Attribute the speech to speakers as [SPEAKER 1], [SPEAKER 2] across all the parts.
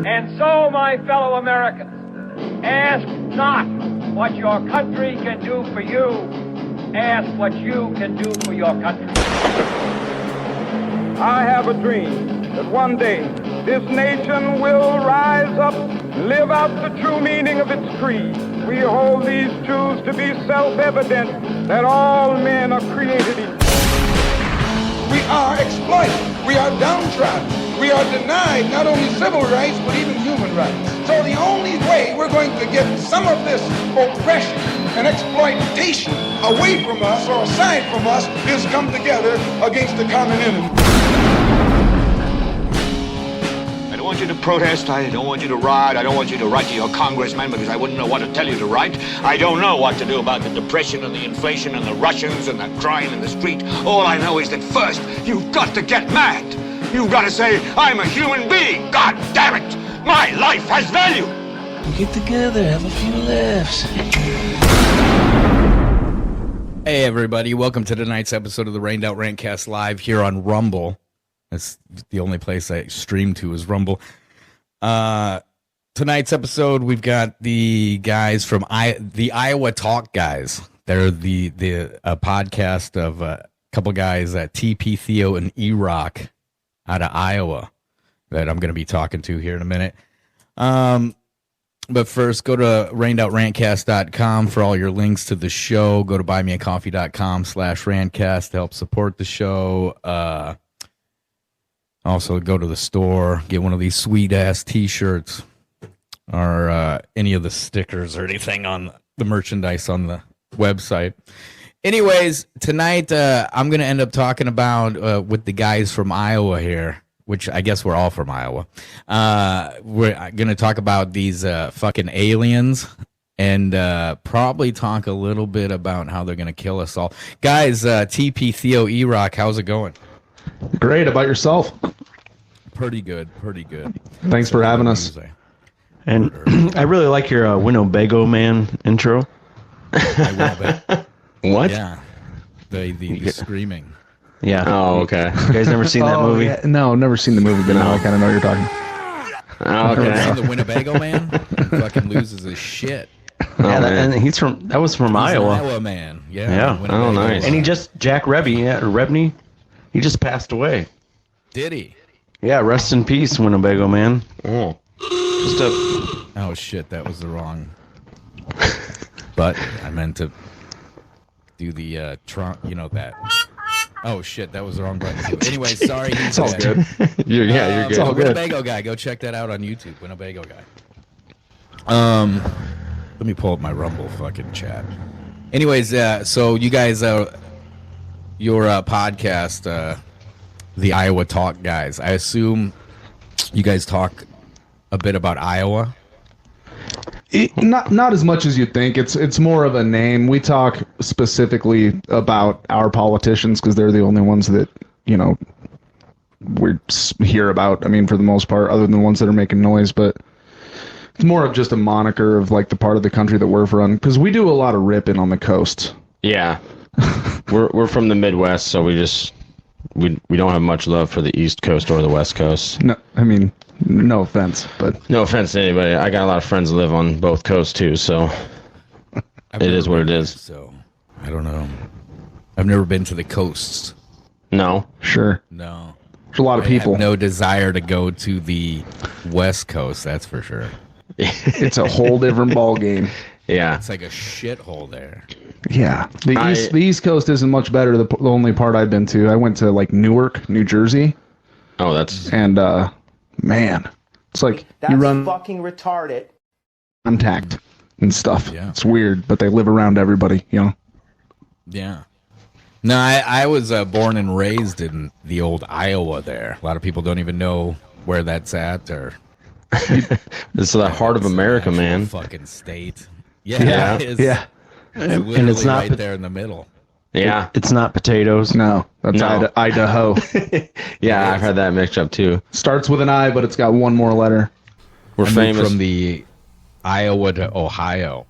[SPEAKER 1] And so, my fellow Americans, ask not what your country can do for you. Ask what you can do for your country.
[SPEAKER 2] I have a dream that one day this nation will rise up and live out the true meaning of its creed. We hold these truths to be self-evident, that all men are created equal.
[SPEAKER 3] We are exploited. We are downtrodden. We are denied not only civil rights, but even human rights. So the only way we're going to get some of this oppression and exploitation away from us or aside from us is come together against the common enemy.
[SPEAKER 4] I don't want you to protest. I don't want you to riot. I don't want you to write to your congressman because I wouldn't know what to tell you to write. I don't know what to do about the depression and the inflation and the Russians and the crime in the street. All I know is that first, you've got to get mad. You've got to say, I'm a human being. God damn it. My life has value.
[SPEAKER 5] Get together, have a few laughs.
[SPEAKER 6] Hey, everybody. Welcome to tonight's episode of the Rained Out Rantcast live here on Rumble. That's the only place I stream to is Rumble. Tonight's episode, we've got the guys from the Iowa Talk guys. They're the podcast of a couple guys at Teepee, Theo, and Erock out of Iowa that I'm going to be talking to here in a minute. But first, go to rainedoutrantcast.com for all your links to the show. Go to buymeacoffee.com/rantcast to help support the show. Also, go to the store, get one of these sweet-ass T-shirts or any of the stickers or anything on the merchandise on the website. Anyways, tonight I'm going to end up talking about with the guys from Iowa here, which I guess we're all from Iowa. We're going to talk about these fucking aliens and probably talk a little bit about how they're going to kill us all. Guys, TP, Theo, Erock, how's it going?
[SPEAKER 7] Great. About yourself?
[SPEAKER 6] Pretty good. Pretty good.
[SPEAKER 7] Thanks for having us.
[SPEAKER 8] And I really like your Winnebago Man intro.
[SPEAKER 6] What? Yeah. The screaming.
[SPEAKER 8] Yeah.
[SPEAKER 9] Oh, okay.
[SPEAKER 8] You guys never seen that movie?
[SPEAKER 7] Yeah. No, never seen the movie, but now I kind of know what you're talking.
[SPEAKER 6] Okay. Seen the Winnebago Man? He fucking loses his shit.
[SPEAKER 8] Yeah, and that was from Iowa.
[SPEAKER 6] Iowa man. Yeah.
[SPEAKER 8] Yeah.
[SPEAKER 9] Oh, nice.
[SPEAKER 8] And Jack Rebney, he just passed away.
[SPEAKER 6] Did he?
[SPEAKER 8] Yeah, rest in peace, Winnebago Man.
[SPEAKER 9] Oh.
[SPEAKER 6] Oh shit, that was the wrong. But I meant to do the Trump, you know that. Oh shit, that was the wrong button too. Anyway, sorry.
[SPEAKER 7] It's all good.
[SPEAKER 9] You're good.
[SPEAKER 7] It's all good.
[SPEAKER 6] Winnebago guy, go check that out on YouTube. Winnebago guy. Let me pull up my Rumble fucking chat. Anyways, so you guys, your podcast, the Iowa Talk guys. I assume you guys talk a bit about Iowa.
[SPEAKER 7] Not as much as you'd think. It's more of a name. We talk specifically about our politicians because they're the only ones that we hear about. I mean, for the most part, other than the ones that are making noise, but it's more of just a moniker of like the part of the country that we're from because we do a lot of ripping on the coast.
[SPEAKER 9] Yeah. we're from the Midwest, so we don't have much love for the East Coast or the West Coast.
[SPEAKER 7] No, I mean, no offense, but
[SPEAKER 9] no offense to anybody. I got a lot of friends that live on both coasts too, so it is what it is.
[SPEAKER 6] So I don't know. I've never been to the coasts.
[SPEAKER 9] No.
[SPEAKER 7] Sure.
[SPEAKER 6] No.
[SPEAKER 7] There's a lot of people.
[SPEAKER 6] I have no desire to go to the West Coast. That's for sure.
[SPEAKER 7] It's a whole different ball game.
[SPEAKER 9] Yeah.
[SPEAKER 6] It's like a shithole there.
[SPEAKER 7] Yeah. The East Coast isn't much better. The only part I've been to, I went to like Newark, New Jersey.
[SPEAKER 9] Oh, that's...
[SPEAKER 7] And, man, it's like you run
[SPEAKER 10] fucking retarded.
[SPEAKER 7] Contact and stuff.
[SPEAKER 6] Yeah.
[SPEAKER 7] It's weird, but they live around everybody, you know?
[SPEAKER 6] Yeah. No, I was born and raised in the old Iowa there. A lot of people don't even know where that's at or...
[SPEAKER 9] This is the heart of America, man.
[SPEAKER 6] Fucking state. Yeah. It is.
[SPEAKER 7] Yeah.
[SPEAKER 6] And it's not right there in the middle.
[SPEAKER 9] Yeah.
[SPEAKER 8] It's not potatoes.
[SPEAKER 7] No, that's
[SPEAKER 9] No.
[SPEAKER 7] Idaho.
[SPEAKER 9] Yeah, I've had that mixed up too.
[SPEAKER 7] Starts with an I, but it's got one more letter.
[SPEAKER 9] We're
[SPEAKER 6] moved
[SPEAKER 9] famous
[SPEAKER 6] from the Iowa to Ohio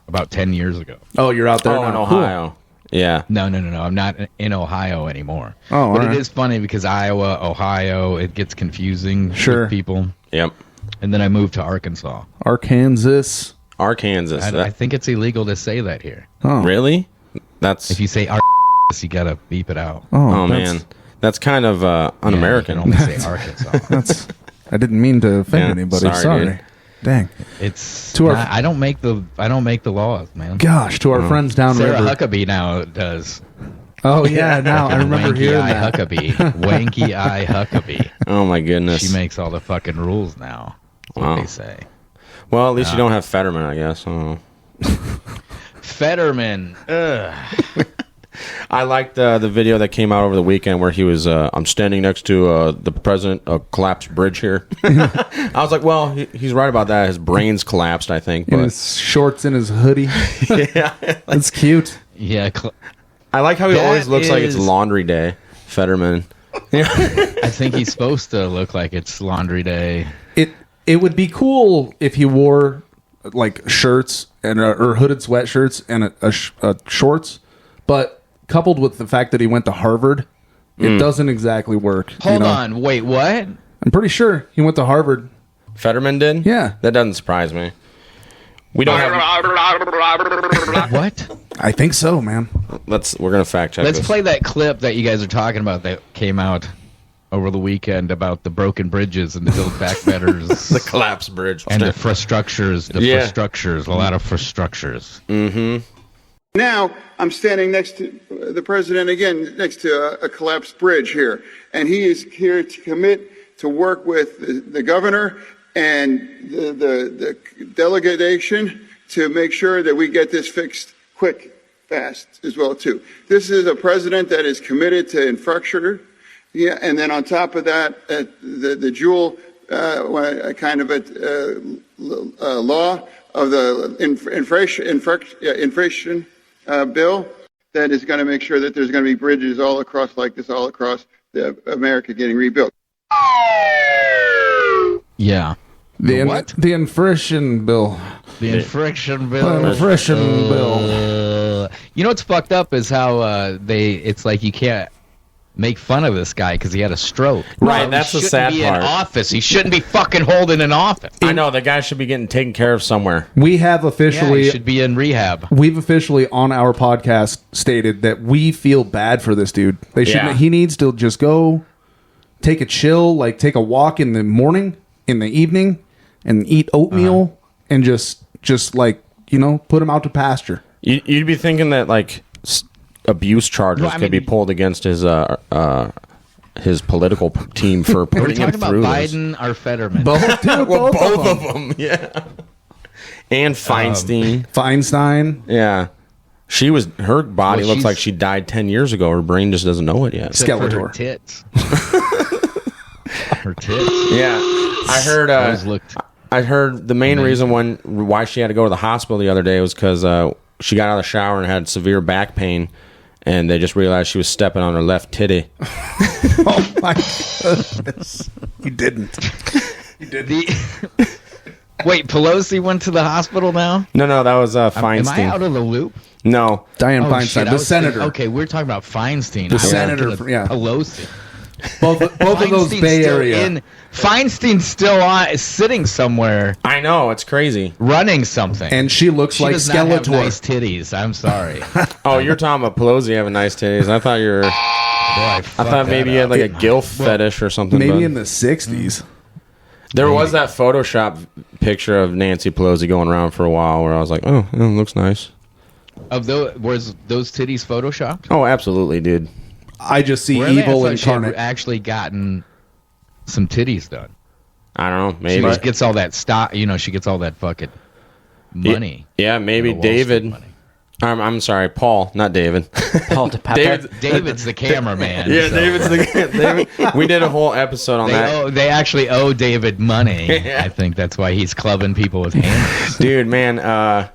[SPEAKER 6] about 10 years ago.
[SPEAKER 7] Oh, you're out there
[SPEAKER 9] Oh,
[SPEAKER 7] now.
[SPEAKER 9] in Ohio. Yeah.
[SPEAKER 6] No. I'm not in Ohio anymore.
[SPEAKER 7] Oh,
[SPEAKER 6] but
[SPEAKER 7] all right.
[SPEAKER 6] it is funny because Iowa, Ohio, it gets confusing
[SPEAKER 7] Sure.
[SPEAKER 6] with people.
[SPEAKER 9] Yep.
[SPEAKER 6] And then I moved to Arkansas.
[SPEAKER 7] Arkansas.
[SPEAKER 9] Arkansas.
[SPEAKER 6] I think it's illegal to say that here.
[SPEAKER 7] Oh,
[SPEAKER 9] Really? That's.
[SPEAKER 6] If you say Arkansas, you gotta beep it out.
[SPEAKER 9] Oh,
[SPEAKER 7] that's-
[SPEAKER 9] man. That's kind of un-American.
[SPEAKER 6] Yeah, you can only say Arkansas.
[SPEAKER 7] That's. I didn't mean to offend
[SPEAKER 9] Yeah,
[SPEAKER 7] anybody.
[SPEAKER 9] sorry, dude.
[SPEAKER 7] Dang.
[SPEAKER 6] It's
[SPEAKER 7] To our-
[SPEAKER 6] I don't make the laws, man.
[SPEAKER 7] Gosh, to our friends down
[SPEAKER 6] Sarah
[SPEAKER 7] river.
[SPEAKER 6] Huckabee now does.
[SPEAKER 7] Oh yeah, now I remember
[SPEAKER 6] Wanky
[SPEAKER 7] hearing
[SPEAKER 6] Eye
[SPEAKER 7] that.
[SPEAKER 6] Huckabee. Wanky Eye Huckabee.
[SPEAKER 9] Oh, my goodness.
[SPEAKER 6] She makes all the fucking rules now. What
[SPEAKER 9] Wow.
[SPEAKER 6] they say.
[SPEAKER 9] Well, at least you don't have Fetterman, I guess. I don't know.
[SPEAKER 6] Fetterman. Ugh.
[SPEAKER 9] I liked the video that came out over the weekend where he was, I'm standing next to the president of collapsed bridge here. I was like, well, he's right about that. His brain's collapsed, I think.
[SPEAKER 7] In
[SPEAKER 9] But
[SPEAKER 7] his shorts and his hoodie.
[SPEAKER 9] yeah,
[SPEAKER 7] That's cute.
[SPEAKER 6] Yeah.
[SPEAKER 9] I like how he
[SPEAKER 6] That
[SPEAKER 9] always looks like it's
[SPEAKER 6] is-
[SPEAKER 9] laundry day, Fetterman.
[SPEAKER 6] I think he's supposed to look like it's laundry day.
[SPEAKER 7] It would be cool if he wore like shirts and or hooded sweatshirts and shorts, but coupled with the fact that he went to Harvard, it doesn't exactly work.
[SPEAKER 6] Hold on. Wait, what?
[SPEAKER 7] I'm pretty sure he went to Harvard.
[SPEAKER 9] Fetterman did?
[SPEAKER 7] Yeah.
[SPEAKER 9] That doesn't surprise me. We don't have.
[SPEAKER 6] What?
[SPEAKER 7] I think so, man.
[SPEAKER 9] We're gonna fact check.
[SPEAKER 6] Let's
[SPEAKER 9] this.
[SPEAKER 6] play that clip that you guys are talking about that came out over the weekend about the broken bridges and the Build Back Betters.
[SPEAKER 9] the collapsed bridge
[SPEAKER 6] and the infrastructures. A lot of infrastructures.
[SPEAKER 9] Mm-hmm.
[SPEAKER 3] Now, I'm standing next to the president again, next to a collapsed bridge here. And he is here to commit to work with the governor and the delegation to make sure that we get this fixed quick, fast as well, too. This is a president that is committed to infrastructure. Yeah, and then on top of that, the dual kind of a law of the inflation bill that is going to make sure that there's going to be bridges all across like this, all across America getting rebuilt.
[SPEAKER 6] Yeah.
[SPEAKER 7] The infraction bill.
[SPEAKER 6] The infraction bill.
[SPEAKER 7] Infraction bill.
[SPEAKER 6] You know what's fucked up is how it's like you can't make fun of this guy because he had a stroke.
[SPEAKER 9] Right,
[SPEAKER 6] No,
[SPEAKER 9] that's the
[SPEAKER 6] he
[SPEAKER 9] sad
[SPEAKER 6] shouldn't be
[SPEAKER 9] part.
[SPEAKER 6] in office. He shouldn't be fucking holding an office.
[SPEAKER 9] I know the guy should be getting taken care of somewhere.
[SPEAKER 7] We have
[SPEAKER 6] Yeah,
[SPEAKER 7] officially
[SPEAKER 6] he should be in rehab.
[SPEAKER 7] We've officially on our podcast stated that we feel bad for this dude. They should.
[SPEAKER 9] Yeah.
[SPEAKER 7] He needs to just go take a chill, like take a walk in the morning, in the evening, and eat oatmeal, and just like put him out to pasture.
[SPEAKER 9] You'd be thinking that like abuse charges
[SPEAKER 6] Well, I
[SPEAKER 9] could be
[SPEAKER 6] mean-
[SPEAKER 9] pulled against his political team for
[SPEAKER 6] Are we
[SPEAKER 9] putting him
[SPEAKER 6] talking about
[SPEAKER 9] through this.
[SPEAKER 6] Biden or Fetterman?
[SPEAKER 7] Both, dude,
[SPEAKER 9] Well, both
[SPEAKER 7] of
[SPEAKER 9] of them, yeah. And Feinstein,
[SPEAKER 7] Feinstein.
[SPEAKER 9] yeah. Her body
[SPEAKER 6] Well,
[SPEAKER 9] looks
[SPEAKER 6] she's-
[SPEAKER 9] like she died 10 years ago. Her brain just doesn't know it yet.
[SPEAKER 6] Except for her
[SPEAKER 7] Skeletor.
[SPEAKER 6] tits. Her tits.
[SPEAKER 9] Yeah, I heard.
[SPEAKER 6] Those looked.
[SPEAKER 9] I heard the main reason why she had to go to the hospital the other day was because she got out of the shower and had severe back pain, and they just realized she was stepping on her left titty.
[SPEAKER 7] Oh my goodness! He didn't.
[SPEAKER 6] Wait, Pelosi went to the hospital now?
[SPEAKER 9] No, that was
[SPEAKER 6] Am I
[SPEAKER 9] Feinstein.
[SPEAKER 6] out of the loop?
[SPEAKER 9] No,
[SPEAKER 7] Dianne
[SPEAKER 6] Oh,
[SPEAKER 7] Feinstein,
[SPEAKER 6] shit, I
[SPEAKER 7] the
[SPEAKER 6] was
[SPEAKER 7] senator.
[SPEAKER 6] thinking- okay, we're talking about Feinstein.
[SPEAKER 7] The
[SPEAKER 6] I was
[SPEAKER 7] senator,
[SPEAKER 6] thinking of
[SPEAKER 7] yeah.
[SPEAKER 6] Pelosi.
[SPEAKER 7] Both of those
[SPEAKER 6] Feinstein's
[SPEAKER 7] Bay
[SPEAKER 6] still
[SPEAKER 7] Area.
[SPEAKER 6] Feinstein's still sitting somewhere
[SPEAKER 9] I know it's crazy.
[SPEAKER 6] running something.
[SPEAKER 7] And she looks
[SPEAKER 6] she
[SPEAKER 7] like
[SPEAKER 6] does not have
[SPEAKER 7] Skeletor.
[SPEAKER 6] nice titties. I'm sorry. Boy,
[SPEAKER 9] Oh, you're talking about Pelosi having nice titties. I thought
[SPEAKER 6] I
[SPEAKER 9] thought maybe you had like a gilf fetish or something.
[SPEAKER 7] Maybe
[SPEAKER 9] but
[SPEAKER 7] in the '60s.
[SPEAKER 9] there was that Photoshop picture of Nancy Pelosi going around for a while where I was like, oh, it looks nice.
[SPEAKER 6] was those titties photoshopped?
[SPEAKER 9] Oh, absolutely, dude.
[SPEAKER 7] I just see
[SPEAKER 6] Where are they? I
[SPEAKER 7] evil
[SPEAKER 6] thought she had
[SPEAKER 7] incarnate.
[SPEAKER 6] actually gotten some titties done.
[SPEAKER 9] I don't know.
[SPEAKER 6] She
[SPEAKER 9] Maybe.
[SPEAKER 6] just gets all that stock. She gets all that fucking money.
[SPEAKER 9] Yeah, maybe
[SPEAKER 6] The Wall Street
[SPEAKER 9] David.
[SPEAKER 6] money.
[SPEAKER 9] I'm sorry, Paul, not David.
[SPEAKER 10] Paul DePepper.
[SPEAKER 6] David's the cameraman.
[SPEAKER 9] Yeah,
[SPEAKER 6] so
[SPEAKER 9] David's the David. We did a whole episode on that.
[SPEAKER 6] They actually owe David money. I think that's why he's clubbing people with hammers.
[SPEAKER 9] Dude, man,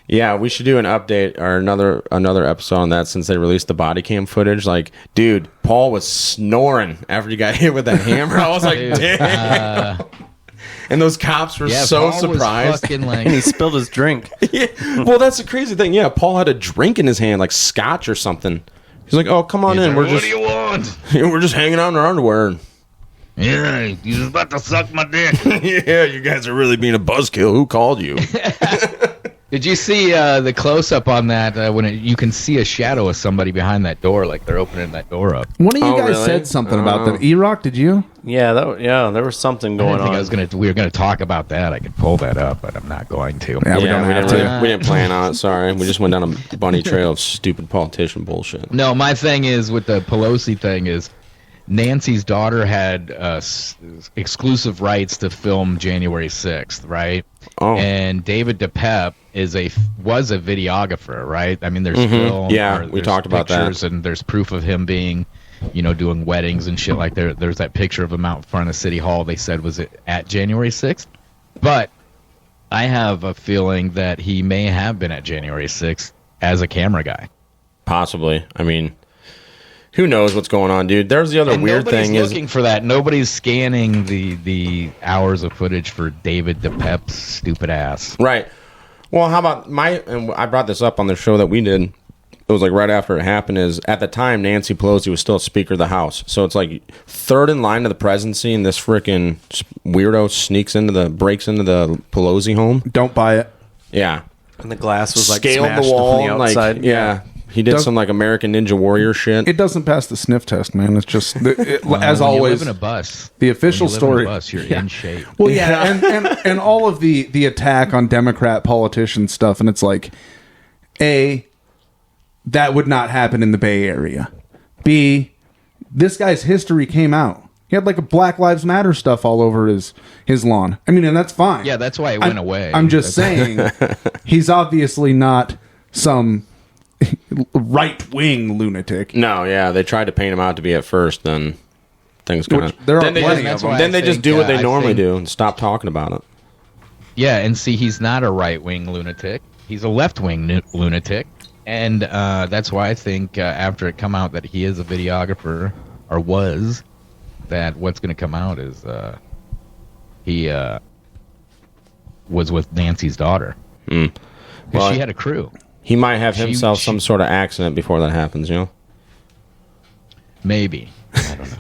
[SPEAKER 9] yeah, we should do an update or another episode on that since they released the body cam footage. Like, dude, Paul was snoring after he got hit with that hammer. I was like,
[SPEAKER 6] Dude,
[SPEAKER 9] damn. And those cops were
[SPEAKER 10] Paul
[SPEAKER 9] surprised.
[SPEAKER 10] Was like,
[SPEAKER 8] And he spilled his drink.
[SPEAKER 9] Yeah. Well, that's the crazy thing. Yeah, Paul had a drink in his hand, like scotch or something. He's like, "Oh, come on in.
[SPEAKER 4] Like, what do you want?
[SPEAKER 9] We're just hanging out in our underwear."
[SPEAKER 4] Yeah, you're about to suck my dick.
[SPEAKER 9] Yeah, you guys are really being a buzzkill. Who called you?
[SPEAKER 10] Did you see the close-up on that when you can see a shadow of somebody behind that door, like they're opening that door up?
[SPEAKER 7] One of you guys
[SPEAKER 9] really?
[SPEAKER 7] said something about that. Erock, did you?
[SPEAKER 8] Yeah, there was something
[SPEAKER 10] I
[SPEAKER 8] going
[SPEAKER 10] didn't think
[SPEAKER 8] on.
[SPEAKER 10] we were gonna talk about that. I could pull that up, but I'm not going to.
[SPEAKER 7] Yeah, we don't have to.
[SPEAKER 9] We didn't plan on it. Sorry, we just went down a bunny trail of stupid politician bullshit.
[SPEAKER 10] No, my thing is with the Pelosi thing is Nancy's daughter had exclusive rights to film January 6th, right?
[SPEAKER 9] Oh.
[SPEAKER 10] And David DePep was a videographer, right? I mean, there's film.
[SPEAKER 9] Yeah,
[SPEAKER 10] or
[SPEAKER 9] we
[SPEAKER 10] there's
[SPEAKER 9] talked about that.
[SPEAKER 10] pictures, and there's proof of him being, doing weddings and shit like that. There's that picture of him out in front of City Hall. They said was it at January 6th, but I have a feeling that he may have been at January 6th as a camera guy.
[SPEAKER 9] Possibly. I mean, who knows what's going on, dude? There's the other
[SPEAKER 10] And
[SPEAKER 9] weird
[SPEAKER 10] nobody's
[SPEAKER 9] thing is
[SPEAKER 10] looking for that. Nobody's scanning the hours of footage for David DePep's stupid ass.
[SPEAKER 9] right. Well, how about and I brought this up on the show that we did. It was like right after it happened. Is at the time Nancy Pelosi was still Speaker of the House, so it's like third in line to the presidency, and this freaking weirdo breaks into the Pelosi home.
[SPEAKER 7] Don't buy it.
[SPEAKER 9] Yeah,
[SPEAKER 8] And the glass was like
[SPEAKER 9] scaled
[SPEAKER 8] smashed
[SPEAKER 9] the wall
[SPEAKER 8] from the outside.
[SPEAKER 9] Like, yeah. He did some like American Ninja Warrior shit.
[SPEAKER 7] It doesn't pass the sniff test, man. It's just as
[SPEAKER 10] When
[SPEAKER 7] always.
[SPEAKER 10] you live in a bus,
[SPEAKER 7] The official
[SPEAKER 10] when you
[SPEAKER 7] story.
[SPEAKER 10] live in a bus, you're in shape.
[SPEAKER 7] Well, yeah, and all of the attack on Democrat politician stuff, and it's like, A, that would not happen in the Bay Area. B, this guy's history came out. He had like a Black Lives Matter stuff all over his lawn. I mean, and that's fine.
[SPEAKER 10] Yeah, that's why it went away.
[SPEAKER 7] I'm just saying, he's obviously not some right-wing lunatic.
[SPEAKER 9] No, yeah, they tried to paint him out to be at first, then things kind of...
[SPEAKER 7] There are
[SPEAKER 9] Then they
[SPEAKER 7] plenty
[SPEAKER 9] just,
[SPEAKER 7] of them.
[SPEAKER 9] then they just do what they
[SPEAKER 10] I
[SPEAKER 9] normally
[SPEAKER 10] think-
[SPEAKER 9] do and stop talking about it.
[SPEAKER 10] Yeah, and see, he's not a right-wing lunatic. He's a left-wing lunatic. And that's why I think after it come out that he is a videographer, or was, that what's going to come out is he was with Nancy's daughter. Because
[SPEAKER 9] Well,
[SPEAKER 10] she had a crew.
[SPEAKER 9] He might have himself some sort of accident before that happens,
[SPEAKER 10] Maybe. I don't know.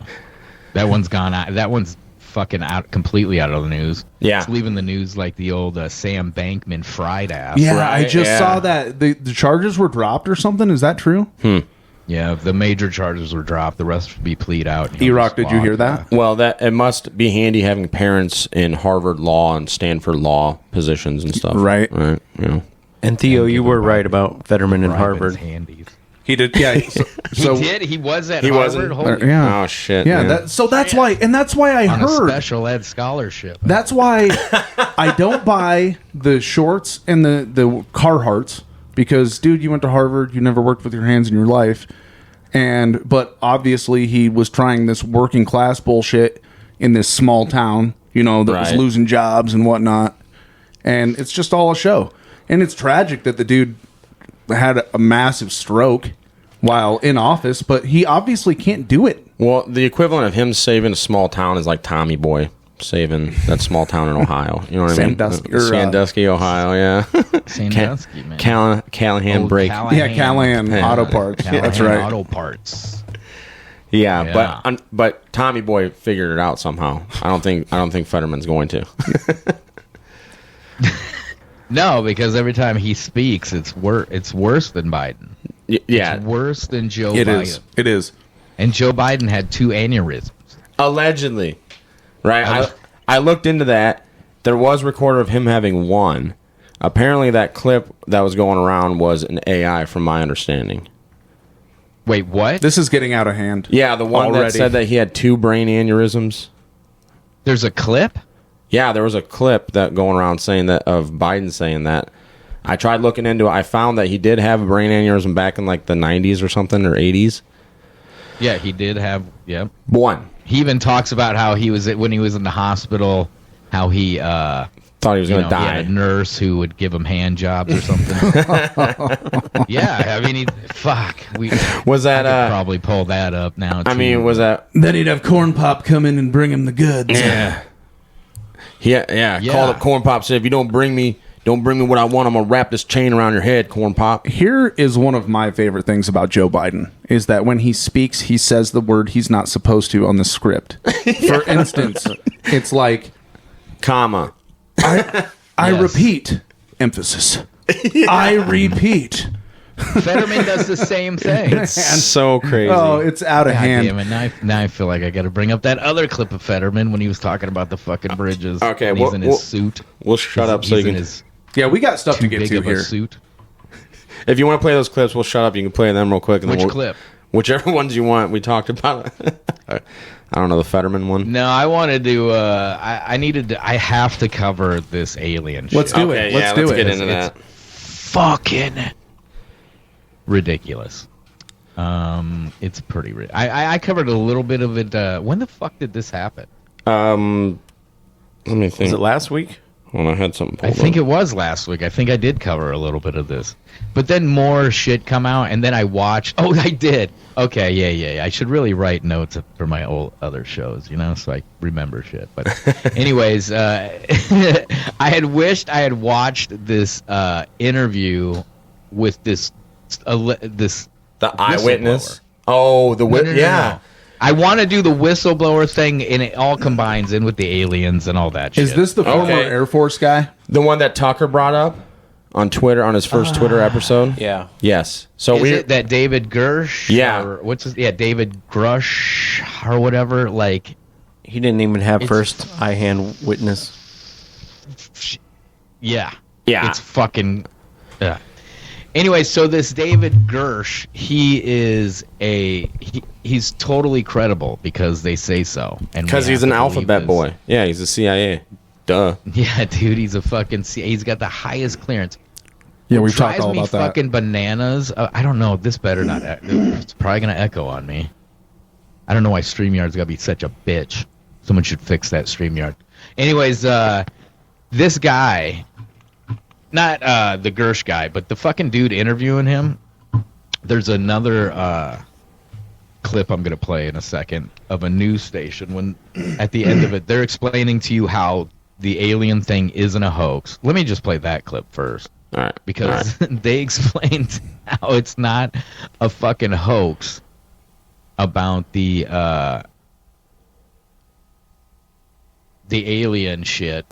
[SPEAKER 10] That one's gone out. That one's fucking completely out of the news.
[SPEAKER 9] Yeah.
[SPEAKER 10] It's leaving the news like the old Sam Bankman fried ass.
[SPEAKER 7] Yeah,
[SPEAKER 9] Right,
[SPEAKER 7] I just
[SPEAKER 9] yeah.
[SPEAKER 7] saw that the charges were dropped or something. Is that true?
[SPEAKER 10] Yeah, the major charges were dropped. The rest would be plead out.
[SPEAKER 7] Erock, did you hear that?
[SPEAKER 9] Well, that it must be handy having parents in Harvard law and Stanford law positions and stuff.
[SPEAKER 7] Right.
[SPEAKER 9] Right,
[SPEAKER 8] And Theo, you were right about Fetterman and Harvard.
[SPEAKER 10] Handies.
[SPEAKER 7] He did. Yeah. So,
[SPEAKER 10] He did. He was at
[SPEAKER 9] He
[SPEAKER 10] Harvard.
[SPEAKER 9] wasn't.
[SPEAKER 10] Holy
[SPEAKER 7] yeah.
[SPEAKER 9] Oh, shit.
[SPEAKER 7] Yeah.
[SPEAKER 9] man.
[SPEAKER 7] That's why, and that's why I
[SPEAKER 10] on a
[SPEAKER 7] heard.
[SPEAKER 10] special ed scholarship.
[SPEAKER 7] That's why I don't buy the shorts and the Carhartts because, dude, you went to Harvard. You never worked with your hands in your life. But obviously he was trying this working class bullshit in this small town, that was
[SPEAKER 9] Right.
[SPEAKER 7] losing jobs and whatnot. And it's just all a show. And it's tragic that the dude had a massive stroke while in office, but he obviously can't do it.
[SPEAKER 9] Well, the equivalent of him saving a small town is like Tommy Boy saving that small town in Ohio. You know what I mean? Sandusky, Ohio, yeah.
[SPEAKER 10] Sandusky, man.
[SPEAKER 9] Callahan
[SPEAKER 10] Old
[SPEAKER 9] Brake.
[SPEAKER 10] Callahan.
[SPEAKER 7] Yeah, Callahan Auto Parts.
[SPEAKER 10] Callahan
[SPEAKER 7] That's right.
[SPEAKER 10] Auto Parts.
[SPEAKER 9] Yeah,
[SPEAKER 10] Yeah.
[SPEAKER 9] but Tommy Boy figured it out somehow. I don't think Fetterman's going to.
[SPEAKER 10] No, because every time he speaks, it's worse than Biden.
[SPEAKER 9] Yeah,
[SPEAKER 10] It's worse than Joe
[SPEAKER 7] It
[SPEAKER 10] Biden.
[SPEAKER 7] is. It is.
[SPEAKER 10] And Joe Biden had 2 aneurysms.
[SPEAKER 9] allegedly. Right? I looked into that. There was recorded of him having one. Apparently, that clip that was going around was an AI, from my understanding.
[SPEAKER 10] Wait, what?
[SPEAKER 7] This is getting out of hand.
[SPEAKER 9] Yeah, the one that
[SPEAKER 7] Already.
[SPEAKER 9] said that he had 2 brain aneurysms.
[SPEAKER 10] There's a clip?
[SPEAKER 9] Yeah, there was a clip that going around saying that of Biden saying that. I tried looking into it. I found that he did have a brain aneurysm back in like the 90s or something, or 80s.
[SPEAKER 10] Yeah, he did have. Yep.
[SPEAKER 9] One.
[SPEAKER 10] He even talks about how he was when he was in the hospital. How he
[SPEAKER 9] thought he was going to
[SPEAKER 10] He
[SPEAKER 9] die.
[SPEAKER 10] had a nurse who would give him hand jobs or something. Yeah, I mean,
[SPEAKER 9] Was that
[SPEAKER 10] I could probably pull that up now.
[SPEAKER 9] I
[SPEAKER 10] too.
[SPEAKER 9] mean, was that?
[SPEAKER 7] Then he'd have Corn Pop come in and bring him the goods.
[SPEAKER 9] Yeah. Yeah. Called up Corn Pop. Said, if you don't bring me what I want, I'm gonna wrap this chain around your head, Corn Pop.
[SPEAKER 7] Here is one of my favorite things about Joe Biden is that when he speaks, he says the word he's not supposed to on the script. For instance, it's like,
[SPEAKER 9] comma.
[SPEAKER 7] I repeat, emphasis. I repeat.
[SPEAKER 10] Fetterman does the same thing.
[SPEAKER 9] It's so crazy.
[SPEAKER 7] Oh, it's out of hand.
[SPEAKER 10] Damn it. Now I feel like I got to bring up that other clip of Fetterman when he was talking about the fucking bridges.
[SPEAKER 9] Okay,
[SPEAKER 10] he's in his suit.
[SPEAKER 9] We'll shut up so you can.
[SPEAKER 7] Yeah, we got stuff to get to here.
[SPEAKER 10] Suit.
[SPEAKER 9] If you want to play those clips, we'll shut up. You can play them real quick. And
[SPEAKER 10] Which clip?
[SPEAKER 9] Whichever ones you want. We talked about. I don't know, the Fetterman one.
[SPEAKER 10] No, I wanted to. I have to cover this alien shit.
[SPEAKER 7] Let's do it. Let's
[SPEAKER 9] get into that.
[SPEAKER 10] Fucking ridiculous. It's pretty. I covered a little bit of it. When the fuck did this happen?
[SPEAKER 9] Let me think.
[SPEAKER 11] Was it last week?
[SPEAKER 9] When I had something.
[SPEAKER 10] I think it was last week. I think I did cover a little bit of this, but then more shit come out, and then I watched. Oh, I did. Okay, yeah. I should really write notes for my old other shows, so I remember shit. But, anyways, I had wished I had watched this interview with this
[SPEAKER 9] the eyewitness. Oh, the witness.
[SPEAKER 10] No. I want to do the whistleblower thing, and it all combines in with the aliens and all that shit.
[SPEAKER 7] Is this the former Air Force guy?
[SPEAKER 9] The one that Tucker brought up on Twitter on his first Twitter episode?
[SPEAKER 11] Yeah.
[SPEAKER 9] Yes. So
[SPEAKER 10] is it that David Gersh?
[SPEAKER 9] Yeah.
[SPEAKER 10] Or what's his? Yeah, David Grush or whatever. Like,
[SPEAKER 11] he didn't even have first eye-hand witness.
[SPEAKER 10] Yeah.
[SPEAKER 9] Yeah.
[SPEAKER 10] It's fucking. Anyway, so this David Gersh, he is he's totally credible because they say so, and
[SPEAKER 9] because he's an alphabet boy. Yeah, he's a CIA. Duh.
[SPEAKER 10] Yeah, dude, he's a fucking CIA. He's got the highest clearance.
[SPEAKER 7] Yeah, we've talked all about that.
[SPEAKER 10] Drives me fucking bananas. I don't know. This better not. It's probably gonna echo on me. I don't know why StreamYard's gotta be such a bitch. Someone should fix that StreamYard. Anyways, this guy. Not the Gersh guy, but the fucking dude interviewing him. There's another clip I'm going to play in a second of a news station when at the end of it, they're explaining to you how the alien thing isn't a hoax. Let me just play that clip first.
[SPEAKER 9] All right.
[SPEAKER 10] Because they explained how it's not a fucking hoax about the alien shit.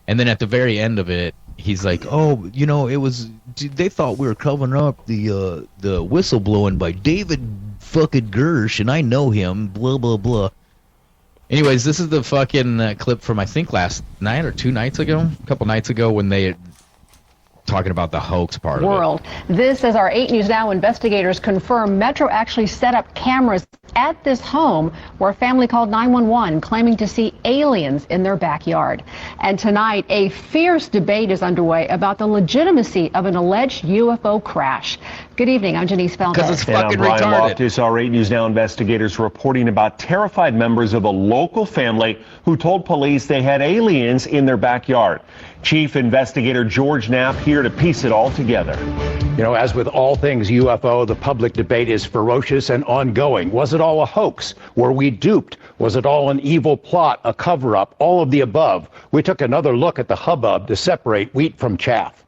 [SPEAKER 10] And then at the very end of it, he's like, oh, it was. They thought we were covering up the whistleblowing by David fucking Gersh, and I know him. Blah blah blah. Anyways, this is the fucking clip from I think last night or 2 nights ago, a couple nights ago, when they talking about the hoax part
[SPEAKER 12] of it. This, as our 8 News Now investigators confirm, Metro actually set up cameras at this home where a family called 911 claiming to see aliens in their backyard. And tonight, a fierce debate is underway about the legitimacy of an alleged UFO crash. Good evening, I'm Janice Felder.
[SPEAKER 10] Because it's fucking
[SPEAKER 13] retarded.
[SPEAKER 10] Brian
[SPEAKER 13] Loftus, our 8 News Now investigators reporting about terrified members of a local family who told police they had aliens in their backyard. Chief Investigator George Knapp here to piece it all together.
[SPEAKER 14] As with all things UFO, the public debate is ferocious and ongoing. Was it all a hoax? Were we duped? Was it all an evil plot, a cover-up, all of the above? We took another look at the hubbub to separate wheat from chaff.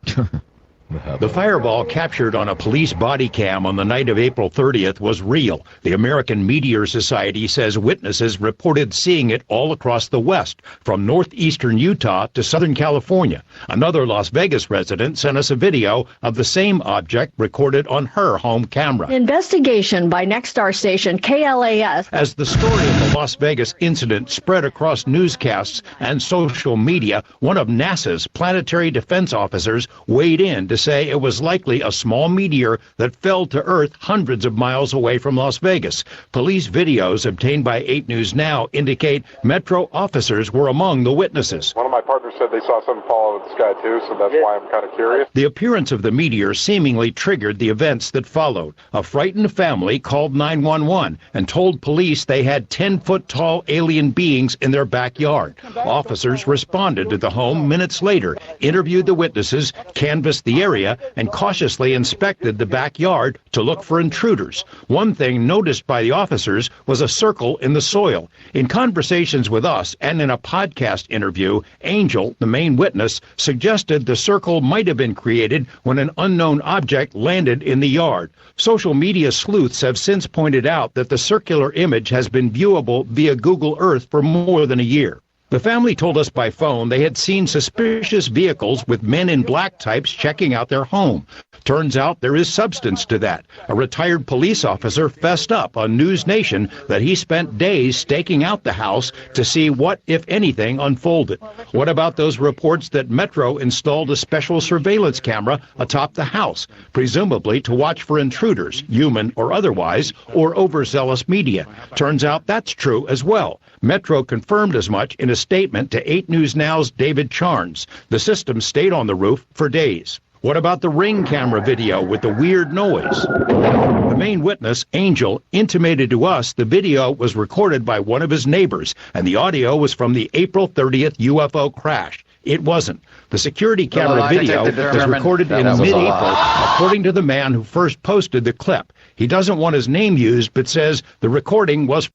[SPEAKER 14] The fireball captured on a police body cam on the night of April 30th was real. The American Meteor Society says witnesses reported seeing it all across the West, from northeastern Utah to Southern California. Another Las Vegas resident sent us a video of the same object recorded on her home camera.
[SPEAKER 15] Investigation by Nexstar station KLAS.
[SPEAKER 14] As the story of the Las Vegas incident spread across newscasts and social media, one of NASA's planetary defense officers weighed in to say it was likely a small meteor that fell to Earth hundreds of miles away from Las Vegas. Police videos obtained by 8 News Now indicate Metro officers were among the witnesses.
[SPEAKER 16] One of my partners said they saw something fall out of the sky too, so that's why I'm kind of curious.
[SPEAKER 14] The appearance of the meteor seemingly triggered the events that followed. A frightened family called 911 and told police they had 10-foot-tall alien beings in their backyard. Officers responded to the home minutes later, interviewed the witnesses, canvassed the area, and cautiously inspected the backyard to look for intruders. One thing noticed by the officers was a circle in the soil. In conversations with us and in a podcast interview, Angel, the main witness, suggested the circle might have been created when an unknown object landed in the yard. Social media sleuths have since pointed out that the circular image has been viewable via Google Earth for more than a year. The family told us by phone they had seen suspicious vehicles with men in black types checking out their home. Turns out there is substance to that. A retired police officer fessed up on News Nation that he spent days staking out the house to see what, if anything, unfolded. What about those reports that Metro installed a special surveillance camera atop the house, presumably to watch for intruders, human or otherwise, or overzealous media? Turns out that's true as well. Metro confirmed as much in a statement to 8 News Now's David Charnes. The system stayed on the roof for days. What about the Ring camera video with the weird noise? The main witness, Angel, intimated to us the video was recorded by one of his neighbors, and the audio was from the April 30th UFO crash. It wasn't. The security camera video was recorded in mid-April, according to the man who first posted the clip. He doesn't want his name used, but says the recording was...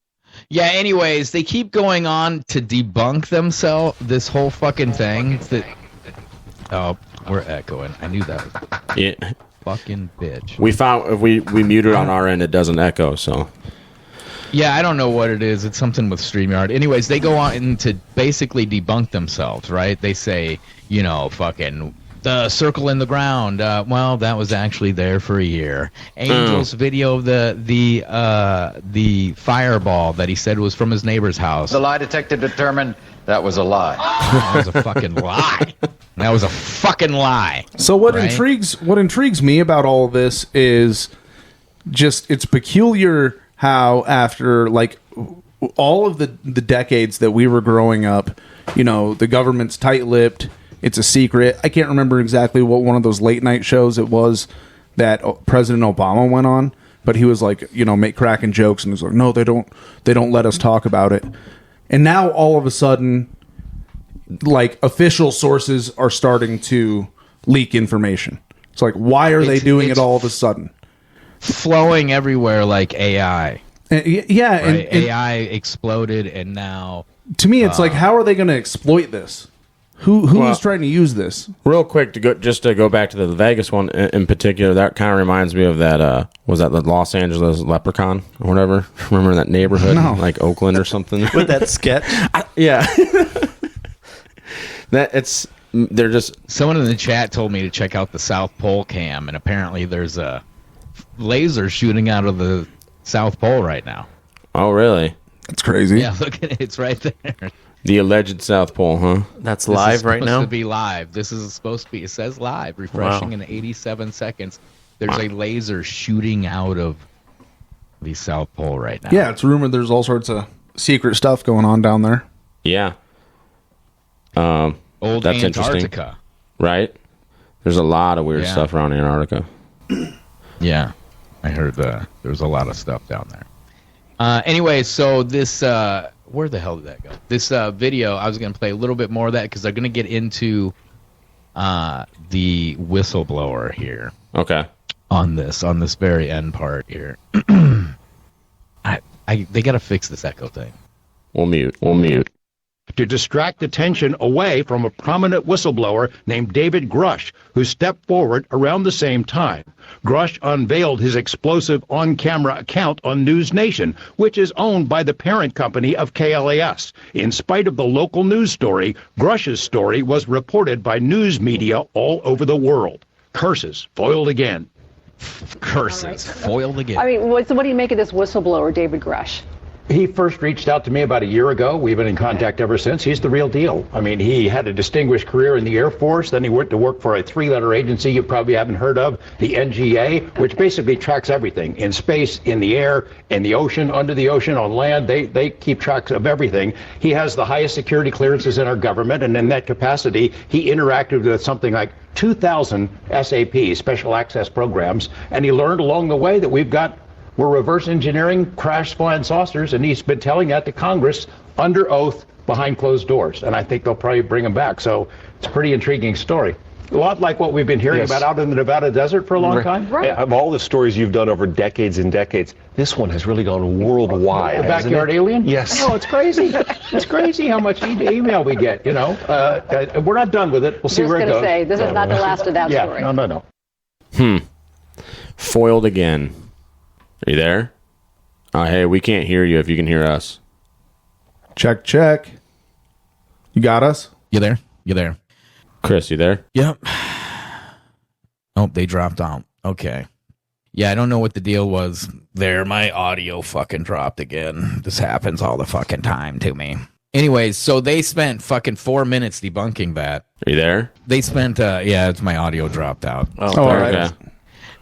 [SPEAKER 10] Yeah, anyways, they keep going on to debunk themselves, this whole fucking thing. Oh, we're echoing. I knew that was fucking bitch.
[SPEAKER 9] We found if we mute it on our end, it doesn't echo. So
[SPEAKER 10] yeah, I don't know what it is. It's something with StreamYard. Anyways, they go on to basically debunk themselves, right? They say, you know, fucking the circle in the ground. Well, that was actually there for a year. Angel's video of the fireball that he said was from his neighbor's house.
[SPEAKER 17] The lie detector determined that was a lie.
[SPEAKER 10] That was a fucking lie. That was a fucking lie.
[SPEAKER 7] So what intrigues me about all of this is just it's peculiar how after like all of the decades that we were growing up, you know, the government's tight-lipped, it's a secret. I can't remember exactly what one of those late night shows it was that President Obama went on, but he was like, you know, cracking jokes and was like, no, they don't let us talk about it. And now all of a sudden, like, official sources are starting to leak information. It's like, why are they doing it all of a sudden?
[SPEAKER 10] Flowing everywhere like AI.
[SPEAKER 7] Yeah.
[SPEAKER 10] Right? And AI exploded, and now...
[SPEAKER 7] To me, it's like, how are they going to exploit this? Who is trying to use this?
[SPEAKER 9] Real quick, to go back to the Vegas one in particular, that kind of reminds me of that, was that the Los Angeles Leprechaun or whatever? Remember that neighborhood, like Oakland or something?
[SPEAKER 11] With that sketch?
[SPEAKER 9] Yeah. They're just...
[SPEAKER 10] Someone in the chat told me to check out the South Pole cam, and apparently there's a laser shooting out of the South Pole right now.
[SPEAKER 9] Oh, really?
[SPEAKER 7] That's crazy.
[SPEAKER 10] Yeah, look at it. It's right there.
[SPEAKER 9] The alleged South Pole, huh?
[SPEAKER 11] That's live right now?
[SPEAKER 10] This is supposed to be live. This is supposed to be... It says live, refreshing in 87 seconds. There's a laser shooting out of the South Pole right now.
[SPEAKER 7] Yeah, it's rumored there's all sorts of secret stuff going on down there.
[SPEAKER 9] Yeah.
[SPEAKER 10] Old
[SPEAKER 9] that's
[SPEAKER 10] Antarctica.
[SPEAKER 9] Interesting. Right? There's a lot of weird stuff around Antarctica.
[SPEAKER 10] Yeah. I heard there was a lot of stuff down there. Anyway, so this... where the hell did that go? This video, I was going to play a little bit more of that because they're going to get into the whistleblower here.
[SPEAKER 9] Okay.
[SPEAKER 10] On this very end part here. They got to fix this echo thing.
[SPEAKER 9] We'll mute.
[SPEAKER 14] To distract attention away from a prominent whistleblower named David Grush, who stepped forward around the same time. Grush unveiled his explosive on-camera account on News Nation, which is owned by the parent company of KLAS. In spite of the local news story, Grush's story was reported by news media all over the world. Curses foiled again.
[SPEAKER 10] Curses foiled again.
[SPEAKER 12] I mean, what do you make of this whistleblower, David Grush?
[SPEAKER 14] He first reached out to me about a year ago. We've been in contact ever since. He's the real deal. I mean, he had a distinguished career in the Air Force. Then he went to work for a 3-letter agency you probably haven't heard of, the NGA, which basically tracks everything in space, in the air, in the ocean, under the ocean, on land. They keep track of everything. He has the highest security clearances in our government, and in that capacity, he interacted with something like 2,000 SAP, special access programs, and he learned along the way that we're reverse engineering crash flying saucers, and he's been telling that to Congress under oath behind closed doors. And I think they'll probably bring him back. So it's a pretty intriguing story. A lot like what we've been hearing
[SPEAKER 13] Yes.
[SPEAKER 14] about out in the Nevada desert for a long time.
[SPEAKER 15] Right.
[SPEAKER 13] Of all the stories you've done over decades and decades, this one has really gone worldwide.
[SPEAKER 14] The
[SPEAKER 13] hasn't
[SPEAKER 14] backyard
[SPEAKER 13] it?
[SPEAKER 14] alien?
[SPEAKER 13] Yes.
[SPEAKER 14] Oh, it's crazy. It's crazy how much email we get, you know. We're not done with it. We'll see
[SPEAKER 12] Just
[SPEAKER 14] where it
[SPEAKER 12] going to
[SPEAKER 14] goes.
[SPEAKER 12] say, this is not the last of that
[SPEAKER 14] Yeah,
[SPEAKER 12] story.
[SPEAKER 14] no.
[SPEAKER 9] Foiled again. Are you there? Hey, we can't hear you if you can hear us.
[SPEAKER 7] Check, check. You got us?
[SPEAKER 6] You there? You there?
[SPEAKER 9] Chris, you there?
[SPEAKER 6] Yep. Oh, they dropped out. Okay. Yeah, I don't know what the deal was there. My audio fucking dropped again. This happens all the fucking time to me. Anyways, so they spent fucking 4 minutes debunking that.
[SPEAKER 9] Are you there?
[SPEAKER 6] They spent, yeah, it's my audio dropped out.
[SPEAKER 9] Oh, all right. Okay.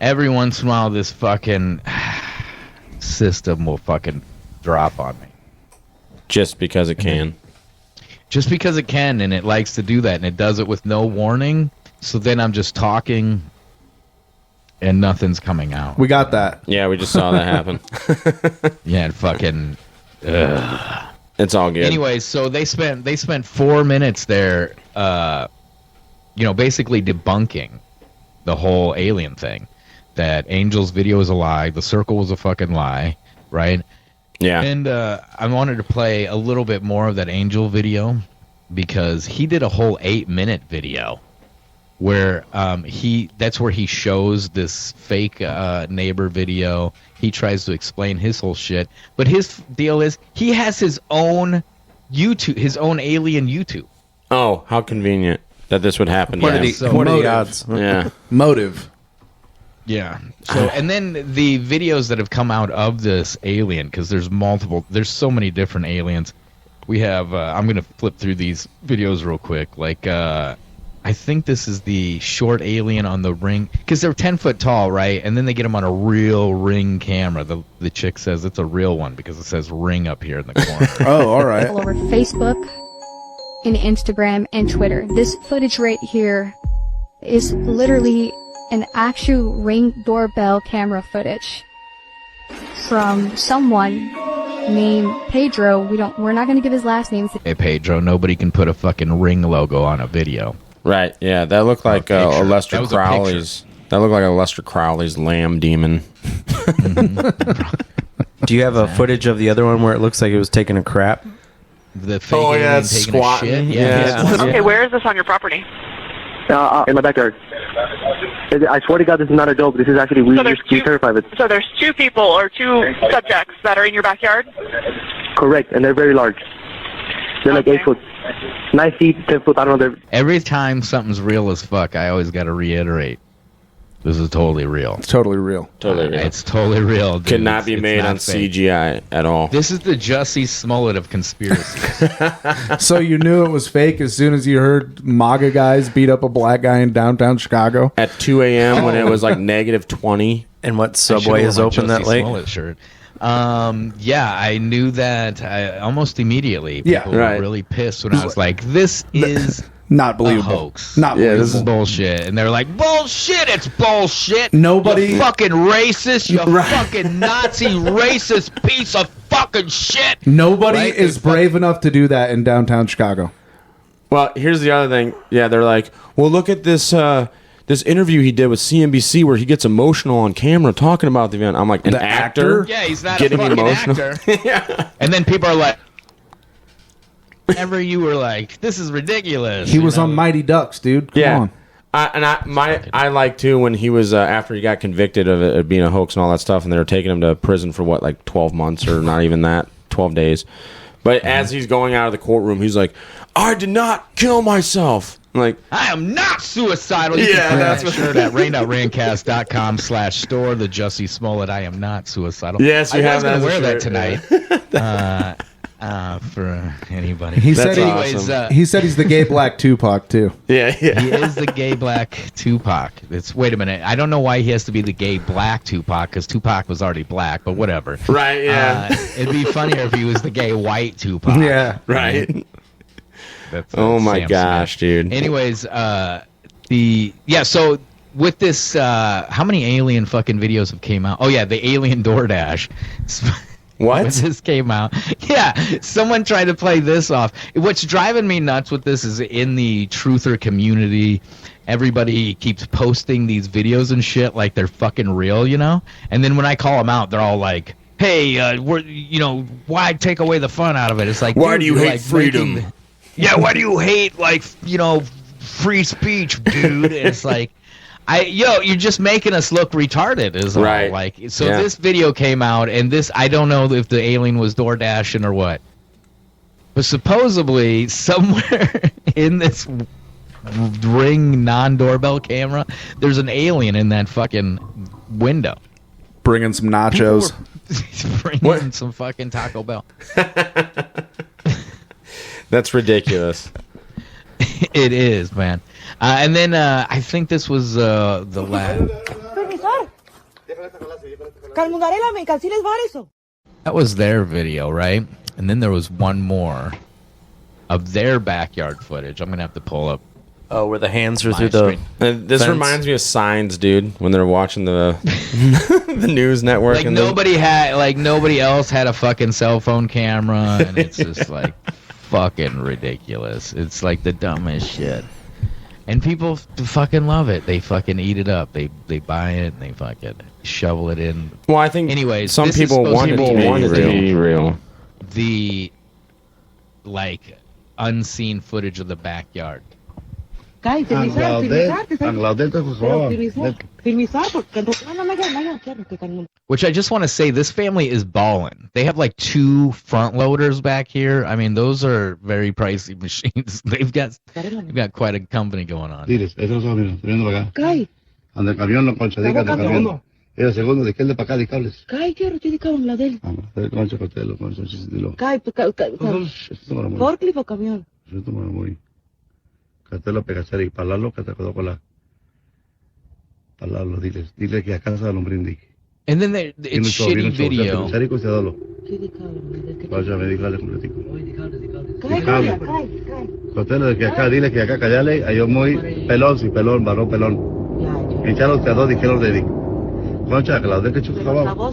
[SPEAKER 6] Every once in a while, this fucking system will fucking drop on me.
[SPEAKER 9] Just because it can.
[SPEAKER 6] Just because it can, and it likes to do that, and it does it with no warning. So then I'm just talking, and nothing's coming out.
[SPEAKER 7] We got that.
[SPEAKER 9] Yeah, we just saw that happen.
[SPEAKER 6] Yeah, and fucking.
[SPEAKER 9] It's all good.
[SPEAKER 6] Anyway, so they spent 4 minutes there, basically debunking the whole alien thing. That Angel's video is a lie. The circle was a fucking lie, right?
[SPEAKER 9] Yeah.
[SPEAKER 6] And I wanted to play a little bit more of that Angel video because he did a whole 8-minute video where that's where he shows this fake neighbor video. He tries to explain his whole shit, but his deal is he has his own YouTube, his own alien YouTube.
[SPEAKER 9] Oh, how convenient that this would happen.
[SPEAKER 11] What
[SPEAKER 9] to
[SPEAKER 11] are
[SPEAKER 9] him.
[SPEAKER 11] the odds?
[SPEAKER 9] Yeah.
[SPEAKER 7] Motive.
[SPEAKER 6] Yeah. So, and then the videos that have come out of this alien, because there's so many different aliens. We have, I'm going to flip through these videos real quick. Like, I think this is the short alien on the ring, because they're 10 foot tall, right? And then they get them on a real ring camera. The chick says it's a real one because it says ring up here in the corner.
[SPEAKER 7] Oh, all right.
[SPEAKER 18] All over Facebook and Instagram and Twitter. This footage right here is literally an actual Ring doorbell camera footage from someone named Pedro. We're not going to give his last name.
[SPEAKER 6] Hey, Pedro, nobody can put a fucking ring logo on a video.
[SPEAKER 9] Right. Yeah, that looked like a Lester
[SPEAKER 6] That was a
[SPEAKER 9] Crowley's. That looked like a Lester Crowley's lamb demon.
[SPEAKER 11] Do you have a footage of the other one where it looks like it was taking a crap?
[SPEAKER 6] The fake alien
[SPEAKER 9] it's
[SPEAKER 6] taking a shit?
[SPEAKER 9] squatting.
[SPEAKER 6] Yeah.
[SPEAKER 19] Okay, where is this on your property?
[SPEAKER 20] In my backyard. I swear to God, this is not a joke. This is actually, we terrified of it.
[SPEAKER 19] So there's two people or two subjects that are in your backyard?
[SPEAKER 20] Correct, and they're very large. They're like 8 foot. 9 feet, 10 foot, I don't know.
[SPEAKER 6] Every time something's real as fuck, I always got to reiterate. This is totally real.
[SPEAKER 7] It's totally real.
[SPEAKER 9] Totally real.
[SPEAKER 6] It's totally real. Dude.
[SPEAKER 9] Could not be
[SPEAKER 6] It's
[SPEAKER 9] made
[SPEAKER 6] not
[SPEAKER 9] on
[SPEAKER 6] fake.
[SPEAKER 9] CGI at all.
[SPEAKER 6] This is the Jussie Smollett of conspiracy.
[SPEAKER 7] So you knew it was fake as soon as you heard MAGA guys beat up a black guy in downtown Chicago?
[SPEAKER 9] At 2 a.m. when it was like negative 20.
[SPEAKER 11] And what Subway is open that late?
[SPEAKER 6] Smollett shirt. Yeah, I knew that almost immediately.
[SPEAKER 7] Yeah,
[SPEAKER 6] People were really pissed when I was like, this is
[SPEAKER 7] not believable.
[SPEAKER 6] a hoax.
[SPEAKER 7] Not
[SPEAKER 6] Yeah,
[SPEAKER 7] believable.
[SPEAKER 6] this is bullshit. And they're like, bullshit, it's bullshit.
[SPEAKER 7] Nobody-
[SPEAKER 6] You fucking racist, you
[SPEAKER 7] Right.
[SPEAKER 6] fucking Nazi racist piece of fucking shit.
[SPEAKER 7] Nobody
[SPEAKER 6] Right?
[SPEAKER 7] is brave enough to do that in downtown Chicago.
[SPEAKER 9] Well, here's the other thing. Yeah, they're like, well, look at this this interview he did with CNBC where he gets emotional on camera talking about the event. I'm like, an
[SPEAKER 7] The actor?
[SPEAKER 6] Yeah, he's not
[SPEAKER 9] Getting
[SPEAKER 6] a fucking
[SPEAKER 9] emotional.
[SPEAKER 6] actor.
[SPEAKER 9] Yeah.
[SPEAKER 6] And then people are like, whenever you were like, this is ridiculous.
[SPEAKER 7] He
[SPEAKER 6] you
[SPEAKER 7] was
[SPEAKER 6] know?
[SPEAKER 7] on Mighty Ducks, dude. Come on.
[SPEAKER 9] I like too when he was after he got convicted of it being a hoax and all that stuff, and they were taking him to prison for what, like 12 months or not even that, 12 days. But as he's going out of the courtroom, he's like, "I did not kill myself." I'm like,
[SPEAKER 6] I am not suicidal. You
[SPEAKER 9] Yeah,
[SPEAKER 6] can
[SPEAKER 9] that's
[SPEAKER 6] that's shirt at rainedoutrantcast.com/store. The Jussie Smollett, I am not suicidal.
[SPEAKER 9] Yes, you
[SPEAKER 6] I
[SPEAKER 9] have
[SPEAKER 6] was
[SPEAKER 9] that
[SPEAKER 6] gonna
[SPEAKER 9] as a
[SPEAKER 6] wear
[SPEAKER 9] shirt,
[SPEAKER 6] that tonight. For anybody.
[SPEAKER 7] He
[SPEAKER 9] That's
[SPEAKER 7] said
[SPEAKER 9] awesome.
[SPEAKER 7] he said he's the gay black Tupac too.
[SPEAKER 9] yeah.
[SPEAKER 6] He is the gay black Tupac. Wait a minute. I don't know why he has to be the gay black Tupac because Tupac was already black, but whatever.
[SPEAKER 9] Right, yeah.
[SPEAKER 6] It'd be funnier if he was the gay white Tupac.
[SPEAKER 7] Yeah.
[SPEAKER 9] Right.
[SPEAKER 6] That's,
[SPEAKER 9] Oh my
[SPEAKER 6] Sam
[SPEAKER 9] gosh,
[SPEAKER 6] Smith.
[SPEAKER 9] dude.
[SPEAKER 6] Anyways, so with this, how many alien fucking videos have came out? Oh yeah, the alien DoorDash.
[SPEAKER 9] What?
[SPEAKER 10] When this came out. Yeah, someone tried to play this off. What's driving me nuts with this is in the truther community, everybody keeps posting these videos and shit like they're fucking real, you know? And then when I call them out, they're all like, hey, why take away the fun out of it? It's like,
[SPEAKER 9] why do you hate freedom?
[SPEAKER 10] Yeah, why do you hate, free speech, dude? It's like, you're just making us look retarded, is all.
[SPEAKER 9] Right.
[SPEAKER 10] This video came out, and this, I don't know if the alien was door dashing or what, but supposedly somewhere in this Ring non-doorbell camera, there's an alien in that fucking window.
[SPEAKER 7] Bringing some nachos.
[SPEAKER 10] Bringing some fucking Taco Bell.
[SPEAKER 9] That's ridiculous.
[SPEAKER 10] It is, man. And then I think this was the last. That was their video, right? And then there was one more of their backyard footage. I'm gonna have to pull up.
[SPEAKER 11] Oh, where the hands are through
[SPEAKER 10] screen.
[SPEAKER 9] This
[SPEAKER 11] fence.
[SPEAKER 9] reminds me of Signs, dude. When they're watching the the news network,
[SPEAKER 10] Like
[SPEAKER 9] and
[SPEAKER 10] nobody else had a fucking cell phone camera, and it's just like fucking ridiculous. It's like the dumbest shit. And people fucking love it. They fucking eat it up. They buy it and they fucking shovel it in.
[SPEAKER 9] Well, I think
[SPEAKER 10] anyways,
[SPEAKER 9] some people want it to be real.
[SPEAKER 10] The unseen footage of the backyard. Which I just want to say, this family is balling. They have like 2 front loaders back here. I mean, those are very pricey machines. They've got quite a company going on.
[SPEAKER 21] Ande el camión, no concha, dígate el camión. Era segundo, de que el de para acá, de cables. Concha, cotelo, concha, dilo.
[SPEAKER 22] Forklift o camión.
[SPEAKER 21] Esto me muy. Catelo, pegachar y palarlo, que te quedó con la. Palarlo, dile que a casa lo brindí.
[SPEAKER 10] And then it's shitty video.
[SPEAKER 21] Vaya, me dígale completico. Cotelo, de que acá, dile que acá callale, a yo muy pelón, si pelón, varón pelón. Echaron que a 2 dijeron de concha, que la de que chupa abajo.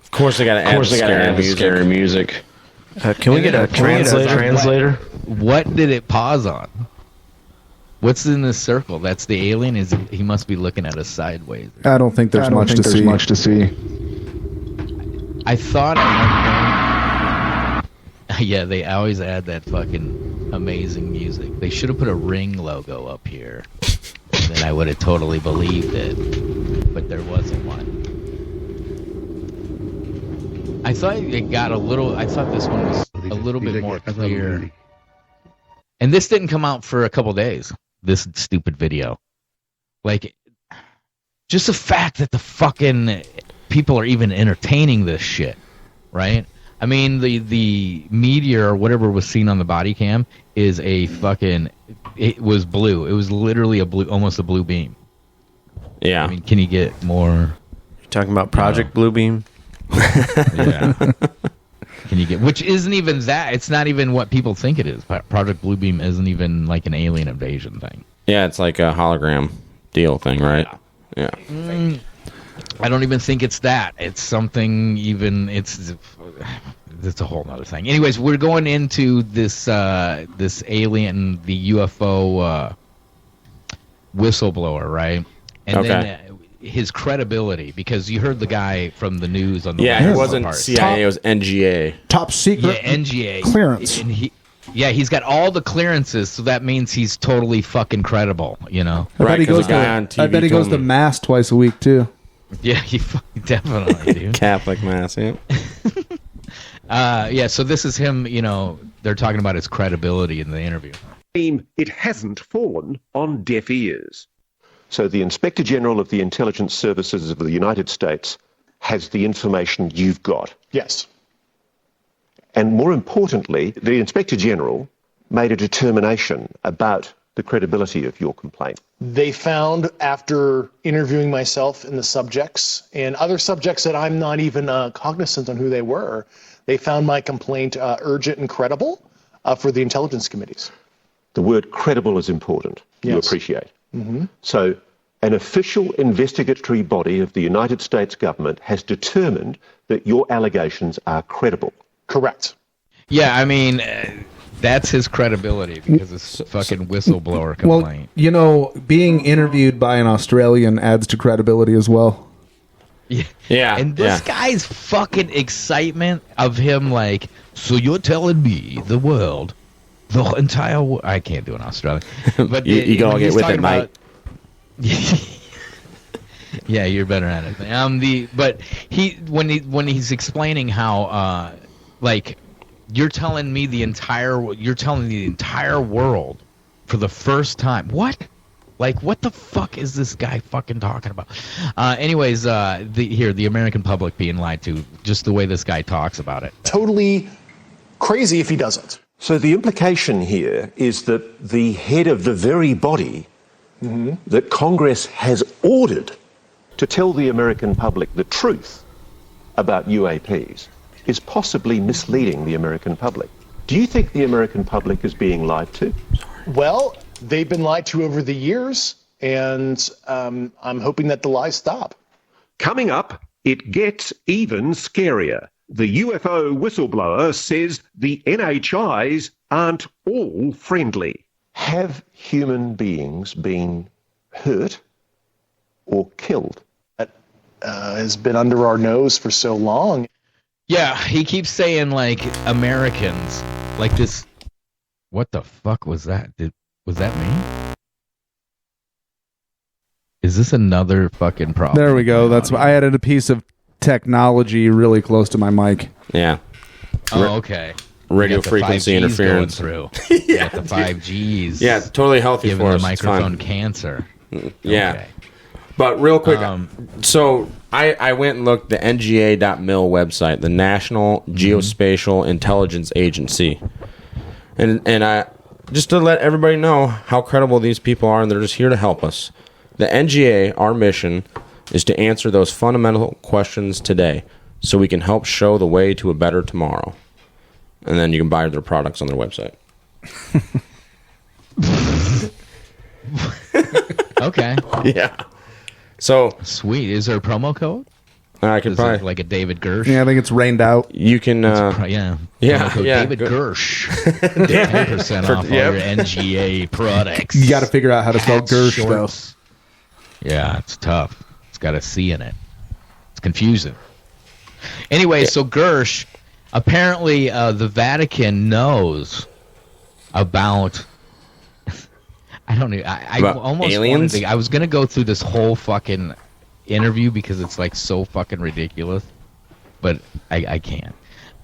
[SPEAKER 9] Of course, they got to add scary music.
[SPEAKER 11] Can we get a translator?
[SPEAKER 10] What did it pause on? What's in this circle? That's the alien. He must be looking at us sideways.
[SPEAKER 7] I don't think there's much to see.
[SPEAKER 10] I thought. Yeah, they always add that fucking amazing music. They should have put a Ring logo up here. Then I would have totally believed it. But there wasn't one. I thought it got a little. I thought this one was a little bit more clear. And this didn't come out for a couple days. This stupid video. Like, just the fact that the fucking people are even entertaining this shit, right? I mean, the meteor or whatever was seen on the body cam is a fucking. It was blue. It was literally almost a blue beam.
[SPEAKER 9] Yeah.
[SPEAKER 10] I mean, can you get more?
[SPEAKER 11] You're talking about Project Bluebeam?
[SPEAKER 10] Yeah. Can you get? Which isn't even that. It's not even what people think it is. Project Bluebeam isn't even like an alien invasion thing.
[SPEAKER 9] Yeah, it's like a hologram deal thing, right? Yeah.
[SPEAKER 10] I don't even think it's that. It's something even. It's a whole nother thing. Anyways, we're going into this alien, the UFO whistleblower, right? And then his credibility, because you heard the guy from the news on the
[SPEAKER 9] he wasn't CIA, it was NGA.
[SPEAKER 7] Top secret
[SPEAKER 10] NGA
[SPEAKER 7] clearance.
[SPEAKER 10] And he's got all the clearances, so that means he's totally fucking credible, you know?
[SPEAKER 7] I bet he goes to mass twice a week, too.
[SPEAKER 10] Yeah, he definitely, dude.
[SPEAKER 9] Catholic mass, yeah.
[SPEAKER 10] So this is him, you know, they're talking about his credibility in the interview.
[SPEAKER 23] It hasn't fallen on deaf ears. So the Inspector General of the Intelligence Services of the United States has the information you've got.
[SPEAKER 24] Yes.
[SPEAKER 23] And more importantly, the Inspector General made a determination about the credibility of your complaint.
[SPEAKER 24] They found, after interviewing myself and the subjects and other subjects that I'm not even cognizant on who they were, they found my complaint urgent and credible for the intelligence committees.
[SPEAKER 23] The word credible is important. You
[SPEAKER 24] Yes.
[SPEAKER 23] appreciate.
[SPEAKER 24] Mm-hmm.
[SPEAKER 23] So an official investigatory body of the United States government has determined that your allegations are credible.
[SPEAKER 24] Correct.
[SPEAKER 10] Yeah, I mean, that's his credibility because it's fucking whistleblower
[SPEAKER 7] Well,
[SPEAKER 10] complaint.
[SPEAKER 7] you know, being interviewed by an Australian adds to credibility as well.
[SPEAKER 9] Yeah.
[SPEAKER 10] And this guy's fucking excitement of him, like, so you're telling me the world, the entire world. I can't do an Australian. But
[SPEAKER 9] you gotta get with it, mate.
[SPEAKER 10] Yeah, you're better at it. But when he's explaining how like you're telling me the entire world for the first time. What? Like, what the fuck is this guy fucking talking about? Anyways, the American public being lied to, just the way this guy talks about it.
[SPEAKER 24] Totally crazy if he doesn't.
[SPEAKER 23] So the implication here is that the head of the very body that Congress has ordered to tell the American public the truth about UAPs is possibly misleading the American public. Do you think the American public is being lied to?
[SPEAKER 24] Well, they've been lied to over the years, and I'm hoping that the lies stop.
[SPEAKER 23] Coming up, it gets even scarier. The UFO whistleblower says the NHIs aren't all friendly. Have human beings been hurt or killed?
[SPEAKER 24] That has been under our nose for so long.
[SPEAKER 10] Yeah, he keeps saying, like, Americans, like this. What the fuck was that? Was that me? Is this another fucking problem?
[SPEAKER 7] There we go. That's I added a piece of technology really close to my mic.
[SPEAKER 9] Yeah.
[SPEAKER 10] Oh, okay.
[SPEAKER 9] Radio
[SPEAKER 10] You got the
[SPEAKER 9] frequency
[SPEAKER 10] 5Gs
[SPEAKER 9] interference.
[SPEAKER 10] going through. You got the 5Gs.
[SPEAKER 9] Yeah, totally healthy
[SPEAKER 10] giving
[SPEAKER 9] for
[SPEAKER 10] the
[SPEAKER 9] us. It's
[SPEAKER 10] microphone
[SPEAKER 9] fine.
[SPEAKER 10] cancer.
[SPEAKER 9] Yeah.
[SPEAKER 10] Okay.
[SPEAKER 9] But real quick, so I went and looked the NGA.mil website, the National Geospatial Intelligence Agency. And I just to let everybody know how credible these people are, and they're just here to help us. The NGA, our mission, is to answer those fundamental questions today so we can help show the way to a better tomorrow. And then you can buy their products on their website.
[SPEAKER 10] Okay.
[SPEAKER 9] Yeah. So
[SPEAKER 10] sweet. Is there a promo code?
[SPEAKER 9] I can
[SPEAKER 10] Is
[SPEAKER 9] probably
[SPEAKER 10] it like a David Gersh.
[SPEAKER 7] Yeah, I think it's rained out.
[SPEAKER 9] You can.
[SPEAKER 10] Yeah.
[SPEAKER 9] Yeah.
[SPEAKER 10] Promo code
[SPEAKER 9] Yeah.
[SPEAKER 10] David
[SPEAKER 9] Good.
[SPEAKER 10] Gersh. 10% off all your NGA products.
[SPEAKER 7] You got to figure out how to spell
[SPEAKER 10] Hats,
[SPEAKER 7] Gersh,
[SPEAKER 10] shorts. Yeah, it's tough. It's got a C in it. It's confusing. Anyway, so Gersh, apparently the Vatican knows about. I don't know. I
[SPEAKER 9] About
[SPEAKER 10] almost
[SPEAKER 9] aliens?
[SPEAKER 10] wanted to, I was gonna go through this whole fucking interview because it's like so fucking ridiculous, but I can't.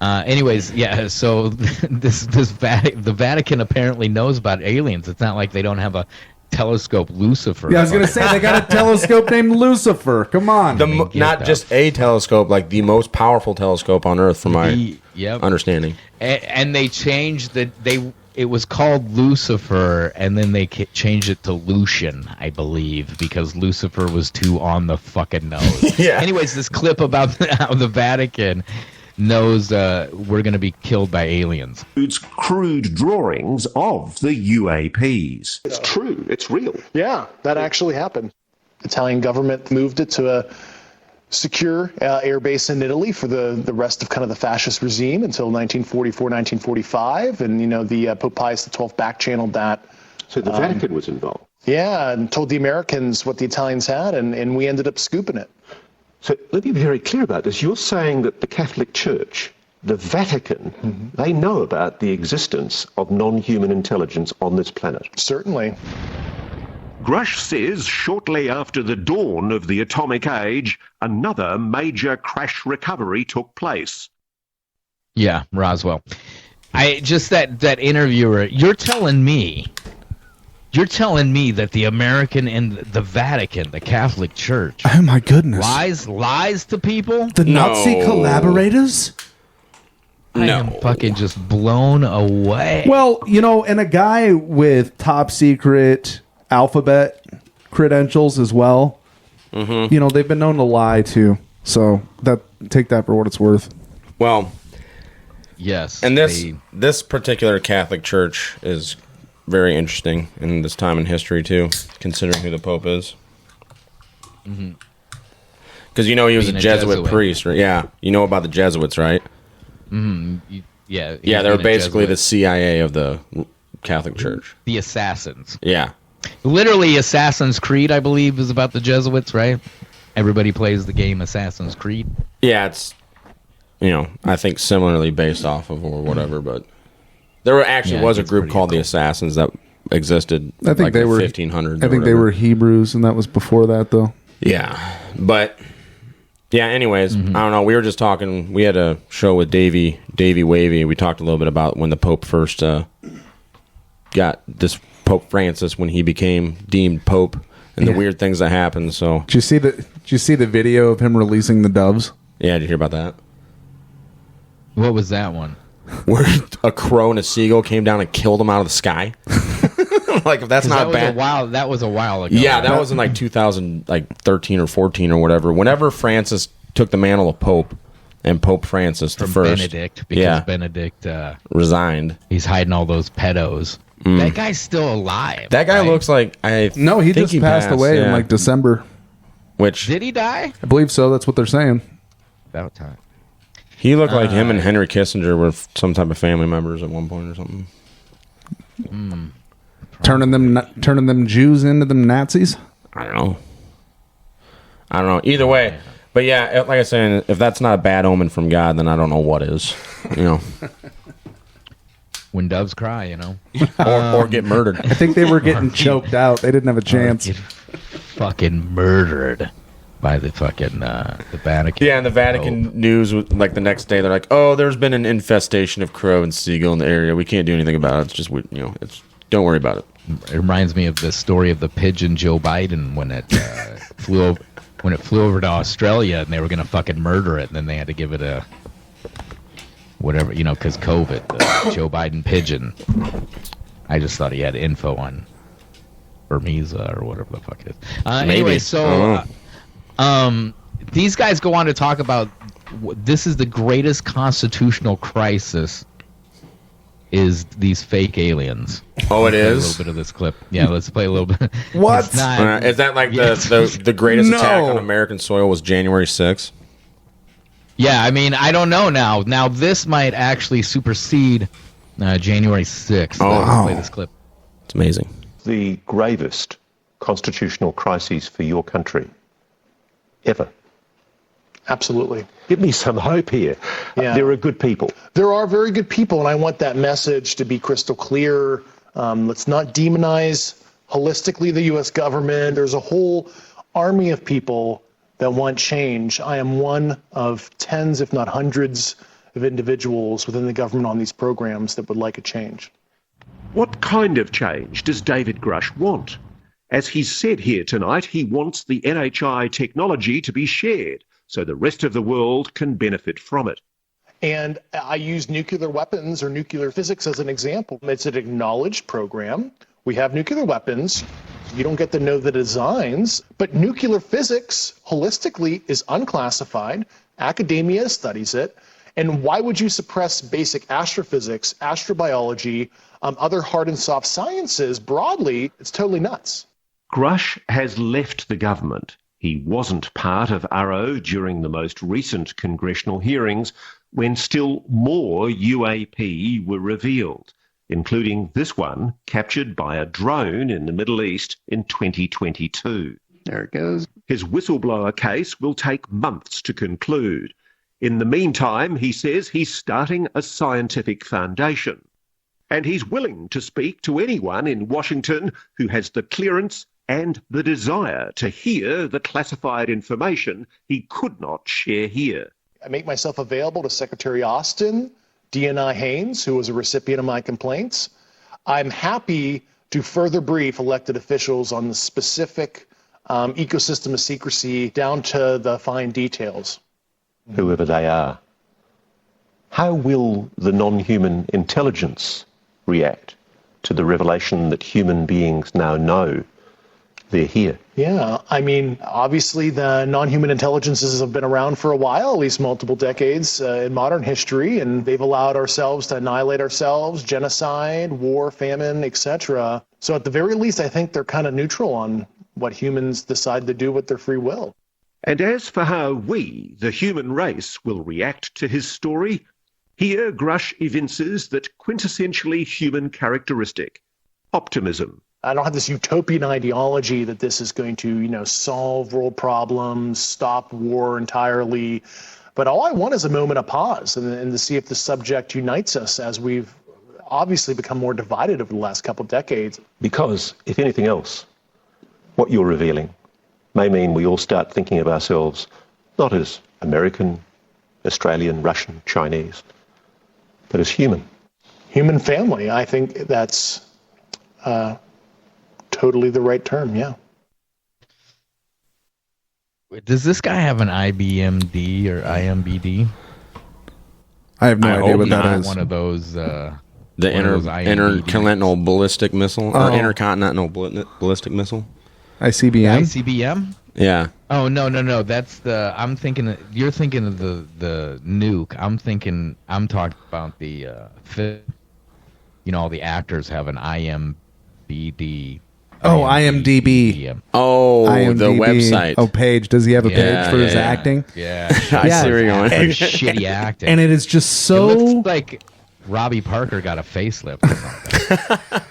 [SPEAKER 10] Anyways, yeah. So the Vatican apparently knows about aliens. It's not like they don't have a telescope Lucifer.
[SPEAKER 7] Yeah, I was going to say, they got a telescope named Lucifer. Come on.
[SPEAKER 9] Not just a telescope, like the most powerful telescope on Earth, from my understanding.
[SPEAKER 10] And they changed it was called Lucifer, and then they changed it to Lucian, I believe, because Lucifer was too on the fucking nose.
[SPEAKER 9] Yeah.
[SPEAKER 10] Anyways, this clip about how the Vatican knows we're going to be killed by aliens.
[SPEAKER 23] It's crude drawings of the UAPs. It's true. It's real.
[SPEAKER 24] Yeah, that actually happened. Italian government moved it to a secure air base in Italy for the rest of kind of the fascist regime until 1944, 1945. And, you know, the Pope Pius XII back-channeled that.
[SPEAKER 23] So the Vatican was involved?
[SPEAKER 24] Yeah, and told the Americans what the Italians had, and we ended up scooping it.
[SPEAKER 23] So let me be very clear about this. You're saying that the Catholic Church, the Vatican, they know about the existence of non-human intelligence on this planet?
[SPEAKER 24] Certainly.
[SPEAKER 23] Grush says shortly after the dawn of the atomic age, another major crash recovery took place.
[SPEAKER 10] Yeah, Roswell. That interviewer, you're telling me that the American and the Vatican, the Catholic Church,
[SPEAKER 7] oh my goodness,
[SPEAKER 10] lies to people?
[SPEAKER 7] The Nazi collaborators?
[SPEAKER 10] I am fucking just blown away.
[SPEAKER 7] Well, you know, and a guy with top secret alphabet credentials as well. You know, they've been known to lie too. So take that for what it's worth.
[SPEAKER 9] Well,
[SPEAKER 10] yes.
[SPEAKER 9] And this particular Catholic Church is very interesting in this time in history too, considering who the Pope is. Because he was
[SPEAKER 10] Being
[SPEAKER 9] a
[SPEAKER 10] a
[SPEAKER 9] Jesuit
[SPEAKER 10] Jesuit.
[SPEAKER 9] priest, right? Yeah, you know about the Jesuits, right?
[SPEAKER 10] Yeah.
[SPEAKER 9] Yeah, they're
[SPEAKER 10] being a
[SPEAKER 9] basically the
[SPEAKER 10] Jesuit.
[SPEAKER 9] CIA of the Catholic Church.
[SPEAKER 10] The assassins.
[SPEAKER 9] Yeah.
[SPEAKER 10] Literally, Assassin's Creed, I believe, is about the Jesuits, right? Everybody plays the game Assassin's Creed.
[SPEAKER 9] Yeah, it's, I think similarly based off of or whatever, but there was a group called the Assassins that existed
[SPEAKER 7] I think
[SPEAKER 9] like
[SPEAKER 7] they
[SPEAKER 9] the
[SPEAKER 7] were
[SPEAKER 9] 1500s.
[SPEAKER 7] I think they were Hebrews, and that was before that, though.
[SPEAKER 9] Yeah, but yeah. Anyways, I don't know. We were just talking. We had a show with Davey Wavy. We talked a little bit about when the Pope first got this Pope Francis when he became deemed Pope and the weird things that happened. So
[SPEAKER 7] Did you see the video of him releasing the doves?
[SPEAKER 9] yeah, did you hear about that?
[SPEAKER 10] What was that one?
[SPEAKER 9] Where a crow and a seagull came down and killed him out of the sky. Like if that's not bad.
[SPEAKER 10] That was a while ago.
[SPEAKER 9] Yeah, that was in like 2013 or 14 or whatever. Whenever Francis took the mantle of Pope, and Pope Francis the
[SPEAKER 10] From
[SPEAKER 9] first,
[SPEAKER 10] Benedict, because Benedict
[SPEAKER 9] resigned.
[SPEAKER 10] He's hiding all those pedos. That guy's still alive.
[SPEAKER 9] That guy
[SPEAKER 10] right?
[SPEAKER 9] looks like
[SPEAKER 7] No, he just passed away in like December.
[SPEAKER 9] Which
[SPEAKER 10] Did he die?
[SPEAKER 7] I believe so. That's what they're saying.
[SPEAKER 10] About time.
[SPEAKER 9] he looked like him and Henry Kissinger were some type of family members at one point or something.
[SPEAKER 7] Turning them Jews into them Nazis.
[SPEAKER 9] I don't know. Either way, but yeah, like I said, if that's not a bad omen from God, then I don't know what is.
[SPEAKER 10] When doves cry,
[SPEAKER 9] or get murdered.
[SPEAKER 7] I think they were getting choked out. They didn't have a chance.
[SPEAKER 10] Get fucking murdered by the fucking the Vatican.
[SPEAKER 9] Yeah, and the Vatican news, like the next day, they're like, "Oh, there's been an infestation of crow and seagull in the area. We can't do anything about it. It's just, don't worry about it."
[SPEAKER 10] It reminds me of the story of the pigeon Joe Biden when it flew over to Australia and they were gonna fucking murder it, and then they had to give it a whatever, because COVID. The Joe Biden pigeon. I just thought he had info on Burmesa or whatever the fuck it is. Anyway, so these guys go on to talk about this is the greatest constitutional crisis. Is these fake aliens?
[SPEAKER 9] Oh, it
[SPEAKER 10] Let's play
[SPEAKER 9] is?
[SPEAKER 10] a little bit of this clip. Yeah, let's play a little bit.
[SPEAKER 7] What?
[SPEAKER 10] It's not-
[SPEAKER 9] Is that like the greatest attack on American soil was January 6th?
[SPEAKER 10] Yeah, I mean, I don't know now. Now this might actually supersede January 6th. Let's play this clip.
[SPEAKER 9] It's amazing.
[SPEAKER 23] The gravest constitutional crises for your country ever.
[SPEAKER 24] Absolutely.
[SPEAKER 23] Give me some hope here.
[SPEAKER 24] Yeah.
[SPEAKER 23] There are good people.
[SPEAKER 24] There are very good people, and I want that message to be crystal clear. Let's not demonize holistically the U.S. government. There's a whole army of people that want change. I am one of tens, if not hundreds, of individuals within the government on these programs that would like a change.
[SPEAKER 23] What kind of change does David Grush want? As he's said here tonight, he wants the NHI technology to be shared so the rest of the world can benefit from it.
[SPEAKER 24] And I use nuclear weapons or nuclear physics as an example. It's an acknowledged program. We have nuclear weapons. You don't get to know the designs, but nuclear physics holistically is unclassified. Academia studies it. And why would you suppress basic astrophysics, astrobiology, other hard and soft sciences broadly? It's totally nuts.
[SPEAKER 23] Grush has left the government. He wasn't part of ARO during the most recent congressional hearings when still more UAP were revealed, including this one captured by a drone in the Middle East in 2022.
[SPEAKER 1] There it goes.
[SPEAKER 23] His whistleblower case will take months to conclude. In the meantime, he says he's starting a scientific foundation. And he's willing to speak to anyone in Washington who has the clearance and the desire to hear the classified information he could not share here.
[SPEAKER 24] I make myself available to Secretary Austin, DNI Haynes, who was a recipient of my complaints. I'm happy to further brief elected officials on the specific ecosystem of secrecy down to the fine details.
[SPEAKER 23] Whoever they are. How will the non-human intelligence react to the revelation that human beings now know they're here?
[SPEAKER 24] Yeah, I mean, obviously the non-human intelligences have been around for a while, at least multiple decades in modern history, and they've allowed ourselves to annihilate ourselves, genocide, war, famine, etc. So at the very least, I think they're kind of neutral on what humans decide to do with their free will.
[SPEAKER 23] And as for how we, the human race, will react to his story, here Grush evinces that quintessentially human characteristic: optimism.
[SPEAKER 24] I don't have this utopian ideology that this is going to, solve world problems, stop war entirely. But all I want is a moment of pause and to see if the subject unites us, as we've obviously become more divided over the last couple of decades.
[SPEAKER 23] Because, if anything else, what you're revealing may mean we all start thinking of ourselves not as American, Australian, Russian, Chinese, but as human.
[SPEAKER 24] Human family, I think that's totally the right term, yeah.
[SPEAKER 10] Does this guy have an IBMD or IMBD?
[SPEAKER 7] I have no idea what that is.
[SPEAKER 10] One of those.
[SPEAKER 9] The intercontinental ballistic missile or intercontinental ballistic missile.
[SPEAKER 7] ICBM.
[SPEAKER 10] ICBM.
[SPEAKER 9] Yeah.
[SPEAKER 10] Oh no! That's the. I'm thinking. You're thinking of the nuke. I'm talking about the. All the actors have an IMBD.
[SPEAKER 7] Oh, IMDb.
[SPEAKER 9] Oh,
[SPEAKER 7] IMDb.
[SPEAKER 9] the website.
[SPEAKER 7] Oh, page. Does he have a page for his acting?
[SPEAKER 10] Yeah.
[SPEAKER 9] I see where you're going.
[SPEAKER 10] Shitty acting.
[SPEAKER 7] And it is just so.
[SPEAKER 10] It looks like Robbie Parker got a facelift or something.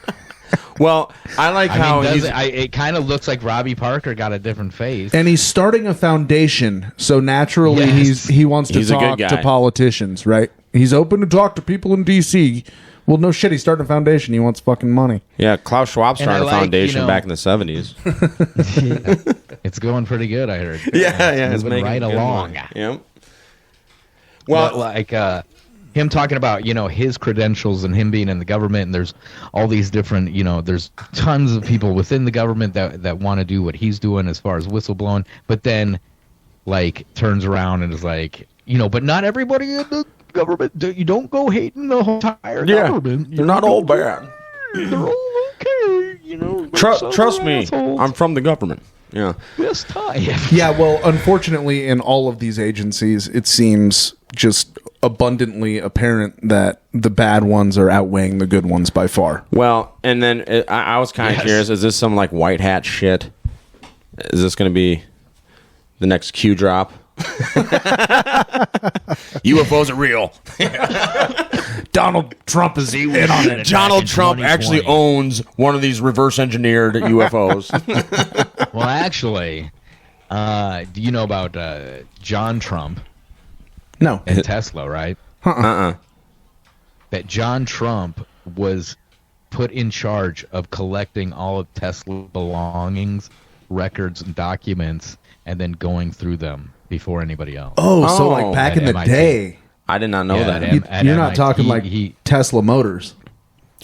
[SPEAKER 9] Well, I like how
[SPEAKER 10] it kind of looks like Robbie Parker got a different face.
[SPEAKER 7] And he's starting a foundation, so naturally he wants to talk to politicians, right? He's open to talk to people in D.C. Well, no shit, he's starting a foundation. He wants fucking money.
[SPEAKER 9] Yeah, Klaus Schwab started a foundation back in the 70s.
[SPEAKER 10] It's going pretty good, I heard.
[SPEAKER 9] Yeah,
[SPEAKER 10] it's moving right along.
[SPEAKER 9] Yep.
[SPEAKER 10] Well, him talking about, his credentials and him being in the government, and there's all these different, there's tons of people within the government that want to do what he's doing as far as whistleblowing, but then, turns around and is like, but not everybody in the government, you don't go hating the whole entire government.
[SPEAKER 9] They're not all bad.
[SPEAKER 10] They're all okay,
[SPEAKER 9] Trust me, I'm from the government. Yeah.
[SPEAKER 10] This time.
[SPEAKER 7] Yeah, well, unfortunately, in all of these agencies, it seems just abundantly apparent that the bad ones are outweighing the good ones by far.
[SPEAKER 9] Well, and then I was kind of curious, is this some white hat shit? Is this going to be the next Q drop? UFOs are real.
[SPEAKER 7] Donald Trump is in on it.
[SPEAKER 9] Donald Trump actually owns one of these reverse engineered UFOs.
[SPEAKER 10] Well, actually, do you know about John Trump?
[SPEAKER 7] No.
[SPEAKER 10] And Tesla, right? That John Trump was put in charge of collecting all of Tesla's belongings, records, and documents, and then going through them before anybody else.
[SPEAKER 7] Oh, so back in the
[SPEAKER 10] MIT.
[SPEAKER 7] day.
[SPEAKER 9] I did not know that.
[SPEAKER 7] You're not talking Tesla Motors.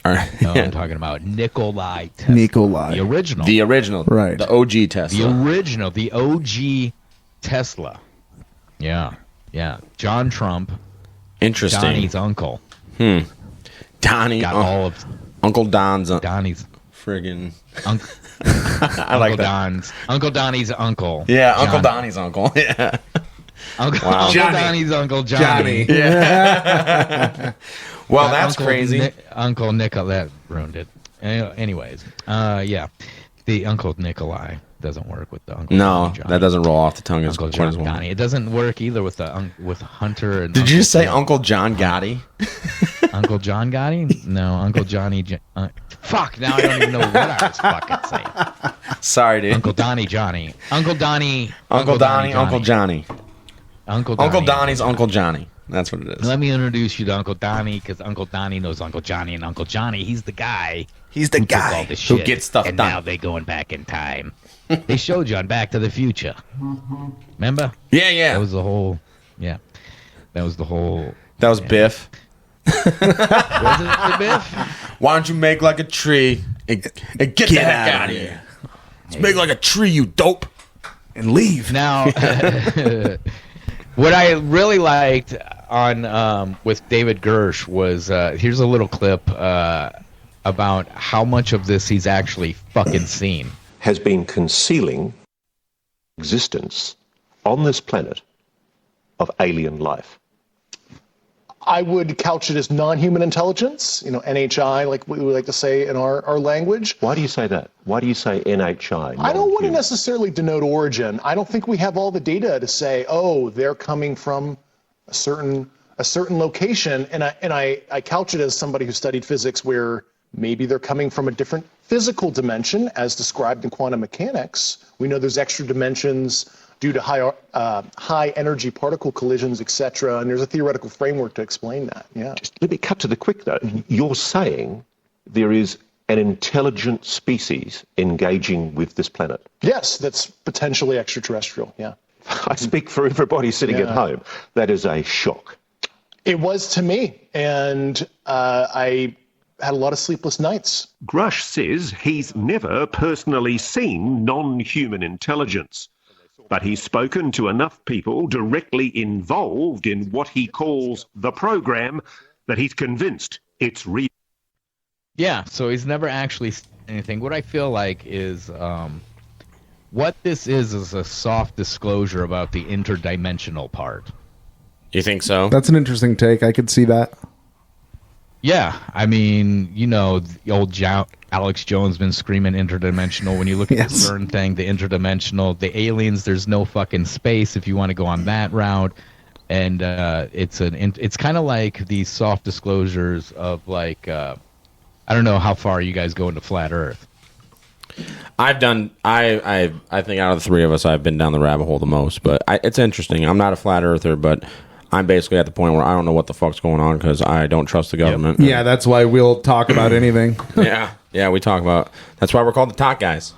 [SPEAKER 10] No, I'm talking about Nikolai Tesla. The original.
[SPEAKER 9] The original.
[SPEAKER 7] Right.
[SPEAKER 9] The OG Tesla.
[SPEAKER 10] The original. The OG Tesla. Yeah. Yeah. John Trump.
[SPEAKER 9] Interesting.
[SPEAKER 10] Donnie's uncle.
[SPEAKER 9] Donnie.
[SPEAKER 10] Got all of
[SPEAKER 9] Uncle Don's.
[SPEAKER 10] Donnie's.
[SPEAKER 9] Friggin'.
[SPEAKER 10] I
[SPEAKER 9] like
[SPEAKER 10] Uncle
[SPEAKER 9] that.
[SPEAKER 10] Don's. Uncle Donnie's uncle.
[SPEAKER 9] Yeah,
[SPEAKER 10] John.
[SPEAKER 9] Uncle Donnie's uncle. Yeah.
[SPEAKER 10] Uncle
[SPEAKER 9] Johnny.
[SPEAKER 10] Donnie's uncle Johnny.
[SPEAKER 9] Yeah. Well, that's
[SPEAKER 10] Uncle
[SPEAKER 9] crazy.
[SPEAKER 10] Uncle Nikolai. That ruined it. Anyways, yeah. The Uncle Nikolai doesn't work with the Uncle
[SPEAKER 9] No,
[SPEAKER 10] Johnny.
[SPEAKER 9] that doesn't roll off the tongue as
[SPEAKER 10] Uncle
[SPEAKER 9] quite as
[SPEAKER 10] John
[SPEAKER 9] well.
[SPEAKER 10] Gotti. It doesn't work either with the with Hunter and.
[SPEAKER 9] Did you
[SPEAKER 10] Uncle
[SPEAKER 9] say
[SPEAKER 10] John.
[SPEAKER 9] Uncle John Gotti?
[SPEAKER 10] Uncle John Gotti? No, Uncle Johnny. Fuck! Now I don't even know what I was fucking saying.
[SPEAKER 9] Sorry, dude.
[SPEAKER 10] Uncle Donnie Johnny. Uncle Donnie.
[SPEAKER 9] Uncle Donnie. Uncle Johnny.
[SPEAKER 10] Uncle Donnie.
[SPEAKER 9] Uncle Donnie's Uncle Johnny. That's what it is.
[SPEAKER 10] Let me introduce you to Uncle Donnie, because Uncle Donnie knows Uncle Johnny, and Uncle Johnny, he's the guy.
[SPEAKER 9] He's the
[SPEAKER 10] who took
[SPEAKER 9] guy
[SPEAKER 10] all this
[SPEAKER 9] who
[SPEAKER 10] shit,
[SPEAKER 9] gets stuff
[SPEAKER 10] and
[SPEAKER 9] done.
[SPEAKER 10] now they going back in time. They showed you on Back to the Future. Remember?
[SPEAKER 9] Yeah, yeah.
[SPEAKER 10] That was the whole. Yeah. That was the whole.
[SPEAKER 9] That was Biff.
[SPEAKER 10] Was it Biff?
[SPEAKER 9] Why don't you make like a tree and get the heck out of here? Let's make like a tree, you dope, and leave.
[SPEAKER 10] Now, what I really liked on with David Gersh was here's a little clip about how much of this he's actually fucking seen.
[SPEAKER 23] Has been concealing existence on this planet of alien life.
[SPEAKER 24] I would couch it as non-human intelligence, NHI, like we like to say in our language.
[SPEAKER 23] Why do you say that? Why do you say NHI?
[SPEAKER 24] I don't want to necessarily denote origin. I don't think we have all the data to say, oh, they're coming from a certain location, and I couch it as somebody who studied physics, where maybe they're coming from a different physical dimension, as described in quantum mechanics. We know there's extra dimensions due to high energy particle collisions, etc. And there's a theoretical framework to explain that. Yeah.
[SPEAKER 23] Just let me cut to the quick though. You're saying there is an intelligent species engaging with this planet.
[SPEAKER 24] Yes, that's potentially extraterrestrial. Yeah.
[SPEAKER 23] I speak for everybody sitting at home. That is a shock.
[SPEAKER 24] It was to me, and I had a lot of sleepless nights.
[SPEAKER 1] Grush says he's never personally seen non-human intelligence, but he's spoken to enough people directly involved in what he calls the program that he's convinced it's real.
[SPEAKER 10] Yeah, so he's never actually seen anything. What I feel like is what this is a soft disclosure about the interdimensional part.
[SPEAKER 9] You think so?
[SPEAKER 7] That's an interesting take. I could see that.
[SPEAKER 10] Yeah, I mean, the old Alex Jones been screaming interdimensional. When you look at the CERN thing, the interdimensional, the aliens, there's no fucking space if you want to go on that route. And it's kind of like these soft disclosures of like, I don't know how far you guys go into flat Earth.
[SPEAKER 9] I've done. I think out of the three of us, I've been down the rabbit hole the most. But it's interesting. I'm not a flat earther, but I'm basically at the point where I don't know what the fuck's going on because I don't trust the government.
[SPEAKER 7] Yeah, that's why we'll talk about anything.
[SPEAKER 9] Yeah, we talk about. That's why we're called the Talk Guys.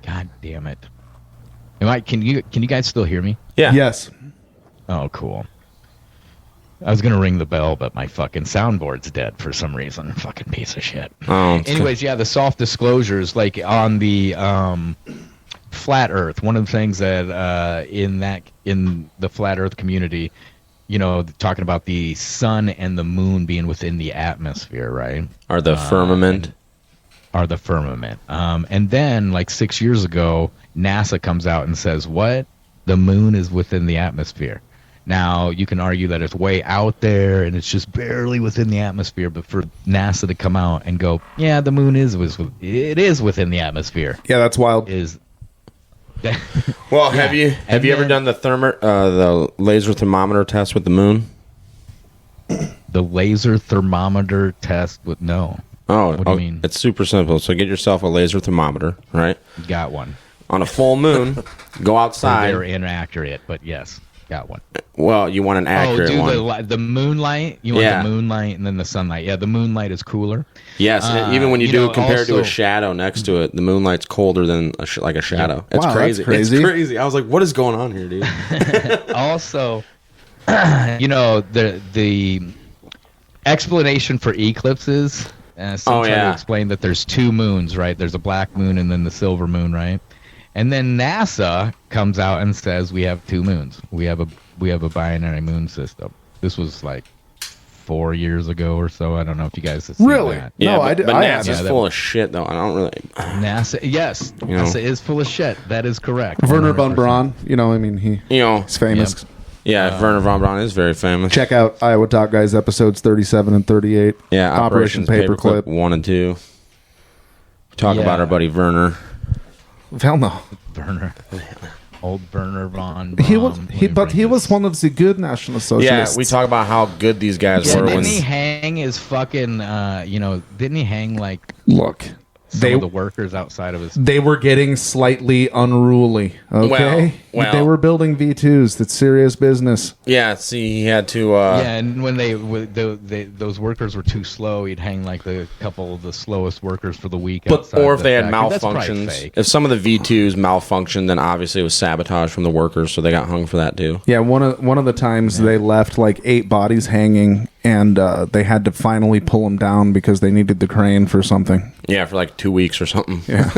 [SPEAKER 10] God damn it! Can you guys still hear me?
[SPEAKER 9] Yeah.
[SPEAKER 7] Yes.
[SPEAKER 10] Oh, cool. I was gonna ring the bell, but my fucking soundboard's dead for some reason. Fucking piece of shit. Anyways, yeah, the soft disclosures, like on the flat Earth. One of the things that in the flat Earth community, talking about the sun and the moon being within the atmosphere, right?
[SPEAKER 9] Are the firmament.
[SPEAKER 10] And then, like 6 years ago, NASA comes out and says, "What? The moon is within the atmosphere." Now, you can argue that it's way out there and it's just barely within the atmosphere, but for NASA to come out and go, yeah, the moon is within the atmosphere.
[SPEAKER 7] Yeah, that's wild.
[SPEAKER 9] Well, have you ever done the laser thermometer test with the moon?
[SPEAKER 10] The laser thermometer test with no.
[SPEAKER 9] Oh,
[SPEAKER 10] what do you mean?
[SPEAKER 9] It's super simple. So get yourself a laser thermometer, right?
[SPEAKER 10] Got one.
[SPEAKER 9] On a full moon, go outside.
[SPEAKER 10] They're inaccurate, but yes. Got one.
[SPEAKER 9] Well, you want an accurate one.
[SPEAKER 10] The moonlight. You want the moonlight and then the sunlight. Yeah, the moonlight is cooler.
[SPEAKER 9] Yes, even when you do it compared to a shadow next to it, the moonlight's colder than a shadow. Yeah. It's crazy. It's crazy. I was like, what is going on here, dude?
[SPEAKER 10] Also, the explanation for eclipses. Some try to explain that there's two moons, right? There's a black moon and then the silver moon, right? And then NASA comes out and says we have two moons. We have a binary moon system. This was like 4 years ago or so. I don't know if you guys have seen that.
[SPEAKER 9] Yeah, no, but NASA's full of shit, though. I don't really.
[SPEAKER 10] NASA, yes, NASA is full of shit. That is correct.
[SPEAKER 7] Werner von Braun, he's famous.
[SPEAKER 9] Yeah, Werner von Braun is very famous.
[SPEAKER 7] Check out Iowa Talk Guys episodes 37 and 38.
[SPEAKER 9] Yeah, Operations Paperclip 1 and 2. Talk about our buddy Werner.
[SPEAKER 7] Hell no.
[SPEAKER 10] Werner. Old Werner von
[SPEAKER 7] Braun. He was one of the good National Socialists.
[SPEAKER 9] Yeah, we talk about how good these guys were.
[SPEAKER 10] Didn't he hang his fucking, didn't he hang like...
[SPEAKER 7] Look.
[SPEAKER 10] Some of the workers outside of his...
[SPEAKER 7] They were getting slightly unruly, okay?
[SPEAKER 9] Well,
[SPEAKER 7] they were building V2s. That's serious business.
[SPEAKER 9] Yeah, see, he had to...
[SPEAKER 10] Yeah, and when those workers were too slow, he'd hang like the couple of the slowest workers for the week.
[SPEAKER 9] Or if they had malfunctions. If some of the V2s malfunctioned, then obviously it was sabotage from the workers, so they got hung for that too.
[SPEAKER 7] Yeah, one of the times they left like 8 bodies hanging, and they had to finally pull them down because they needed the crane for something.
[SPEAKER 9] Yeah, for like 2 weeks or something.
[SPEAKER 7] Yeah.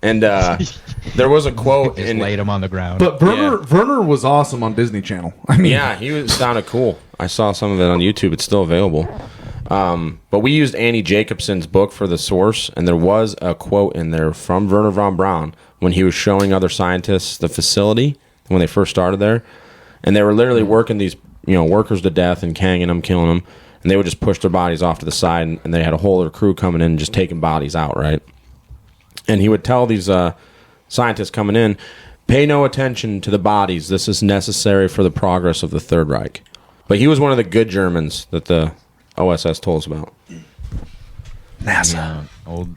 [SPEAKER 9] And there was a quote.
[SPEAKER 10] Just laid him on the ground.
[SPEAKER 7] But Werner was awesome on Disney Channel. I mean,
[SPEAKER 9] yeah, he sounded cool. I saw some of it on YouTube. It's still available. But we used Annie Jacobson's book for the source, and there was a quote in there from Werner von Braun when he was showing other scientists the facility when they first started there. And they were literally working these workers to death and hanging them, killing them, and they would just push their bodies off to the side, and they had a whole other crew coming in and just taking bodies out, right? And he would tell these scientists coming in, pay no attention to the bodies. This is necessary for the progress of the Third Reich. But he was one of the good Germans that the OSS told us about.
[SPEAKER 7] NASA.
[SPEAKER 10] Yeah, old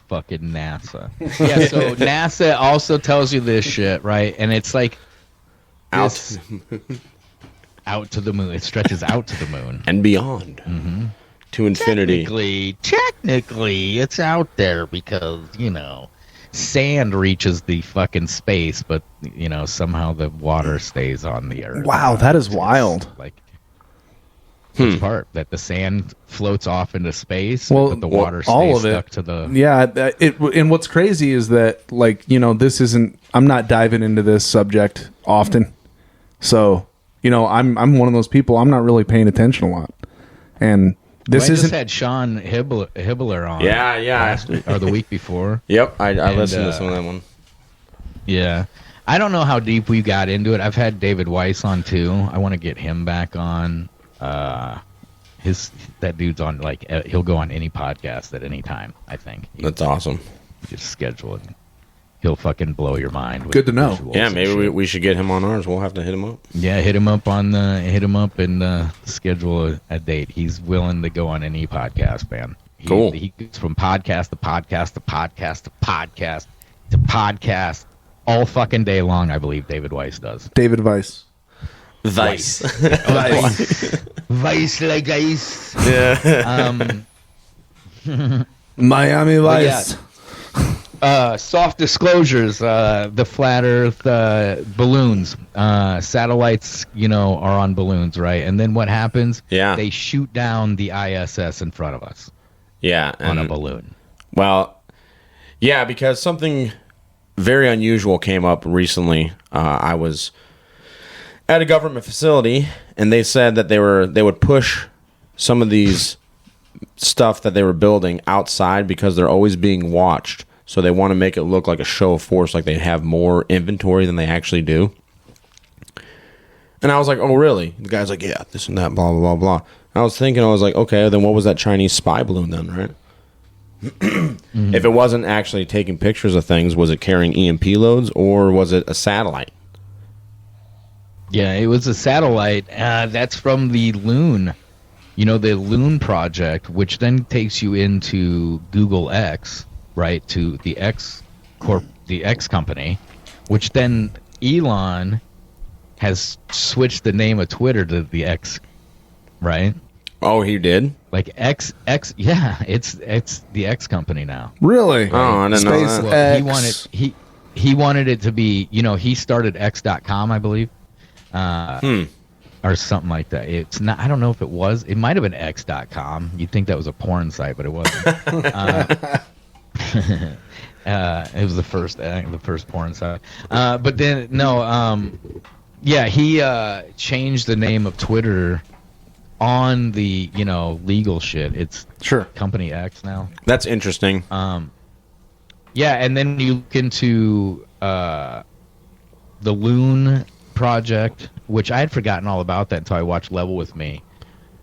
[SPEAKER 10] fucking NASA. Yeah, so NASA also tells you this shit, right? And it's like out to the moon. It stretches out to the moon
[SPEAKER 9] and beyond to infinity.
[SPEAKER 10] Technically, it's out there because sand reaches the fucking space, but somehow the water stays on the Earth.
[SPEAKER 7] Wow, that is wild.
[SPEAKER 10] Like. Which part? That the sand floats off into space, but the water stays
[SPEAKER 7] all of it.
[SPEAKER 10] stuck to the...
[SPEAKER 7] Yeah, and what's crazy is that, this isn't... I'm not diving into this subject often. So, I'm one of those people, I'm not really paying attention a lot. And this
[SPEAKER 10] I
[SPEAKER 7] isn't...
[SPEAKER 10] just had Sean Hibbler on.
[SPEAKER 9] Yeah.
[SPEAKER 10] Last week, or the week before.
[SPEAKER 9] Yep, I listened to some of that one.
[SPEAKER 10] Yeah. I don't know how deep we got into it. I've had David Weiss on, too. I want to get him back on. That dude's on, he'll go on any podcast at any time, I think.
[SPEAKER 9] That's awesome.
[SPEAKER 10] Just schedule it. He'll fucking blow your mind.
[SPEAKER 7] Good to know.
[SPEAKER 9] Yeah, maybe we should get him on ours. We'll have to hit him up.
[SPEAKER 10] Yeah, hit him up and schedule a date. He's willing to go on any podcast, man.
[SPEAKER 9] Cool.
[SPEAKER 10] He goes from podcast to podcast to podcast to podcast to podcast all fucking day long, I believe David Weiss does.
[SPEAKER 7] David Weiss.
[SPEAKER 9] Vice.
[SPEAKER 10] Vice like ice.
[SPEAKER 9] Yeah.
[SPEAKER 7] Miami Vice.
[SPEAKER 10] Soft disclosures. The flat Earth balloons. Satellites, are on balloons, right? And then what happens?
[SPEAKER 9] Yeah.
[SPEAKER 10] They shoot down the ISS in front of us.
[SPEAKER 9] Yeah.
[SPEAKER 10] On a balloon.
[SPEAKER 9] Well, yeah, because something very unusual came up recently. I was at a government facility, and they said that they would push some of these stuff that they were building outside because they're always being watched. So they want to make it look like a show of force, like they have more inventory than they actually do. And I was like, oh, really? The guy's like, yeah, this and that, blah, blah, blah, blah. I was like, okay, then what was that Chinese spy balloon then, right? If it wasn't actually taking pictures of things, was it carrying EMP loads, or was it a satellite?
[SPEAKER 10] Yeah, it was a satellite. That's from the Loon. The Loon project, which then takes you into Google X, right, to the X company, which then Elon has switched the name of Twitter to the X, right?
[SPEAKER 9] Oh, he did?
[SPEAKER 10] Like X, yeah, it's the X company now.
[SPEAKER 7] Really?
[SPEAKER 9] Oh, I didn't know that.
[SPEAKER 10] Well, he wanted it to be, he started X.com, I believe. Or something like that. It's not. I don't know if it was. It might have been X.com. You'd think that was a porn site, but it wasn't. It was the first porn site. But then no. Yeah, he changed the name of Twitter on the legal shit. It's Company X now.
[SPEAKER 9] That's interesting.
[SPEAKER 10] Yeah, and then you look into the Loon project, which I had forgotten all about that until I watched Level With Me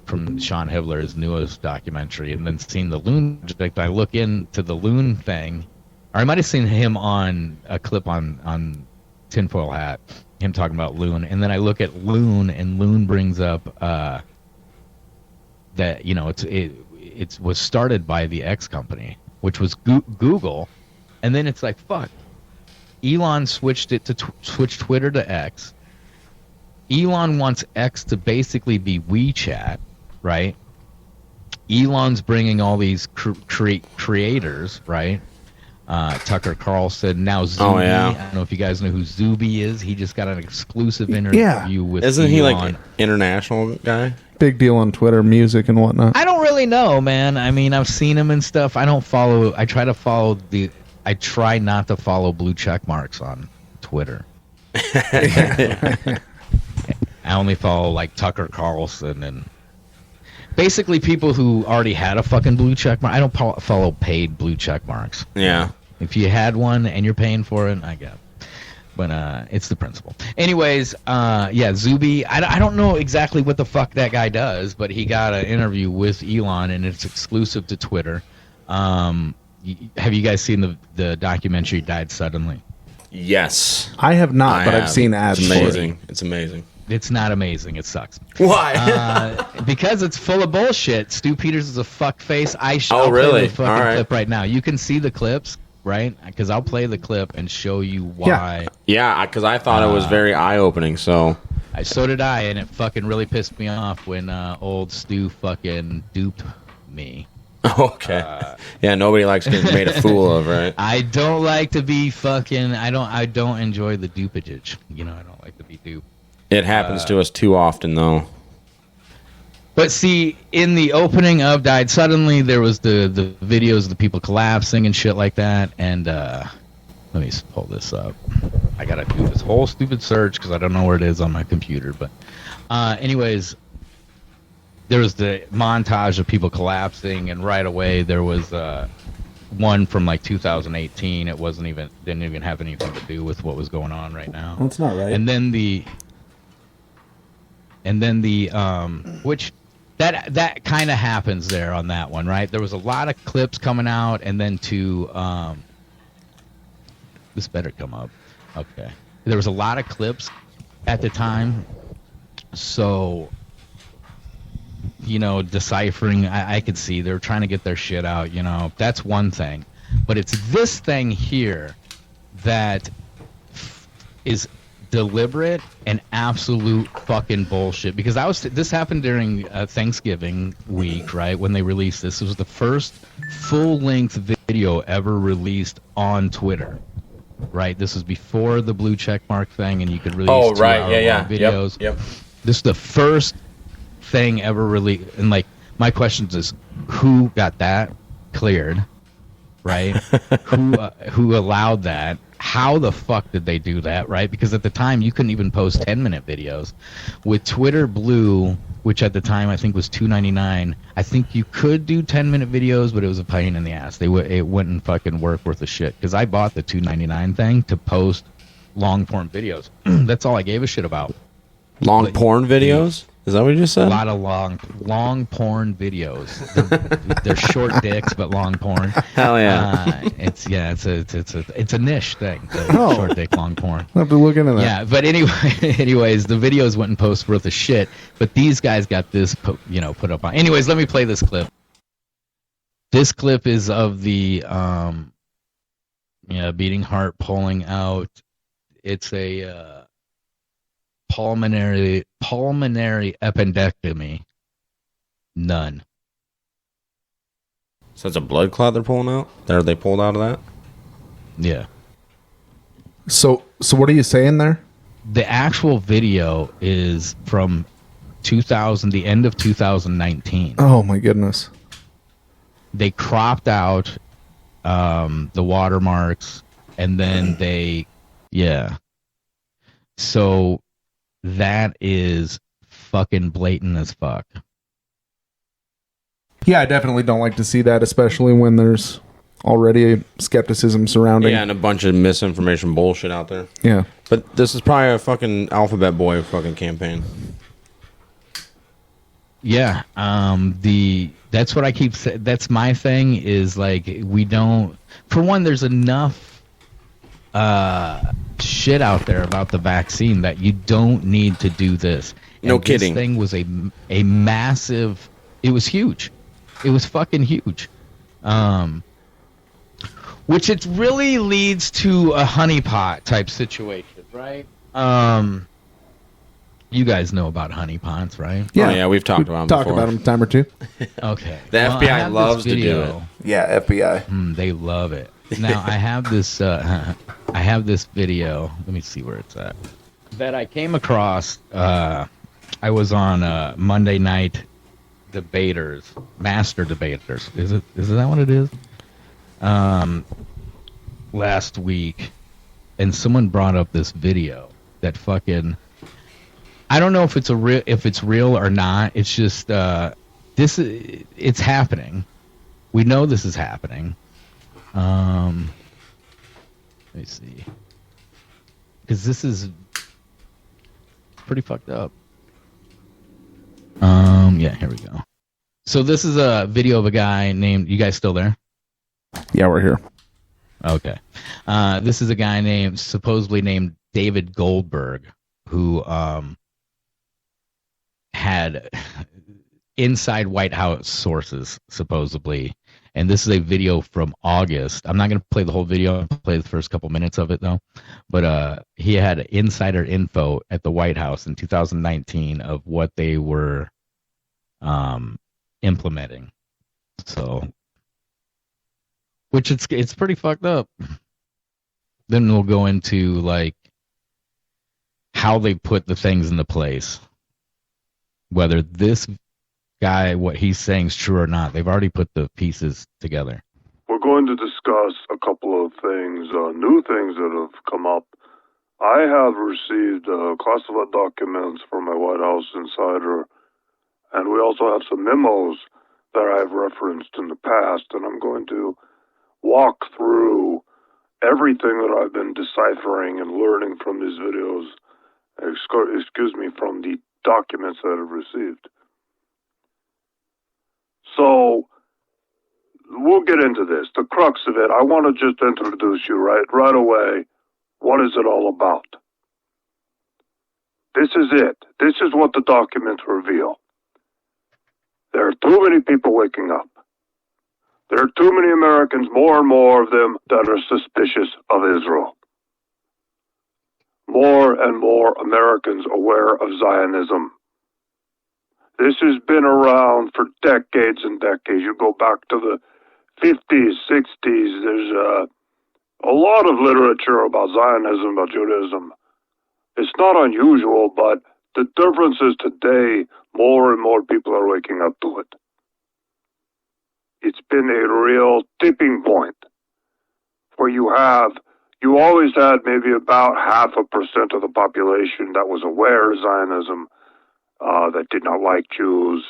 [SPEAKER 10] from Sean Hibbler's newest documentary, and then seen the Loon project. I look into the Loon thing, or I might have seen him on a clip on Tinfoil Hat, him talking about Loon, and then I look at Loon, and Loon brings up that it was started by the X company, which was Google, and then it's like, fuck, Elon switched Twitter to X. Elon wants X to basically be WeChat, right? Elon's bringing all these creators, right? Tucker Carlson, now Zuby.
[SPEAKER 9] Oh, yeah.
[SPEAKER 10] I don't know if you guys know who Zuby is. He just got an exclusive interview with
[SPEAKER 9] Isn't
[SPEAKER 10] Elon.
[SPEAKER 9] he like an international guy?
[SPEAKER 7] Big deal on Twitter, music and whatnot.
[SPEAKER 10] I don't really know, man. I mean, I've seen him and stuff. I try not to follow blue check marks on Twitter. I only follow like Tucker Carlson and basically people who already had a fucking blue check mark. I don't follow paid blue check marks.
[SPEAKER 9] Yeah.
[SPEAKER 10] If you had one and you're paying for it, I get it. But it's the principle. Anyways, yeah, Zuby. I don't know exactly what the fuck that guy does, but he got an interview with Elon, and it's exclusive to Twitter. Have you guys seen the documentary Died Suddenly?
[SPEAKER 9] Yes.
[SPEAKER 7] I have not, but I've seen ads.
[SPEAKER 9] It's amazing. It's amazing.
[SPEAKER 10] It's not amazing. It sucks.
[SPEAKER 9] Why?
[SPEAKER 10] Because it's full of bullshit. Stu Peters is a fuckface.
[SPEAKER 9] Oh, really?
[SPEAKER 10] Play the fucking
[SPEAKER 9] All right.
[SPEAKER 10] clip right now. You can see the clips, right? Because I'll play the clip and show you why.
[SPEAKER 9] Yeah, because I thought it was very eye-opening, so...
[SPEAKER 10] So did I, and it fucking really pissed me off when old Stu fucking duped me.
[SPEAKER 9] Okay. Yeah, nobody likes getting made a fool of, right?
[SPEAKER 10] I don't like to be fucking... I don't enjoy the dupage. You know, I don't like to be duped.
[SPEAKER 9] It happens to us too often, though.
[SPEAKER 10] But see, in the opening of Died Suddenly, there was the videos of the people collapsing and shit like that. And let me pull this up. I gotta do this whole stupid search because I don't know where it is on my computer. But anyways, there was the montage of people collapsing, and right away there was one from like 2018. It didn't even have anything to do with what was going on right now.
[SPEAKER 7] That's not right.
[SPEAKER 10] And then the which that kind of happens there on that one, right? There was a lot of clips coming out, and then this better come up. Okay. There was a lot of clips at the time, so you know, deciphering, I could see they're trying to get their shit out, you know. That's one thing. But it's this thing here that is deliberate and absolute fucking bullshit, because this happened during Thanksgiving week, right, when they released this. It was the first full-length video ever released on Twitter, right? This was before the blue check mark thing, and you could release videos.
[SPEAKER 9] Yep.
[SPEAKER 10] This is the first thing ever released, and like my question is, who got that cleared, right? who allowed that? How the fuck did they do that, right? Because at the time, you couldn't even post 10-minute videos. With Twitter Blue, which at the time I think was $2.99, I think you could do 10-minute videos, but it was a pain in the ass. It wouldn't fucking work worth a shit. Because I bought the $2.99 thing to post long form videos. That's all I gave a shit about.
[SPEAKER 9] Long porn videos? Is that what you just said?
[SPEAKER 10] A lot of long porn videos. They're short dicks, but long porn.
[SPEAKER 9] Hell yeah!
[SPEAKER 10] It's a niche thing. Short dick, long porn.
[SPEAKER 7] I'll have to look into that.
[SPEAKER 10] Yeah, but anyways, the videos wouldn't post worth a shit. But these guys got this, put up on. Anyways, let me play this clip. This clip is of the beating heart pulling out. It's a pulmonary appendectomy. None.
[SPEAKER 9] So it's a blood clot they're pulling out? They pulled out of that?
[SPEAKER 10] Yeah.
[SPEAKER 7] So what are you saying there?
[SPEAKER 10] The actual video is from the end of 2019.
[SPEAKER 7] Oh my goodness.
[SPEAKER 10] They cropped out the watermarks, and then so that is fucking blatant as fuck.
[SPEAKER 7] Yeah, I definitely don't like to see that, especially when there's already a skepticism surrounding.
[SPEAKER 9] Yeah, and a bunch of misinformation bullshit out there.
[SPEAKER 7] Yeah.
[SPEAKER 9] But this is probably a fucking Alphabet Boy fucking campaign.
[SPEAKER 10] Yeah. That's what I keep saying. That's my thing, is like, we don't, for one, there's enough shit out there about the vaccine that you don't need to do this.
[SPEAKER 9] No kidding.
[SPEAKER 10] This thing was a massive. It was huge. It was fucking huge. Which it really leads to a honeypot type situation, right? You guys know about honeypots, right?
[SPEAKER 7] Yeah,
[SPEAKER 9] we've talked about them before.
[SPEAKER 7] Talk about them a time or two.
[SPEAKER 10] Okay.
[SPEAKER 9] The FBI loves to do it.
[SPEAKER 7] Yeah, FBI.
[SPEAKER 10] They love it. Now I have this. I have this video. Let me see where it's at. That I came across. I was on Monday Night Debaters, Master Debaters. Is that what it is? Last week, and someone brought up this video that fucking. I don't know if it's real or not. It's just it's happening. We know this is happening. Let me see. because this is pretty fucked up. Yeah, here we go. So this is a video of a guy named. You guys still there?
[SPEAKER 7] Yeah, we're here.
[SPEAKER 10] Okay. This is a guy supposedly named David Goldberg, who had inside White House sources, supposedly. And this is a video from August. I'm not going to play the whole video. I'll play the first couple minutes of it, though. But he had insider info at the White House in 2019 of what they were implementing. So, which it's pretty fucked up. Then we'll go into, like, how they put the things into place. Whether this guy, what he's saying is true or not. They've already put the pieces together.
[SPEAKER 2] We're going to discuss a couple of things, new things that have come up. I have received classified documents from my White House insider, and we also have some memos that I've referenced in the past, and I'm going to walk through everything that I've been deciphering and learning from these videos, from the documents that I've received. So, we'll get into this. The crux of it, I want to just introduce you right away. What is it all about? This is it. This is what the documents reveal. There are too many people waking up. There are too many Americans, more and more of them, that are suspicious of Israel. More and more Americans aware of Zionism. This has been around for decades and decades. You go back to the 50s, 60s. There's a lot of literature about Zionism, about Judaism. It's not unusual, but the difference is today, more and more people are waking up to it. It's been a real tipping point where you always had maybe about 0.5% of the population that was aware of Zionism, that did not like Jews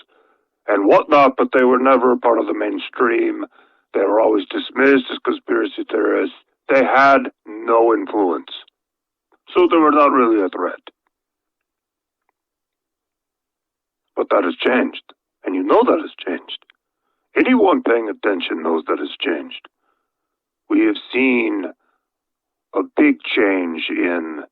[SPEAKER 2] and whatnot, but they were never part of the mainstream. They were always dismissed as conspiracy theorists. They had no influence. So they were not really a threat. But that has changed. And you know that has changed. Anyone paying attention knows that has changed. We have seen a big change in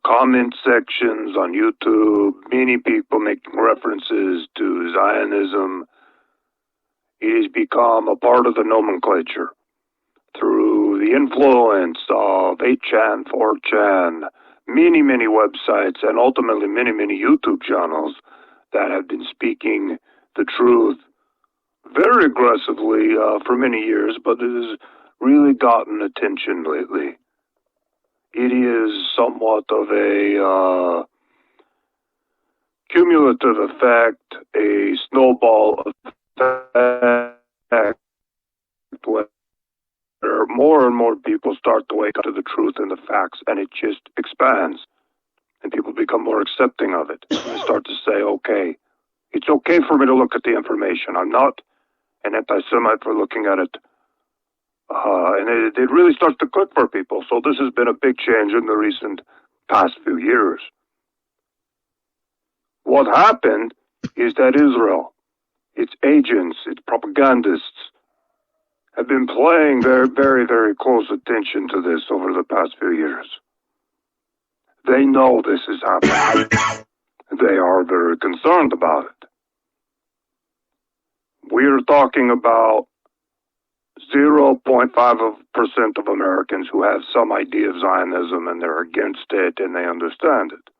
[SPEAKER 2] comment sections on YouTube, many people making references to Zionism. It has become a part of the nomenclature through the influence of 8chan, 4chan, many websites, and ultimately many YouTube channels that have been speaking the truth very aggressively for many years, but it has really gotten attention lately. It is somewhat of a cumulative effect, a snowball effect, where more and more people start to wake up to the truth and the facts, and it just expands, and people become more accepting of it. And they start to say, okay, it's okay for me to look at the information. I'm not an anti-Semite for looking at it. And it really starts to click for people. So this has been a big change in the recent past few years. What happened is that Israel, its agents, its propagandists, have been paying very close attention to this over the past few years. They know this is happening. They are very concerned about it. We are talking about 0.5% of Americans who have some idea of Zionism and they're against it and they understand it.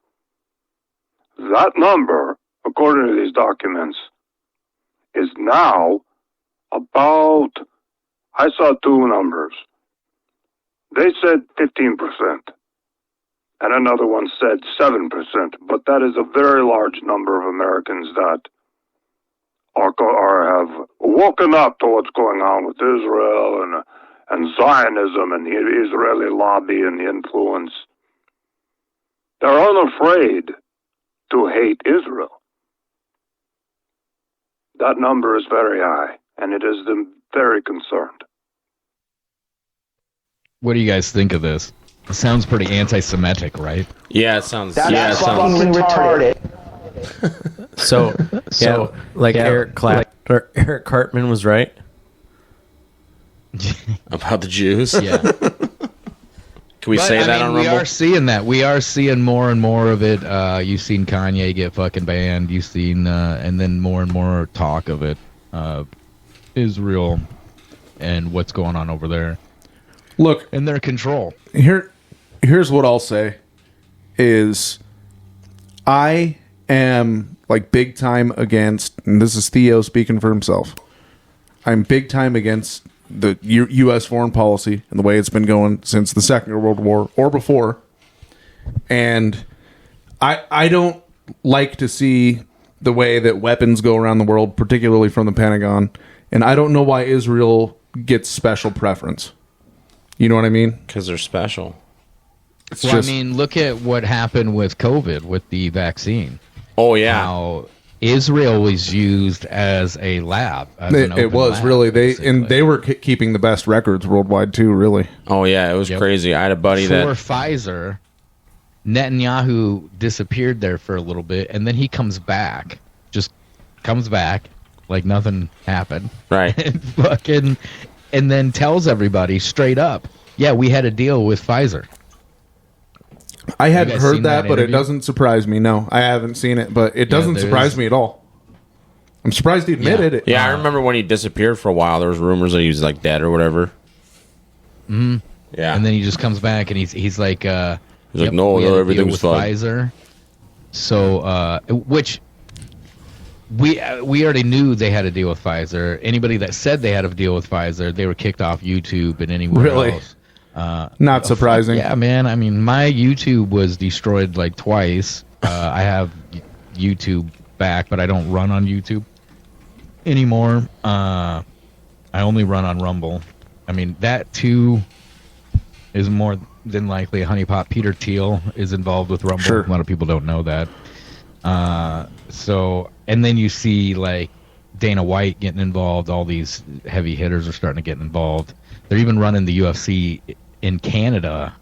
[SPEAKER 2] That number, according to these documents, is now about, I saw two numbers. They said 15%, and another one said 7%, but that is a very large number of Americans that have woken up to what's going on with Israel and Zionism and the Israeli lobby and the influence. They're unafraid to hate Israel. That number is very high, and it has them very concerned.
[SPEAKER 10] What do you guys think of this? Sounds pretty anti-Semitic, right?
[SPEAKER 9] Yeah, it sounds.
[SPEAKER 3] That's
[SPEAKER 9] yeah, it sounds
[SPEAKER 3] fucking retarded.
[SPEAKER 11] So like Eric Cartman was right
[SPEAKER 9] about the Jews.
[SPEAKER 10] Yeah.
[SPEAKER 9] Can we say that on Rumble?
[SPEAKER 10] We are seeing that. We are seeing more and more of it. You've seen Kanye get fucking banned. You've seen, and then more and more talk of it. Israel and what's going on over there.
[SPEAKER 7] Look,
[SPEAKER 10] in their control.
[SPEAKER 7] Here's what I'll say is I am like big time against, and this is Theo speaking for himself. I'm big time against the U.S. foreign policy and the way it's been going since the Second World War or before. And I don't like to see the way that weapons go around the world, particularly from the Pentagon. And I don't know why Israel gets special preference. You know what I mean?
[SPEAKER 9] Because they're special.
[SPEAKER 10] Well, I mean, look at what happened with COVID, with the vaccine.
[SPEAKER 9] Oh, yeah.
[SPEAKER 10] How Israel was used as a lab.
[SPEAKER 7] It was really they were keeping the best records worldwide too. Really.
[SPEAKER 9] Oh yeah, it was crazy. I had a buddy
[SPEAKER 10] for Pfizer. Netanyahu disappeared there for a little bit, and then he comes back. Just comes back like nothing happened.
[SPEAKER 9] Right.
[SPEAKER 10] And then tells everybody straight up, "Yeah, we had a deal with Pfizer."
[SPEAKER 7] I hadn't heard that, but it doesn't surprise me. No, I haven't seen it, but it doesn't surprise me at all. I'm surprised he admitted it.
[SPEAKER 9] Yeah, I remember when he disappeared for a while. There was rumors that he was like dead or whatever.
[SPEAKER 10] Mm-hmm.
[SPEAKER 9] Yeah,
[SPEAKER 10] and then he just comes back and he's like,
[SPEAKER 9] he's like, no, everything was fine.
[SPEAKER 10] Pfizer. So, which we already knew they had a deal with Pfizer. Anybody that said they had a deal with Pfizer, they were kicked off YouTube and anywhere else.
[SPEAKER 7] Not surprising.
[SPEAKER 10] Yeah, man. I mean, my YouTube was destroyed like twice. I have YouTube back, but I don't run on YouTube anymore. I only run on Rumble. I mean, that too is more than likely a honeypot. Peter Thiel is involved with Rumble.
[SPEAKER 7] Sure.
[SPEAKER 10] A lot of people don't know that. So, and then you see like Dana White getting involved. All these heavy hitters are starting to get involved. They're even running the UFC in Canada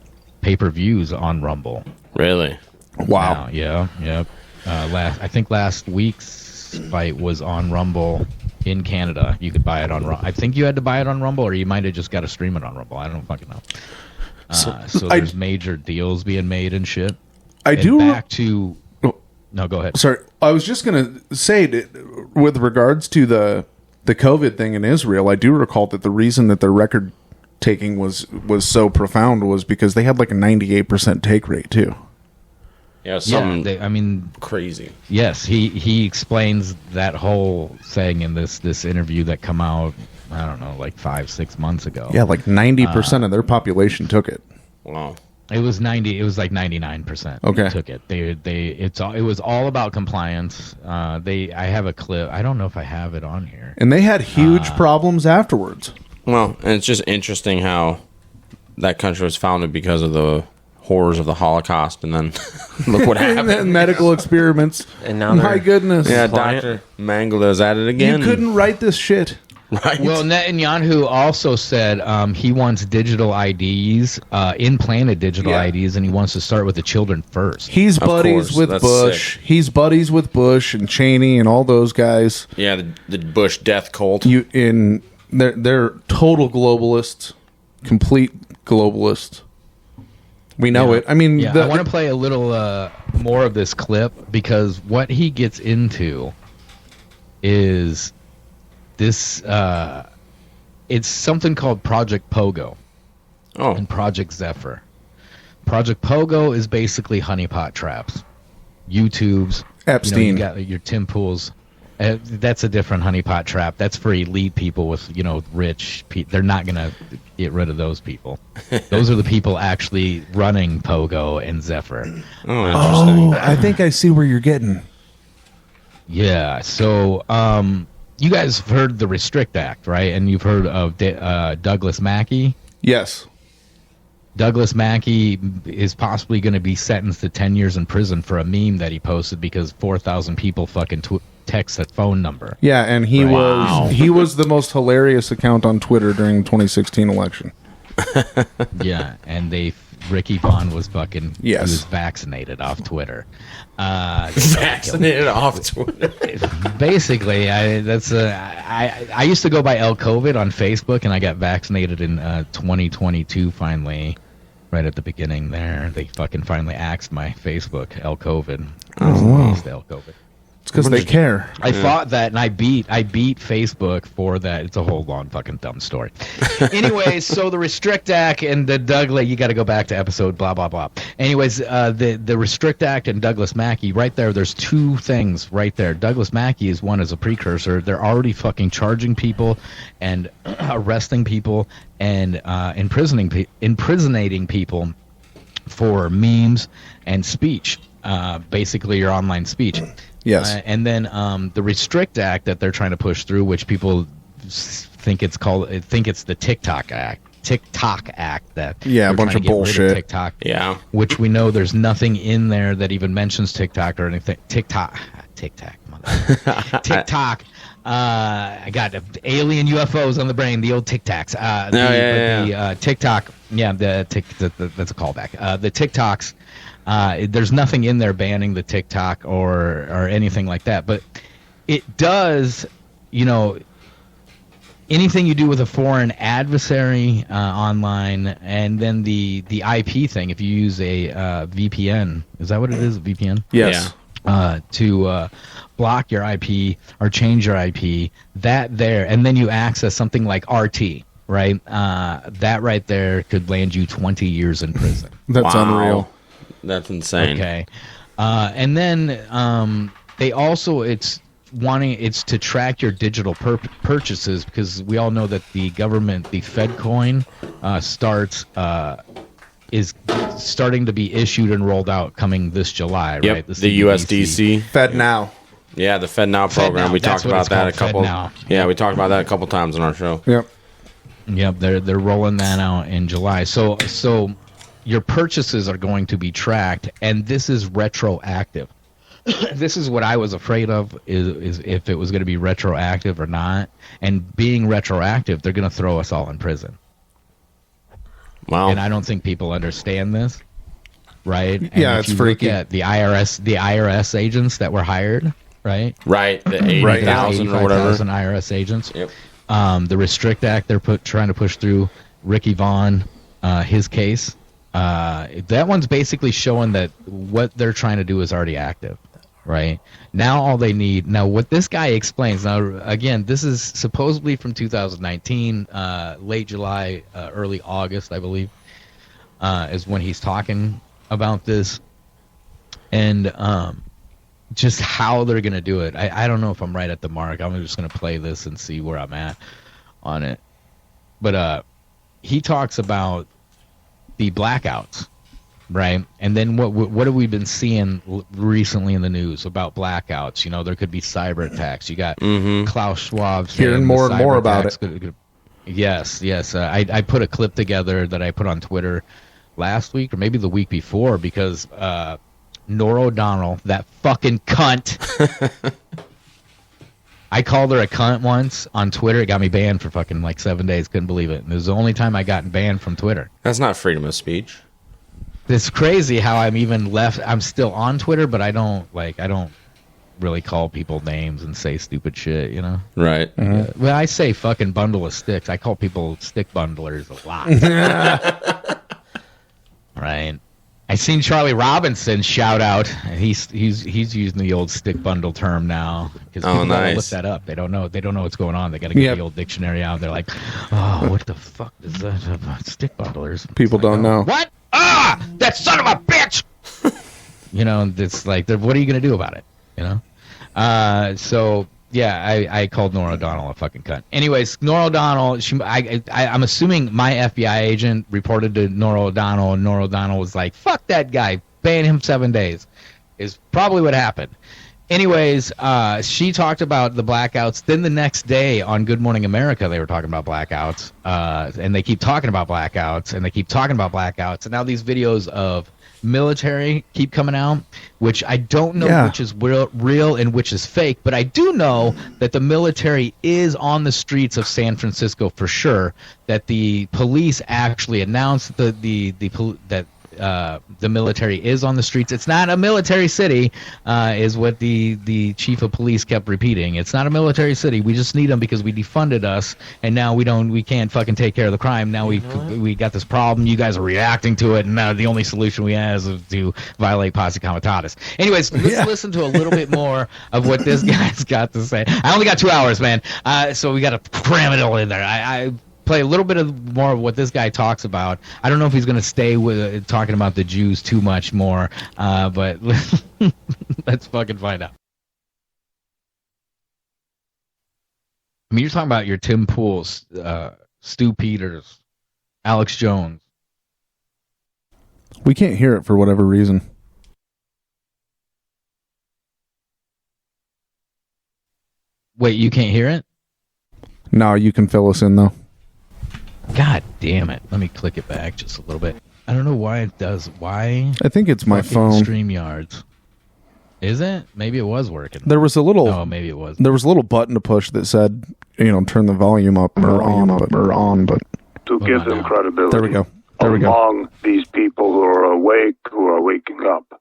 [SPEAKER 10] pay-per-views on Rumble.
[SPEAKER 9] Really?
[SPEAKER 7] Wow.
[SPEAKER 10] Yeah. I think last week's fight was on Rumble in Canada. You could buy it on Rumble. I think you had to buy it on Rumble, or you might have just got to stream it on Rumble. I don't fucking know. So there's major deals being made and shit. No, go ahead.
[SPEAKER 7] Sorry, I was just gonna say that with regards to the COVID thing in Israel, I do recall that the reason that their record taking was so profound was because they had like a 98% take rate too.
[SPEAKER 9] Yeah,
[SPEAKER 10] I mean,
[SPEAKER 9] crazy.
[SPEAKER 10] Yes, he explains that whole thing in this interview that come out, I don't know, like 5-6 months ago.
[SPEAKER 7] Yeah, like 90% of their population took it.
[SPEAKER 9] Wow.
[SPEAKER 10] It was like 99%.
[SPEAKER 7] Okay.
[SPEAKER 10] Took it. It was all about compliance. I have a clip. I don't know if I have it on here.
[SPEAKER 7] And they had huge problems afterwards.
[SPEAKER 9] Well, and it's just interesting how that country was founded because of the horrors of the Holocaust, and then look what happened.
[SPEAKER 7] And medical experiments.
[SPEAKER 11] And now
[SPEAKER 7] my goodness.
[SPEAKER 9] Yeah, Dr. Mengele is at it again.
[SPEAKER 7] You couldn't write this shit.
[SPEAKER 9] Right.
[SPEAKER 10] Well, Netanyahu also said he wants digital IDs, implanted digital IDs, and he wants to start with the children first.
[SPEAKER 7] He's buddies with Bush. Sick. He's buddies with Bush and Cheney and all those guys.
[SPEAKER 9] Yeah, the Bush death cult.
[SPEAKER 7] They're total globalists, complete globalists. We know it. I mean,
[SPEAKER 10] I want to play a little more of this clip because what he gets into is this. It's something called Project Pogo.
[SPEAKER 9] Oh.
[SPEAKER 10] And Project Zephyr. Project Pogo is basically honeypot traps. YouTube's.
[SPEAKER 7] Epstein.
[SPEAKER 10] You got your Tim Pools. That's a different honeypot trap. That's for elite people with, rich people. They're not going to get rid of those people. Those are the people actually running Pogo and Zephyr.
[SPEAKER 9] Oh, interesting.
[SPEAKER 7] I think I see where you're getting.
[SPEAKER 10] Yeah. So, you guys have heard the Restrict Act, right? And you've heard of Douglas Mackey?
[SPEAKER 7] Yes.
[SPEAKER 10] Douglas Mackey is possibly going to be sentenced to 10 years in prison for a meme that he posted because 4,000 people fucking text that phone number.
[SPEAKER 7] Yeah, and he was the most hilarious account on Twitter during the 2016 election.
[SPEAKER 10] Yeah, and they Ricky Vaughn was fucking
[SPEAKER 7] Yes.
[SPEAKER 10] he was vaccinated off Twitter.
[SPEAKER 9] Vaccinated off Twitter.
[SPEAKER 10] Basically, I used to go by L COVID on Facebook, and I got vaccinated in 2022 finally. Right at the beginning there, they fucking finally axed my Facebook, L COVID.
[SPEAKER 7] Oh, wow.
[SPEAKER 10] L COVID.
[SPEAKER 7] It's because they care.
[SPEAKER 10] I fought that, and I beat Facebook for that. It's a whole long fucking dumb story. Anyways, so the Restrict Act and the Douglas, you got to go back to episode blah blah blah. Anyways, the Restrict Act and Douglas Mackey, right there. There's two things right there. Douglas Mackey is one as a precursor. They're already fucking charging people and arresting people and imprisonating people for memes and speech. Basically, your online speech.
[SPEAKER 7] Yes.
[SPEAKER 10] And then the Restrict Act that they're trying to push through, which people think it's the TikTok Act. That
[SPEAKER 7] a bunch of bullshit.
[SPEAKER 10] TikTok.
[SPEAKER 9] Yeah.
[SPEAKER 10] Which we know there's nothing in there that even mentions TikTok or anything. TikTok. I got alien UFOs on the brain. The old TikToks. The TikTok. Yeah, that's a callback. The TikToks. There's nothing in there banning the TikTok or anything like that, but it does, anything you do with a foreign adversary online, and then the IP thing. If you use a VPN, is that what it is? A VPN?
[SPEAKER 7] Yes.
[SPEAKER 10] To block your IP or change your IP, that there, and then you access something like RT. Right, that right there could land you 20 years in prison.
[SPEAKER 7] That's unreal.
[SPEAKER 9] That's insane.
[SPEAKER 10] Okay, and then they also it's to track your digital purchases, because we all know that the government, the Fed coin, is starting to be issued and rolled out coming this July.
[SPEAKER 9] Yep.
[SPEAKER 10] Right,
[SPEAKER 9] The USDC
[SPEAKER 7] Fed Now.
[SPEAKER 9] Yeah, the Fed Now program.
[SPEAKER 10] Now,
[SPEAKER 9] we talked about that a couple.
[SPEAKER 10] Yeah,
[SPEAKER 9] we talked about that a couple times on our show.
[SPEAKER 7] Yep.
[SPEAKER 10] Yep, they're rolling that out in July. So your purchases are going to be tracked, and this is retroactive. This is what I was afraid of, is if it was going to be retroactive or not. And being retroactive, they're going to throw us all in prison.
[SPEAKER 9] Wow.
[SPEAKER 10] And I don't think people understand this, right? And
[SPEAKER 7] yeah,
[SPEAKER 10] if
[SPEAKER 7] it's
[SPEAKER 10] you
[SPEAKER 7] freaky.
[SPEAKER 10] Look at the IRS agents that were hired, right?
[SPEAKER 9] Right, the 80,000 or whatever.
[SPEAKER 10] 85,000 IRS agents.
[SPEAKER 9] Yep.
[SPEAKER 10] The Restrict Act they're trying to push through, Ricky Vaughn, his case. That one's basically showing that what they're trying to do is already active, right? Now all they need, what this guy explains, now again, this is supposedly from 2019, late July, early August, I believe, is when he's talking about this, and just how they're going to do it. I don't know if I'm right at the mark. I'm just going to play this and see where I'm at on it. But he talks about the blackouts, right? And then what have we been seeing recently in the news about blackouts? There could be cyber attacks. You got Klaus Schwab
[SPEAKER 7] hearing more and more about it.
[SPEAKER 10] Yes. I put a clip together that I put on Twitter last week or maybe the week before, because Norah O'Donnell, that fucking cunt. I called her a cunt once on Twitter. It got me banned for fucking 7 days. Couldn't believe it. And it was the only time I got banned from Twitter.
[SPEAKER 9] That's not freedom of speech.
[SPEAKER 10] It's crazy how I'm even left. I'm still on Twitter, but I don't really call people names and say stupid shit,
[SPEAKER 9] Right.
[SPEAKER 10] Well, I say fucking bundle of sticks. I call people stick bundlers a lot. Right. I seen Charlie Robinson shout out. He's using the old stick bundle term now, because people gotta look that up. They don't know what's going on. They got to get the old dictionary out. They're like, oh, what the fuck is that about stick bundlers?
[SPEAKER 7] People don't know.
[SPEAKER 10] What? That son of a bitch! It's like, what are you gonna do about it? So yeah, I called Norah O'Donnell a fucking cunt. Anyways, Norah O'Donnell, I'm assuming my FBI agent reported to Norah O'Donnell, and Norah O'Donnell was like, fuck that guy, ban him 7 days, is probably what happened. Anyways, she talked about the blackouts. Then the next day on Good Morning America, they were talking about blackouts, and they keep talking about blackouts, and they keep talking about blackouts. And now these videos of military keep coming out, which I don't know which is real and which is fake, but I do know that the military is on the streets of San Francisco for sure. That the police actually announced that the military is on the streets. It's not a military city, is what the chief of police kept repeating. It's not a military city. We just need them because we defunded us, and now we can't fucking take care of the crime. Now we got this problem. You guys are reacting to it, and now the only solution we have is to violate posse comitatus. Anyways, let's listen to a little bit more of what this guy's got to say. I only got 2 hours, man, so we got to cram it all in there. I play a little bit more of what this guy talks about. I don't know if he's going to stay with talking about the Jews too much more, but let's fucking find out. I mean, you're talking about your Tim Pools, Stu Peters, Alex Jones.
[SPEAKER 7] We can't hear it for whatever reason.
[SPEAKER 10] Wait, you can't hear it?
[SPEAKER 7] No, you can fill us in, though.
[SPEAKER 10] God damn it. Let me click it back just a little bit. I don't know why it does. Why?
[SPEAKER 7] I think it's my phone.
[SPEAKER 10] StreamYards. Is it? Maybe it was working.
[SPEAKER 7] There was a little.
[SPEAKER 10] Oh, maybe it was.
[SPEAKER 7] There was a little button to push that said, turn the volume up or on, but
[SPEAKER 2] to give them credibility.
[SPEAKER 7] There we go.
[SPEAKER 2] Among these people who are awake, who are waking up.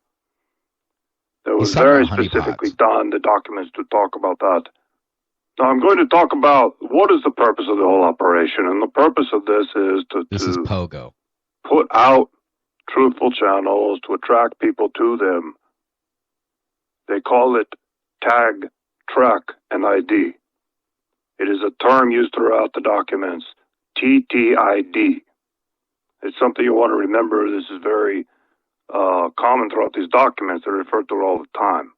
[SPEAKER 2] There was very specifically done the documents to talk about that. Now I'm going to talk about what is the purpose of the whole operation, and the purpose of this is
[SPEAKER 10] is Pogo.
[SPEAKER 2] Put out truthful channels to attract people to them. They call it tag, track, and ID. It is a term used throughout the documents, TTID. It's something you want to remember. This is very common throughout these documents. They're referred to all the time.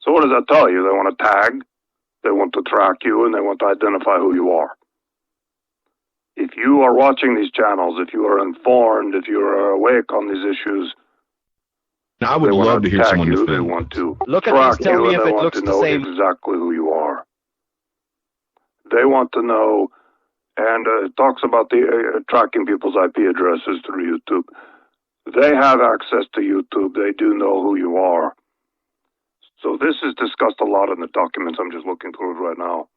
[SPEAKER 2] So what does that tell you? They want to tag, they want to track you, and they want to identify who you are. If you are watching these channels, if you are informed, if you are awake on these issues,
[SPEAKER 3] now, I would love to hear someone
[SPEAKER 2] you,
[SPEAKER 3] defend.
[SPEAKER 2] They want to
[SPEAKER 3] Look at
[SPEAKER 2] track
[SPEAKER 3] these, tell
[SPEAKER 2] you,
[SPEAKER 3] me
[SPEAKER 2] and
[SPEAKER 3] if
[SPEAKER 2] they
[SPEAKER 3] it
[SPEAKER 2] want
[SPEAKER 3] looks
[SPEAKER 2] to
[SPEAKER 3] the
[SPEAKER 2] know
[SPEAKER 3] same.
[SPEAKER 2] exactly who you are. They want to know, and it talks about the tracking people's IP addresses through YouTube. They have access to YouTube. They do know who you are. So this is discussed a lot in the documents. I'm just looking through it right now.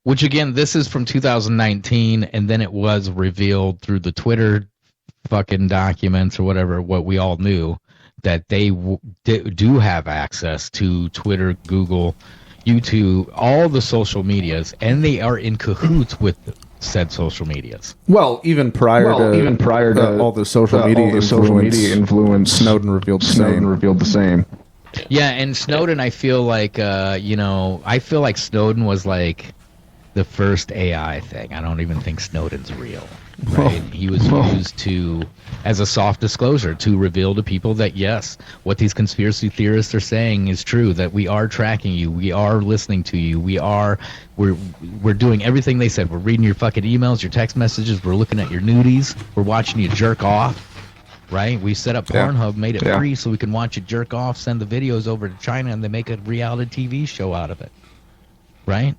[SPEAKER 10] Which, again, this is from 2019, and then it was revealed through the Twitter fucking documents or whatever, what we all knew, that they do have access to Twitter, Google, YouTube, all the social medias, and they are in cahoots with said social medias.
[SPEAKER 7] Well, even prior to all the social media influence, Snowden revealed the same.
[SPEAKER 10] Yeah, and Snowden, I feel like, I feel like Snowden was like the first AI thing. I don't even think Snowden's real. Right? He was used as a soft disclosure to reveal to people that, yes, what these conspiracy theorists are saying is true, that we are tracking you, we are listening to you, we're doing everything they said. We're reading your fucking emails, your text messages, we're looking at your nudies, we're watching you jerk off. Right? We set up Pornhub, made it free so we can watch you jerk off, send the videos over to China, and they make a reality TV show out of it. Right?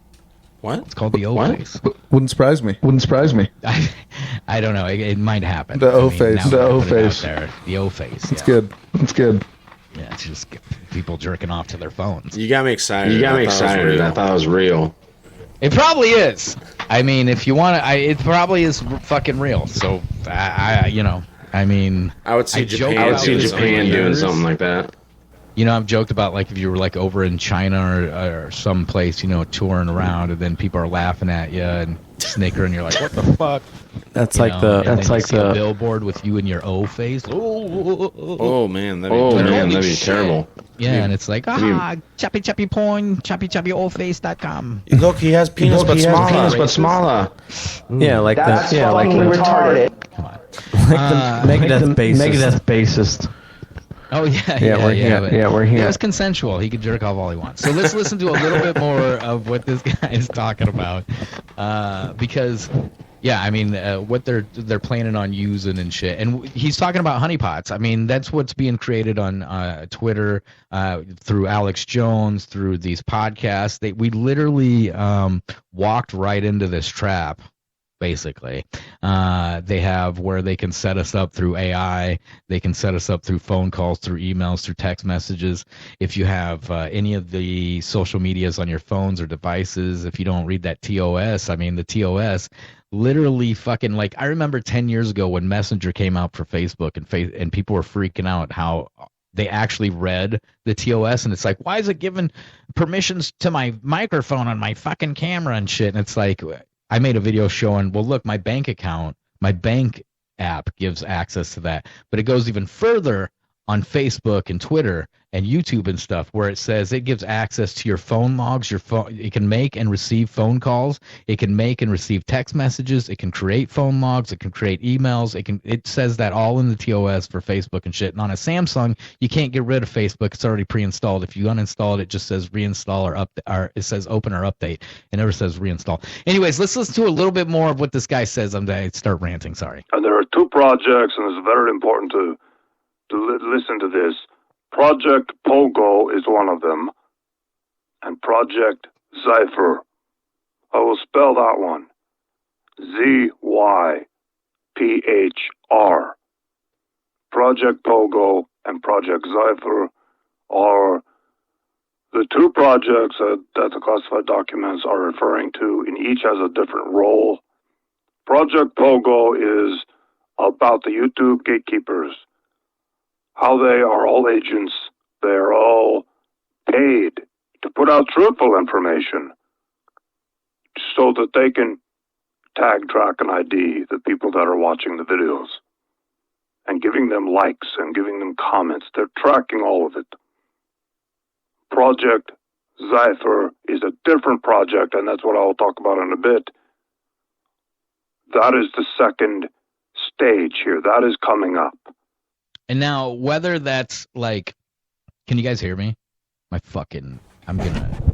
[SPEAKER 9] What?
[SPEAKER 10] It's called the O-Face.
[SPEAKER 7] Wouldn't surprise me.
[SPEAKER 10] I don't know. It might happen.
[SPEAKER 7] The O-Face.
[SPEAKER 10] The O-Face. The O-Face.
[SPEAKER 7] It's good.
[SPEAKER 10] Yeah, it's just people jerking off to their phones.
[SPEAKER 9] You got me excited.
[SPEAKER 3] I thought it was real.
[SPEAKER 10] It probably is. I mean, if you want to, it probably is fucking real. So, I
[SPEAKER 9] would see Japan
[SPEAKER 3] doing something like that.
[SPEAKER 10] I've joked about, like, if you were, like, over in China or some place, touring around, and then people are laughing at you and snickering, you're like, what the fuck?
[SPEAKER 11] That's like the
[SPEAKER 10] billboard with you in your O-face.
[SPEAKER 9] Oh man, that'd be terrible.
[SPEAKER 10] Yeah, and it's like, chappy porn, chappy.oface.com.
[SPEAKER 9] Look, he has penis but smaller.
[SPEAKER 11] Yeah, like
[SPEAKER 20] that's
[SPEAKER 11] that. Yeah, like
[SPEAKER 20] retarded.
[SPEAKER 10] Come on.
[SPEAKER 11] Like the Megadeth bassist.
[SPEAKER 10] Oh, yeah.
[SPEAKER 11] We're here.
[SPEAKER 10] Yeah, it's consensual. He can jerk off all he wants. So let's listen to a little bit more of what this guy is talking about. Because, what they're planning on using and shit. And he's talking about honeypots. I mean, that's what's being created on Twitter through Alex Jones, through these podcasts. We literally walked right into this trap, basically. They have where they can set us up through AI. They can set us up through phone calls, through emails, through text messages. If you have any of the social medias on your phones or devices, if you don't read that TOS, I mean, the TOS literally fucking, like, I remember 10 years ago when Messenger came out for Facebook, and people were freaking out how they actually read the TOS, and it's like, why is it giving permissions to my microphone on my fucking camera and shit? And it's like, I made a video showing, well, look, my bank account, my bank app gives access to that, but it goes even further on Facebook and Twitter and YouTube and stuff, where it says it gives access to your phone logs, your phone. It can make and receive phone calls. It can make and receive text messages. It can create phone logs. It can create emails. It says that all in the TOS for Facebook and shit. And on a Samsung, you can't get rid of Facebook. It's already pre-installed. If you uninstall it, it just says reinstall or it says open or update. It never says reinstall. Anyways, let's listen to a little bit more of what this guy says. I'm going to start ranting. Sorry.
[SPEAKER 2] And there are two projects, and it's very important to listen to this. Project Pogo is one of them, and Project Zypher. I will spell that one. ZYPHR. Project Pogo and Project Zypher are the two projects that the classified documents are referring to, and each has a different role. Project Pogo is about the YouTube gatekeepers, how they are all agents. They are all paid to put out truthful information so that they can tag, track, and ID the people that are watching the videos and giving them likes and giving them comments. They're tracking all of it. Project Zypher is a different project, and that's what I'll talk about in a bit. That is the second stage here. That is coming up.
[SPEAKER 10] And now, whether that's like, can you guys hear me?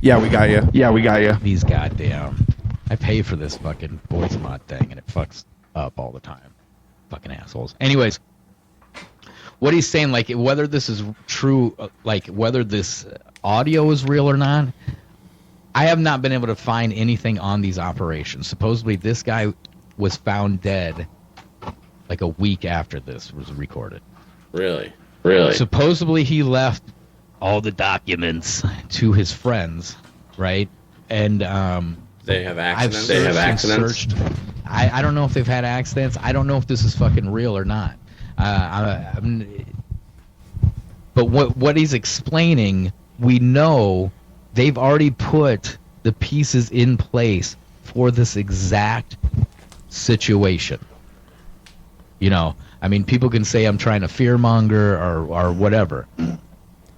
[SPEAKER 7] Yeah, we got you. Yeah, we got you.
[SPEAKER 10] These goddamn, I pay for this fucking voice mod thing, and it fucks up all the time. Fucking assholes. Anyways, what he's saying, like, whether this is true, like, whether this audio is real or not, I have not been able to find anything on these operations. Supposedly, this guy was found dead like a week after this was recorded.
[SPEAKER 9] Really?
[SPEAKER 10] Supposedly he left all the documents to his friends, right? And
[SPEAKER 9] they have accidents.
[SPEAKER 10] I don't know if they've had accidents. I don't know if this is fucking real or not. But what he's explaining, we know they've already put the pieces in place for this exact situation. You know, I mean, people can say I'm trying to fearmonger or whatever.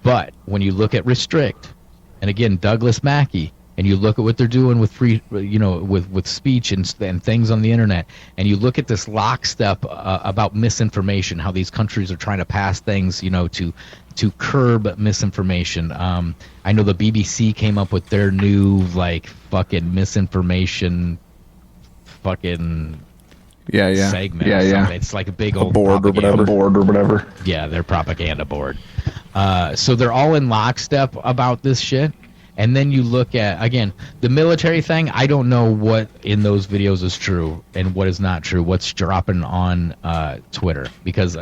[SPEAKER 10] But when you look at Restrict, and again, Douglas Mackey, and you look at what they're doing with free, you know, with speech and things on the internet, and you look at this lockstep about misinformation, how these countries are trying to pass things, you know, to curb misinformation. I know the BBC came up with their new, like, fucking misinformation fucking segment.
[SPEAKER 7] Yeah.
[SPEAKER 10] It's like a big old
[SPEAKER 7] board or whatever.
[SPEAKER 10] Yeah, their propaganda board. So they're all in lockstep about this shit. And then you look at, again, the military thing. I don't know what in those videos is true and what is not true, what's dropping on Twitter, because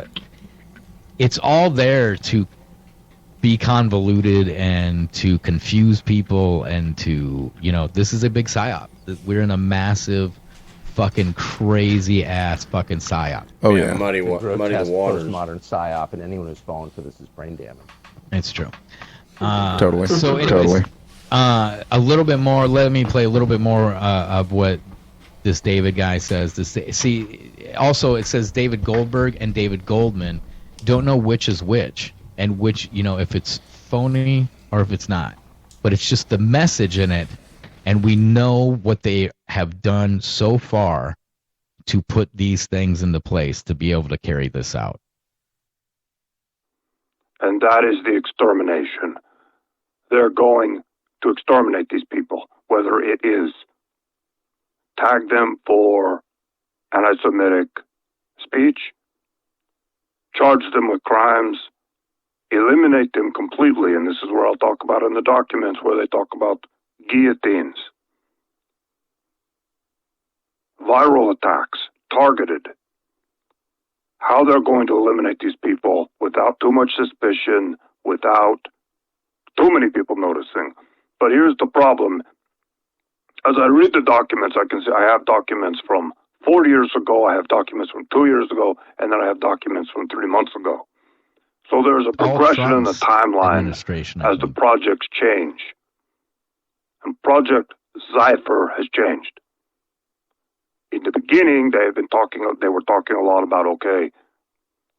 [SPEAKER 10] it's all there to be convoluted and to confuse people and to, you know, this is a big psyop. We're in a massive fucking crazy ass fucking psyop.
[SPEAKER 7] Oh yeah,
[SPEAKER 9] muddy the waters.
[SPEAKER 4] Postmodern psyop, and anyone who's fallen for this is brain damage.
[SPEAKER 10] It's true.
[SPEAKER 7] Totally.
[SPEAKER 10] So anyways,
[SPEAKER 7] totally.
[SPEAKER 10] A little bit more. Let me play a little bit more of what this David guy says. Also it says David Goldberg and David Goldman don't know which is which, and which, you know, if it's phony or if it's not. But it's just the message in it. And we know what they have done so far to put these things into place to be able to carry this out.
[SPEAKER 2] And that is the extermination. They're going to exterminate these people, whether it is tag them for anti-Semitic speech, charge them with crimes, eliminate them completely. And this is where I'll talk about in the documents where they talk about guillotines, viral attacks, targeted. How they're going to eliminate these people without too much suspicion, without too many people noticing. But here's the problem. As I read the documents, I can see I have documents from 4 years ago, I have documents from 2 years ago, and then I have documents from 3 months ago. So there's a progression in the timeline as the projects change. And Project Zephyr has changed. In the beginning, they were talking a lot about, okay,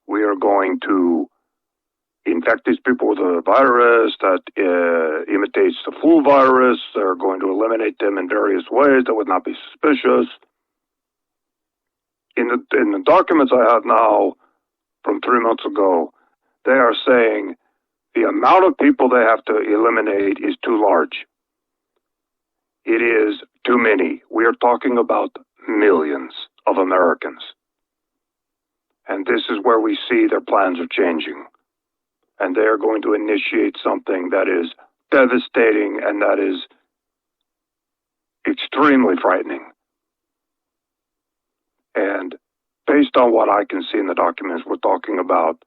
[SPEAKER 2] we are going to infect these people with a virus that imitates the flu virus. They're going to eliminate them in various ways that would not be suspicious. In the documents I have now from 3 months ago, they are saying the amount of people they have to eliminate is too large. It is too many. We are talking about millions of Americans. And this is where we see their plans are changing. And they are going to initiate something that is devastating and that is extremely frightening. And based on what I can see in the documents, we're talking about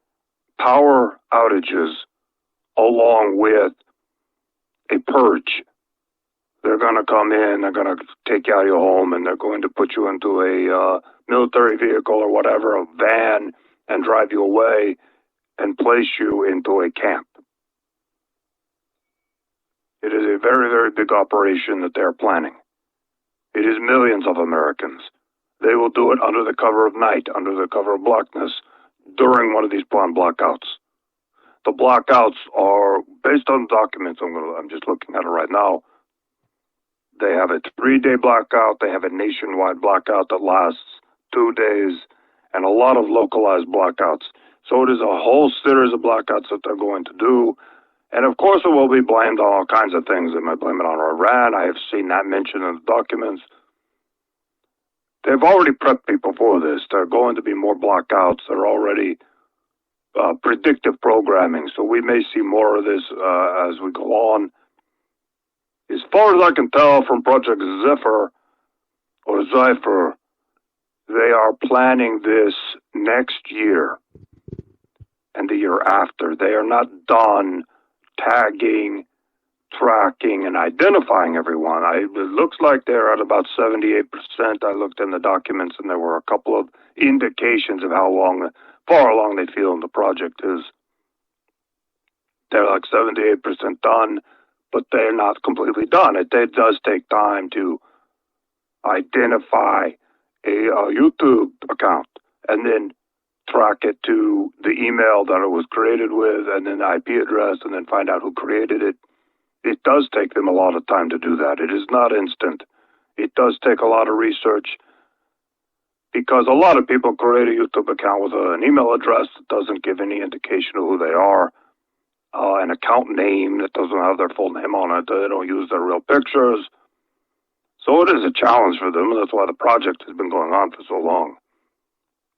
[SPEAKER 2] power outages along with a purge. They're going to come in, they're going to take you out of your home, and they're going to put you into a military vehicle or whatever, a van, and drive you away and place you into a camp. It is a very, very big operation that they're planning. It is millions of Americans. They will do it under the cover of night, under the cover of blackness, during one of these planned blackouts. The blackouts are based on documents. I'm just looking at it right now. They have a 3-day blackout. They have a nationwide blackout that lasts 2 days, and a lot of localized blackouts. So it is a whole series of blackouts that they're going to do. And of course, it will be blamed on all kinds of things. They might blame it on Iran. I have seen that mentioned in the documents. They've already prepped people for this. There are going to be more blackouts. They're already predictive programming. So we may see more of this as we go on. As far as I can tell from Project Zephyr, they are planning this next year and the year after. They are not done tagging, tracking, and identifying everyone. It looks like they're at about 78%. I looked in the documents, and there were a couple of indications of how far along they feel in the project is. They're like 78% done, but they're not completely done. It does take time to identify a YouTube account and then track it to the email that it was created with, and then the IP address, and then find out who created it. It does take them a lot of time to do that. It is not instant. It does take a lot of research because a lot of people create a YouTube account with an email address that doesn't give any indication of who they are, an account name that doesn't have their full name on it. They don't use their real pictures. So it is a challenge for them, and that's why the project has been going on for so long.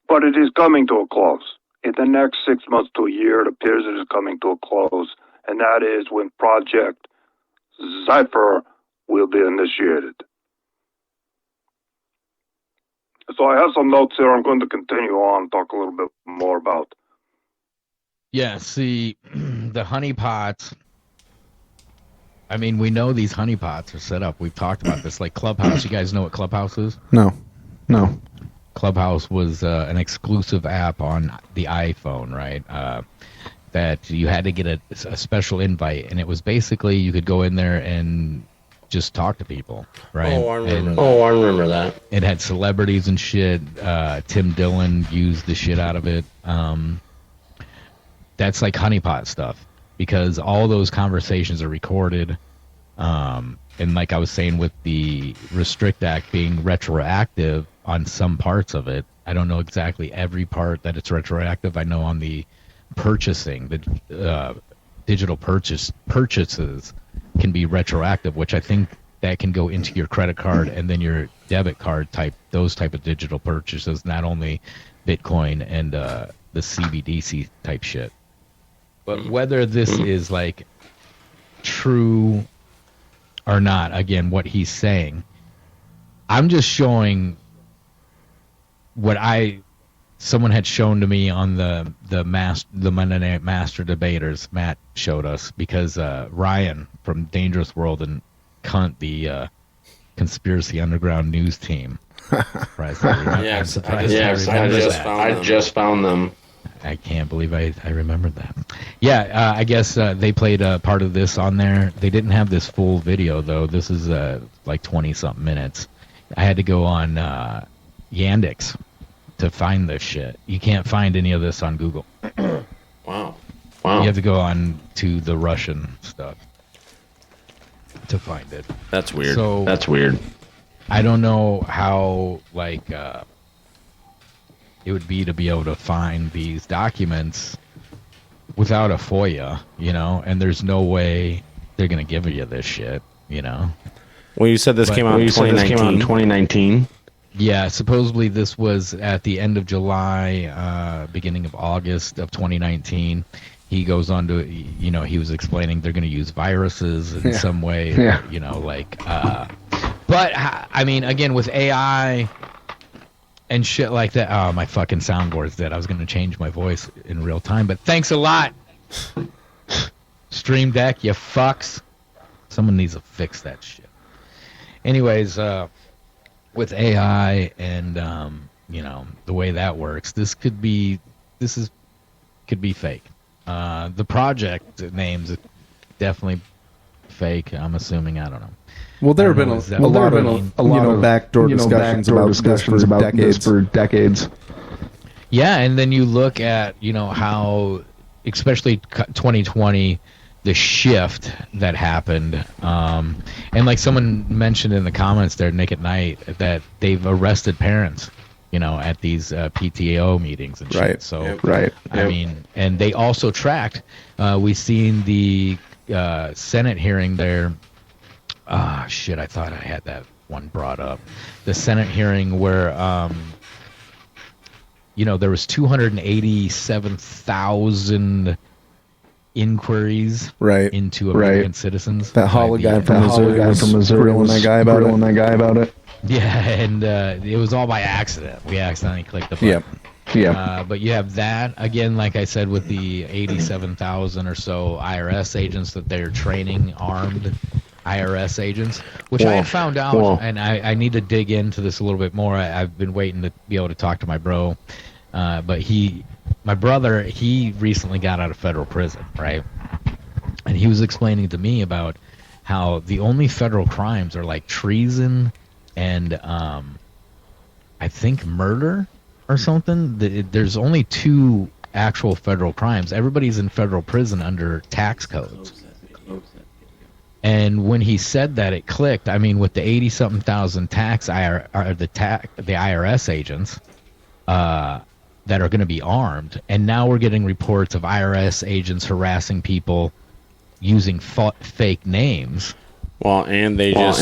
[SPEAKER 2] But it is coming to a close. In the next 6 months to a year, it appears it is coming to a close, and that is when Project Zephyr will be initiated. So I have some notes here. I'm going to continue on, talk a little bit more about.
[SPEAKER 10] Yeah, see, the honeypots. I mean, we know these honeypots are set up. We've talked about this, like Clubhouse. You guys know what Clubhouse is?
[SPEAKER 7] No.
[SPEAKER 10] Clubhouse was an exclusive app on the iPhone, right? That you had to get a special invite, and it was basically you could go in there and just talk to people, right?
[SPEAKER 9] Oh, I remember that.
[SPEAKER 10] It had celebrities and shit. Tim Dillon used the shit out of it. That's like honeypot stuff because all those conversations are recorded. And like I was saying with the Restrict Act being retroactive on some parts of it, I don't know exactly every part that it's retroactive. I know on the purchasing, the digital purchases can be retroactive, which I think that can go into your credit card and then your debit card those type of digital purchases, not only Bitcoin and the CBDC type shit. But whether this is like true or not, again, what he's saying, I'm just showing someone had shown to me on the Monday Night Master Debaters. Matt showed us because Ryan from Dangerous World and Cunt, the Conspiracy Underground News team.
[SPEAKER 3] Yes, I just found them.
[SPEAKER 10] I can't believe I remembered that. Yeah, I guess they played a part of this on there. They didn't have this full video, though. This is like 20-something minutes. I had to go on Yandex to find this shit. You can't find any of this on Google.
[SPEAKER 3] Wow.
[SPEAKER 10] You have to go on to the Russian stuff to find it.
[SPEAKER 9] That's weird.
[SPEAKER 10] So,
[SPEAKER 3] That's weird.
[SPEAKER 10] I don't know how, like, it would be to be able to find these documents without a FOIA, you know, and there's no way they're going to give you this shit, you know.
[SPEAKER 9] Well, you said this came out in 2019.
[SPEAKER 10] Yeah, supposedly this was at the end of July, beginning of August of 2019. He goes on to, you know, he was explaining they're going to use viruses in some way, you know, like, but, I mean, again, with AI and shit like that. Oh, my fucking soundboard's dead. I was going to change my voice in real time, but thanks a lot. Stream Deck, you fucks. Someone needs to fix that shit. Anyways, with AI and, you know, the way that works, this could be fake. The project name's definitely fake, I'm assuming. I don't know.
[SPEAKER 7] Well, there have been a lot of backdoor discussions about this for decades.
[SPEAKER 10] Yeah, and then you look at, you know, how, especially 2020, the shift that happened, and like someone mentioned in the comments there, Nick at Night, that they've arrested parents, you know, at these PTO meetings and shit.
[SPEAKER 7] Right.
[SPEAKER 10] So,
[SPEAKER 7] I
[SPEAKER 10] mean, and they also tracked. We seen the Senate hearing there. Shit, I thought I had that one brought up. The Senate hearing where, you know, there was 287,000 inquiries into American citizens.
[SPEAKER 7] That Holly guy from Missouri grilling that guy about it.
[SPEAKER 10] Yeah, and it was all by accident. We accidentally clicked the button.
[SPEAKER 7] Yeah.
[SPEAKER 10] But you have that, again, like I said, with the 87,000 or so IRS agents that they're training, armed IRS agents, which I have found out, and I need to dig into this a little bit more. I've been waiting to be able to talk to my bro, but my brother, he recently got out of federal prison, right? And he was explaining to me about how the only federal crimes are like treason and I think murder or something. There's only 2 actual federal crimes. Everybody's in federal prison under tax codes. And when he said that, it clicked. I mean, with the 80-something thousand the IRS agents that are going to be armed, and now we're getting reports of IRS agents harassing people using fake names.
[SPEAKER 9] Well, and they just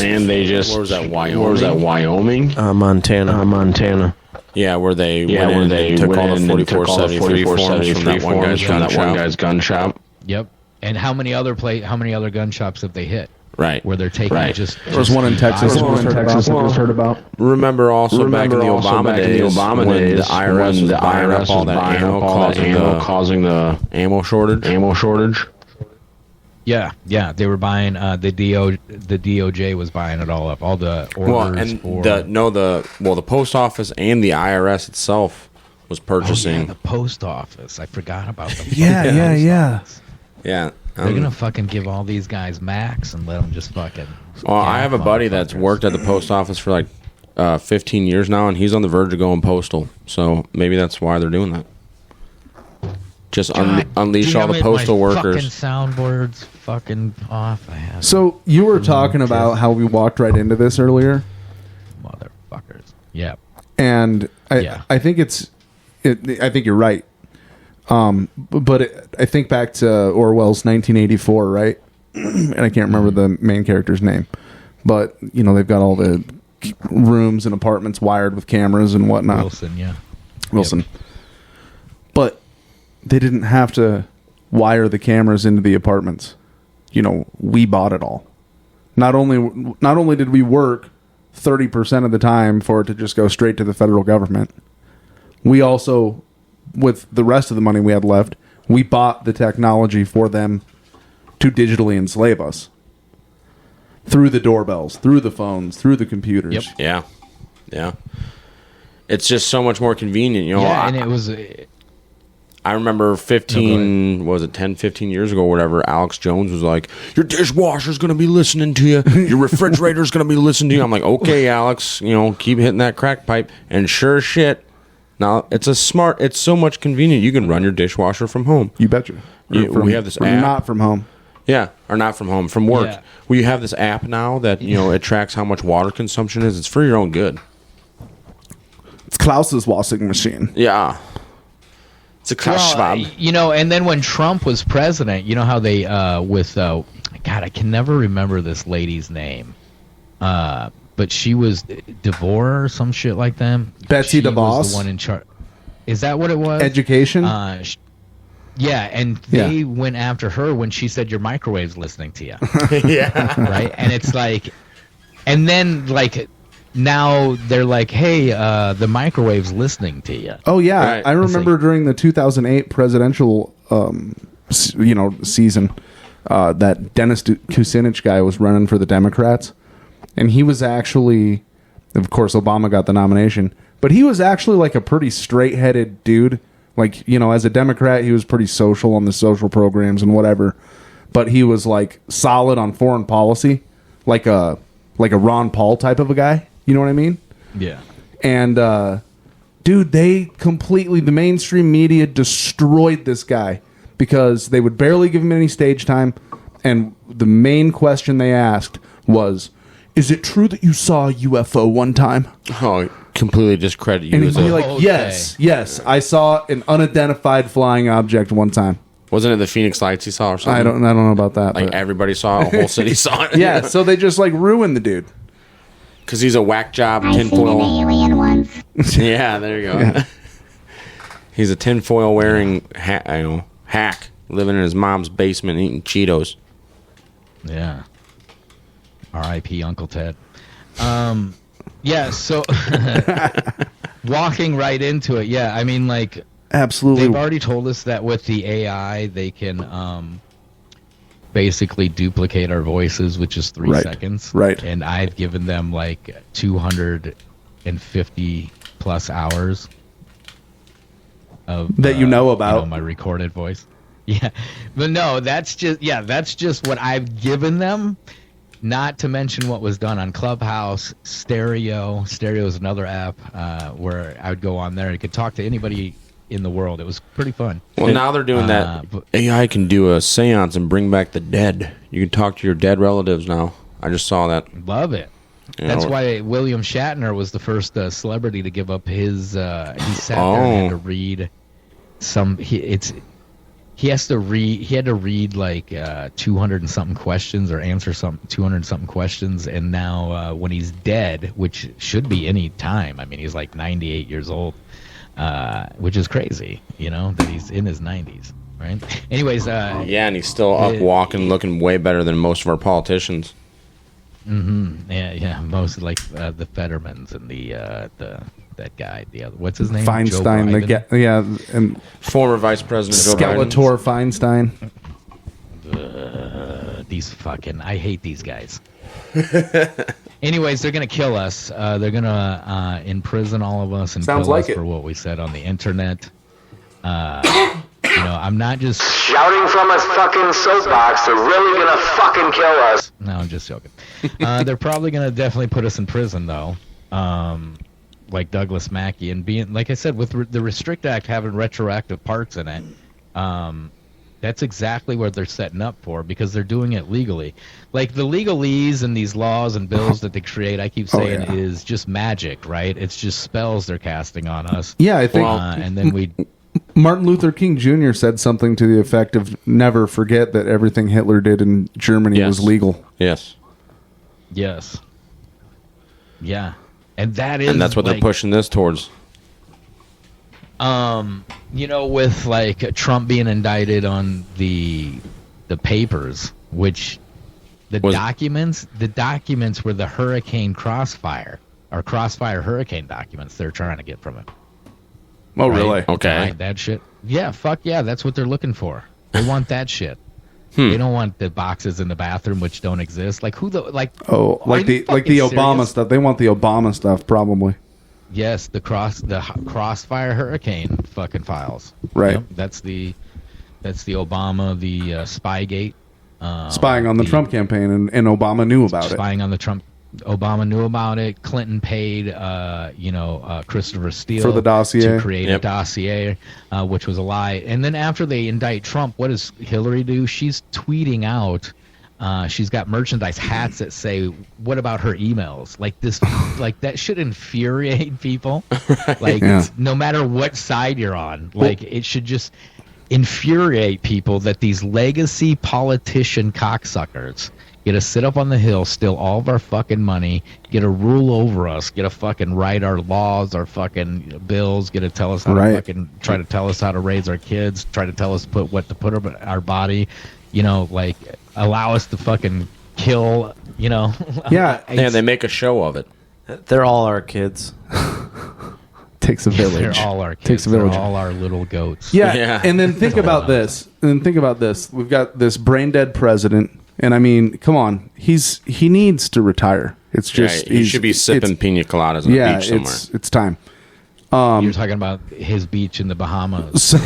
[SPEAKER 9] where was that, Wyoming?
[SPEAKER 11] Montana.
[SPEAKER 9] Yeah, where they took all the 4473 forms from that one guy's gun shop.
[SPEAKER 10] Yep. And how many other gun shops have they hit?
[SPEAKER 9] Right.
[SPEAKER 10] Where they're taking just
[SPEAKER 7] there was one in Texas I was heard about.
[SPEAKER 9] Remember also back in the Obama days when the IRS was buying up all that ammo, causing the ammo shortage.
[SPEAKER 10] Yeah, they were buying the DOJ was buying it all up, all the orders
[SPEAKER 9] the post office and the IRS itself was purchasing
[SPEAKER 10] the post office. I forgot about them.
[SPEAKER 7] Yeah.
[SPEAKER 9] Yeah.
[SPEAKER 10] They're going to fucking give all these guys Macs and let them just fucking...
[SPEAKER 9] Well, I have a buddy that's worked at the post office for like 15 years now, and he's on the verge of going postal. So maybe that's why they're doing that. Just unleash all the postal workers.
[SPEAKER 10] Fucking soundboard's fucking off.
[SPEAKER 7] So you were talking about how we walked right into this earlier?
[SPEAKER 10] Motherfuckers. Yeah.
[SPEAKER 7] And I think I think you're right. But I think back to Orwell's 1984, right? And I can't remember the main character's name, but you know they've got all the rooms and apartments wired with cameras and whatnot. Wilson. Yep. But they didn't have to wire the cameras into the apartments. You know, we bought it all. Not only did we work 30% of the time for it to just go straight to the federal government, we also, with the rest of the money we had left, we bought the technology for them to digitally enslave us. Through the doorbells, through the phones, through the computers.
[SPEAKER 9] Yep. Yeah. Yeah. It's just so much more convenient. You know,
[SPEAKER 10] Yeah, and it was...
[SPEAKER 9] I remember 10, 15 years ago or whatever, Alex Jones was like, your dishwasher's going to be listening to you. Your refrigerator's going to be listening to you. I'm like, okay, Alex, keep hitting that crack pipe. And sure as shit, now it's so much convenient. You can run your dishwasher from home.
[SPEAKER 7] You betcha.
[SPEAKER 9] We have this app.
[SPEAKER 7] Not from home.
[SPEAKER 9] Yeah, or not from home, from work.
[SPEAKER 10] Yeah.
[SPEAKER 9] We have this app now that, it tracks how much water consumption is. It's for your own good.
[SPEAKER 7] It's Klaus's washing machine.
[SPEAKER 9] Yeah. It's a Klaus Schwab.
[SPEAKER 10] And then when Trump was president, you know how they, God, I can never remember this lady's name. But she was DeVore or some shit like that.
[SPEAKER 7] Betsy DeVos?
[SPEAKER 10] Was the one in charge. Is that what it was?
[SPEAKER 7] Education?
[SPEAKER 10] Yeah, and they went after her when she said your microwave's listening to you.
[SPEAKER 9] Yeah.
[SPEAKER 10] Right? And it's like, and then like, now they're like, hey, the microwave's listening to you.
[SPEAKER 7] Oh, yeah.
[SPEAKER 10] Right.
[SPEAKER 7] I remember during the 2008 presidential, season, that Dennis Kucinich guy was running for the Democrats. And he was actually, of course, Obama got the nomination, but he was actually like a pretty straight-headed dude. Like, as a Democrat, he was pretty social on the social programs and whatever. But he was like solid on foreign policy, like a Ron Paul type of a guy. You know what I mean?
[SPEAKER 10] Yeah.
[SPEAKER 7] And, dude, the mainstream media destroyed this guy because they would barely give him any stage time. And the main question they asked was, is it true that you saw a UFO one time?
[SPEAKER 9] Oh, completely discredit you.
[SPEAKER 7] And he'd be like, yes, I saw an unidentified flying object one time.
[SPEAKER 9] Wasn't it the Phoenix Lights he saw or something?
[SPEAKER 7] I don't know about that.
[SPEAKER 9] Like everybody saw it, a whole city saw it.
[SPEAKER 7] Yeah, so they just like ruined the dude.
[SPEAKER 9] Because he's a whack job tinfoil.
[SPEAKER 5] Alien once.
[SPEAKER 9] Yeah, there you go. Yeah. He's a tinfoil wearing hack living in his mom's basement eating Cheetos.
[SPEAKER 10] Yeah. R.I.P. Uncle Ted. Yeah, so walking right into it, yeah, I mean, like,
[SPEAKER 7] absolutely.
[SPEAKER 10] They've already told us that with the AI, they can basically duplicate our voices, which is 3 seconds.
[SPEAKER 7] Right.
[SPEAKER 10] And I've given them like 250 plus hours of
[SPEAKER 7] that about
[SPEAKER 10] my recorded voice. Yeah, but no, that's just what I've given them. Not to mention what was done on Clubhouse, Stereo. Stereo is another app where I would go on there and could talk to anybody in the world. It was pretty fun.
[SPEAKER 9] Well, now they're doing that. AI can do a seance and bring back the dead. You can talk to your dead relatives now. I just saw that.
[SPEAKER 10] Love it. That's why William Shatner was the first celebrity to give up his. He sat there and had to read some. He had to read like 200 and something questions or answer 200 and something questions, and now when he's dead, which should be any time. I mean, he's like 98 years old, which is crazy, that he's in his 90s, right? Anyways,
[SPEAKER 9] yeah, and he's still up walking, looking way better than most of our politicians.
[SPEAKER 10] Mm-hmm. Yeah, most like the Fettermans and that guy, the other, what's his name?
[SPEAKER 7] Feinstein, and
[SPEAKER 9] former Vice President Joe Biden.
[SPEAKER 7] Skeletor Feinstein.
[SPEAKER 10] These I hate these guys. Anyways, they're gonna kill us. They're gonna imprison all of us and kill us for what we said on the internet. I'm not just
[SPEAKER 5] shouting from a fucking soapbox. They're really gonna fucking kill us.
[SPEAKER 10] No, I'm just joking. They're probably gonna definitely put us in prison though. Like Douglas Mackey, and being, like I said, with the Restrict Act having retroactive parts in it, that's exactly what they're setting up for, because they're doing it legally. Like the legalese and these laws and bills that they create, I keep saying, is just magic, right? It's just spells they're casting on us.
[SPEAKER 7] Yeah, I think.
[SPEAKER 10] And then
[SPEAKER 7] Martin Luther King Jr. said something to the effect of, never forget that everything Hitler did in Germany was legal.
[SPEAKER 9] Yes.
[SPEAKER 10] Yes. Yeah. And that's
[SPEAKER 9] what they're pushing this towards.
[SPEAKER 10] With like Trump being indicted on the papers, which the documents were the Hurricane Crossfire or Crossfire Hurricane documents they're trying to get from him.
[SPEAKER 7] Oh, really?
[SPEAKER 9] Okay.
[SPEAKER 10] Hide that shit. Yeah, fuck yeah. That's what they're looking for. They want that shit. They don't want the boxes in the bathroom which don't exist. Like who the like?
[SPEAKER 7] Oh, like the Obama
[SPEAKER 10] serious?
[SPEAKER 7] stuff. They want the Obama stuff, probably.
[SPEAKER 10] Yes, the Crossfire Hurricane fucking files.
[SPEAKER 7] Right.
[SPEAKER 10] Yep, that's the Obama, the Spygate.
[SPEAKER 7] Spying on the Trump campaign, and Obama knew about it.
[SPEAKER 10] Spying on the Trump. Obama knew about it. Clinton paid, Christopher Steele
[SPEAKER 7] For the dossier.
[SPEAKER 10] to create a dossier, which was a lie. And then after they indict Trump, what does Hillary do? She's tweeting out. She's got merchandise hats that say, "What about her emails?" Like this, like that should infuriate people. Like no matter what side you're on, like it should just infuriate people that these legacy politician cocksuckers get to sit up on the hill, steal all of our fucking money, get to rule over us, get to fucking write our laws, our fucking bills, get to tell us how to fucking try to tell us how to raise our kids, try to tell us what to put in our body, like allow us to fucking kill,
[SPEAKER 7] Yeah,
[SPEAKER 9] they make a show of it.
[SPEAKER 11] They're all our kids.
[SPEAKER 7] Takes a village.
[SPEAKER 10] They're all our kids.
[SPEAKER 7] Takes a village.
[SPEAKER 10] They're all our little goats.
[SPEAKER 7] Yeah. And then think about this. We've got this brain dead president. And I mean, come on, he needs to retire. It's just
[SPEAKER 9] he should be sipping pina coladas on the beach somewhere.
[SPEAKER 7] It's time.
[SPEAKER 10] You're talking about his beach in the Bahamas. Sold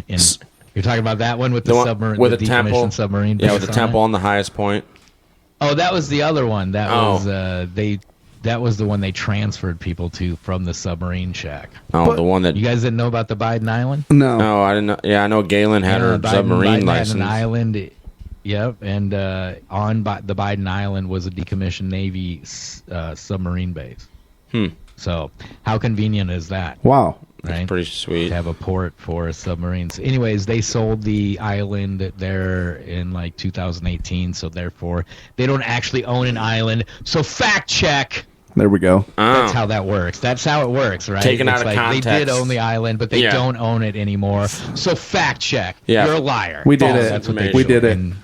[SPEAKER 10] in. You're talking about that one with the submarine,
[SPEAKER 9] with
[SPEAKER 10] the
[SPEAKER 9] a temple
[SPEAKER 10] submarine.
[SPEAKER 9] Yeah, with the temple on the highest point.
[SPEAKER 10] Oh, that was the other one. That was That was the one they transferred people to from the submarine shack.
[SPEAKER 9] Oh, the one that
[SPEAKER 10] you guys didn't know about the Biden Island?
[SPEAKER 7] No,
[SPEAKER 9] I didn't know. Yeah, I know Galen had her submarine
[SPEAKER 10] Biden
[SPEAKER 9] license.
[SPEAKER 10] Had an island. Yep, and on the Biden Island was a decommissioned Navy submarine base. So how convenient is that?
[SPEAKER 7] Wow.
[SPEAKER 10] Right?
[SPEAKER 9] That's pretty sweet.
[SPEAKER 10] To have a port for submarines. Anyways, they sold the island there in like 2018, so therefore they don't actually own an island. So fact check.
[SPEAKER 7] There we go.
[SPEAKER 10] That's how that works. That's how it works, right?
[SPEAKER 9] Taken out of context.
[SPEAKER 10] They did own the island, but they don't own it anymore. So fact check.
[SPEAKER 7] Yeah.
[SPEAKER 10] You're a liar.
[SPEAKER 7] We did
[SPEAKER 10] False.
[SPEAKER 7] it.
[SPEAKER 10] That's what they
[SPEAKER 7] We did it.
[SPEAKER 10] And,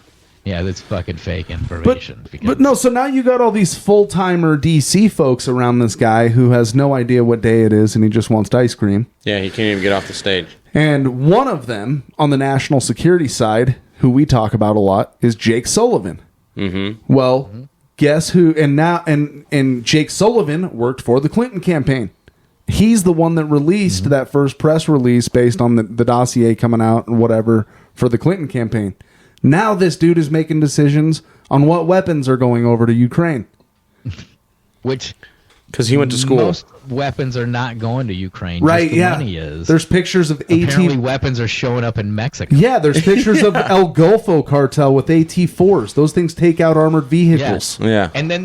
[SPEAKER 10] yeah, that's fucking fake information.
[SPEAKER 7] But no, so now you got all these full-timer DC folks around this guy who has no idea what day it is and he just wants ice cream.
[SPEAKER 9] Yeah, he can't even get off the stage.
[SPEAKER 7] And one of them on the national security side, who we talk about a lot, is Jake Sullivan.
[SPEAKER 9] Mm-hmm.
[SPEAKER 7] Well, guess who? And now, and Jake Sullivan worked for the Clinton campaign. He's the one that released that first press release based on the dossier coming out and whatever for the Clinton campaign. Now this dude is making decisions on what weapons are going over to Ukraine.
[SPEAKER 10] Which,
[SPEAKER 9] because he went to school.
[SPEAKER 10] Most weapons are not going to Ukraine.
[SPEAKER 7] Right,
[SPEAKER 10] just the
[SPEAKER 7] yeah.
[SPEAKER 10] money is.
[SPEAKER 7] There's pictures of
[SPEAKER 10] Apparently weapons are showing up in Mexico.
[SPEAKER 7] Yeah, there's pictures of El Golfo cartel with AT-4s. Those things take out armored vehicles.
[SPEAKER 9] Yeah.
[SPEAKER 10] And then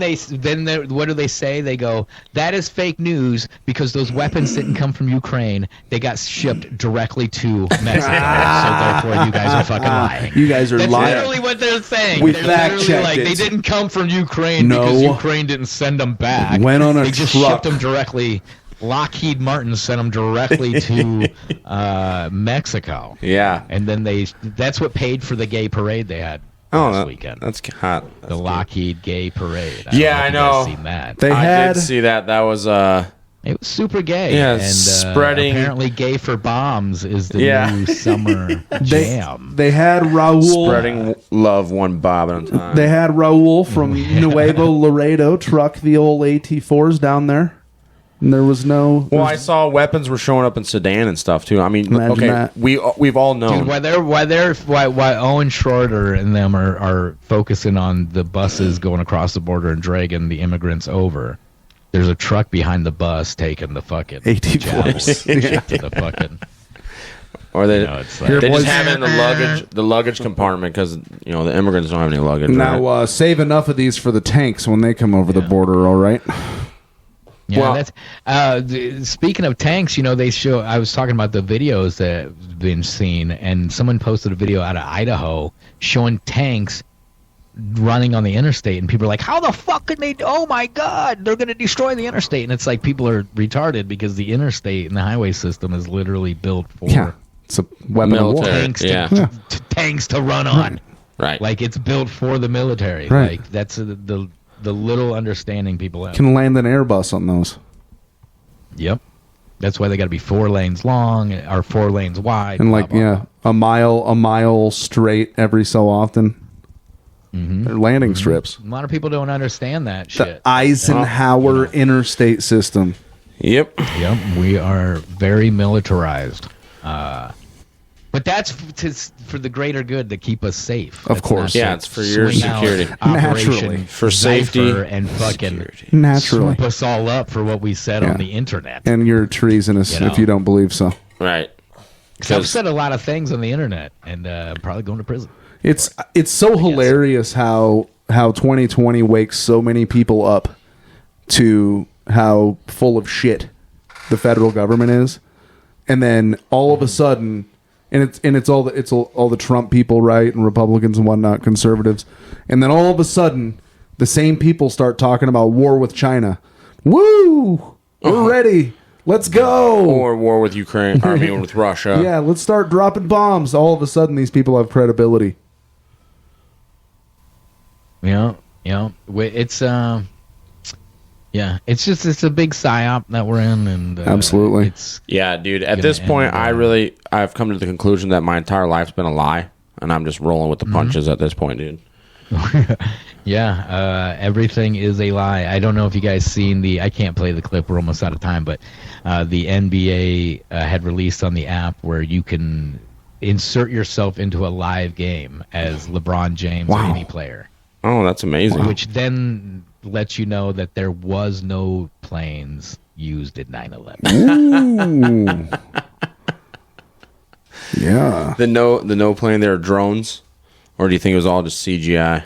[SPEAKER 10] what do they say? They go, that is fake news because those weapons didn't come from Ukraine. They got shipped directly to Mexico. So therefore you guys are fucking lying.
[SPEAKER 7] You guys are
[SPEAKER 10] That's
[SPEAKER 7] lying.
[SPEAKER 10] literally what they're saying.
[SPEAKER 7] We
[SPEAKER 10] They're
[SPEAKER 7] fact-checked
[SPEAKER 10] literally like,
[SPEAKER 7] it.
[SPEAKER 10] they didn't come from Ukraine
[SPEAKER 7] No.
[SPEAKER 10] because Ukraine didn't send them back.
[SPEAKER 7] Went on a
[SPEAKER 10] They just
[SPEAKER 7] truck.
[SPEAKER 10] shipped them directly. Lockheed Martin sent them directly to Mexico.
[SPEAKER 9] Yeah.
[SPEAKER 10] And then that's what paid for the gay parade they had last weekend.
[SPEAKER 9] That's hot.
[SPEAKER 10] The Lockheed gay parade.
[SPEAKER 9] I know.
[SPEAKER 10] Seen that.
[SPEAKER 9] I did see that. That was
[SPEAKER 10] it was super gay.
[SPEAKER 9] Yeah,
[SPEAKER 10] and
[SPEAKER 9] spreading.
[SPEAKER 10] Apparently, Gay for Bombs is the new summer jam.
[SPEAKER 7] They had Raul
[SPEAKER 9] spreading love one bob at a time.
[SPEAKER 7] They had Raul from Nuevo Laredo truck the old AT-4s down there. And there was no.
[SPEAKER 9] Well, I saw weapons were showing up in Sedan and stuff too. I mean,
[SPEAKER 7] Imagine
[SPEAKER 9] okay,
[SPEAKER 7] that.
[SPEAKER 9] we've all known.
[SPEAKER 10] Dude, why Owen Schroeder and them are focusing on the buses going across the border and dragging the immigrants over. There's a truck behind the bus taking the fucking
[SPEAKER 7] AT-4s
[SPEAKER 10] to the fucking.
[SPEAKER 9] Or they
[SPEAKER 10] it's
[SPEAKER 9] they just have it in the luggage compartment because the immigrants don't have any luggage.
[SPEAKER 7] Now
[SPEAKER 9] right?
[SPEAKER 7] save enough of these for the tanks when they come over the border. All right.
[SPEAKER 10] Yeah, that's speaking of tanks. They show. I was talking about the videos that have been seen, and someone posted a video out of Idaho showing tanks running on the interstate, and people are like, "How the fuck can they? Oh my god, they're going to destroy the interstate!" And it's like people are retarded because the interstate and the highway system is literally built for
[SPEAKER 7] it's a weapon of war.
[SPEAKER 10] tanks tanks to run on.
[SPEAKER 9] Right,
[SPEAKER 10] like it's built for the military.
[SPEAKER 7] Right.
[SPEAKER 10] Like that's the little understanding people have.
[SPEAKER 7] Can land an Airbus on those.
[SPEAKER 10] Yep. That's why they got to be 4 lanes long or 4 lanes wide.
[SPEAKER 7] And
[SPEAKER 10] blah, blah, blah.
[SPEAKER 7] a mile straight every so often. They're landing strips.
[SPEAKER 10] A lot of people don't understand that
[SPEAKER 7] The
[SPEAKER 10] shit.
[SPEAKER 7] Eisenhower interstate system.
[SPEAKER 9] Yep.
[SPEAKER 10] We are very militarized. But that's for the greater good to keep us safe.
[SPEAKER 7] Of course.
[SPEAKER 9] Yeah, it's for your security.
[SPEAKER 7] Naturally.
[SPEAKER 9] For safety.
[SPEAKER 10] And fucking
[SPEAKER 7] Naturally.
[SPEAKER 10] swoop us all up for what we said on the internet.
[SPEAKER 7] And you're treasonous if you don't believe so.
[SPEAKER 9] Right.
[SPEAKER 10] I've said a lot of things on the internet, and I'm probably going to prison.
[SPEAKER 7] It's so hilarious how 2020 wakes so many people up to how full of shit the federal government is, and then all of a sudden, it's all the Trump people, right, and Republicans and whatnot, conservatives, and then all of a sudden the same people start talking about war with China. Woo! We're ready. Let's go.
[SPEAKER 9] Or war with Ukraine, or with Russia.
[SPEAKER 7] Yeah, let's start dropping bombs. All of a sudden, these people have credibility.
[SPEAKER 10] Yeah. It's it's a big psyop that we're in, and
[SPEAKER 7] absolutely.
[SPEAKER 9] Yeah, dude. At this point, I've come to the conclusion that my entire life's been a lie, and I'm just rolling with the punches at this point, dude.
[SPEAKER 10] Yeah, everything is a lie. I don't know if you guys seen I can't play the clip, we're almost out of time, but the NBA had released on the app where you can insert yourself into a live game as LeBron James or any player.
[SPEAKER 9] Oh, that's amazing.
[SPEAKER 10] Which then lets you know that there was no planes used at 9/11.
[SPEAKER 7] Yeah.
[SPEAKER 9] The no plane there are drones, or do you think it was all just CGI?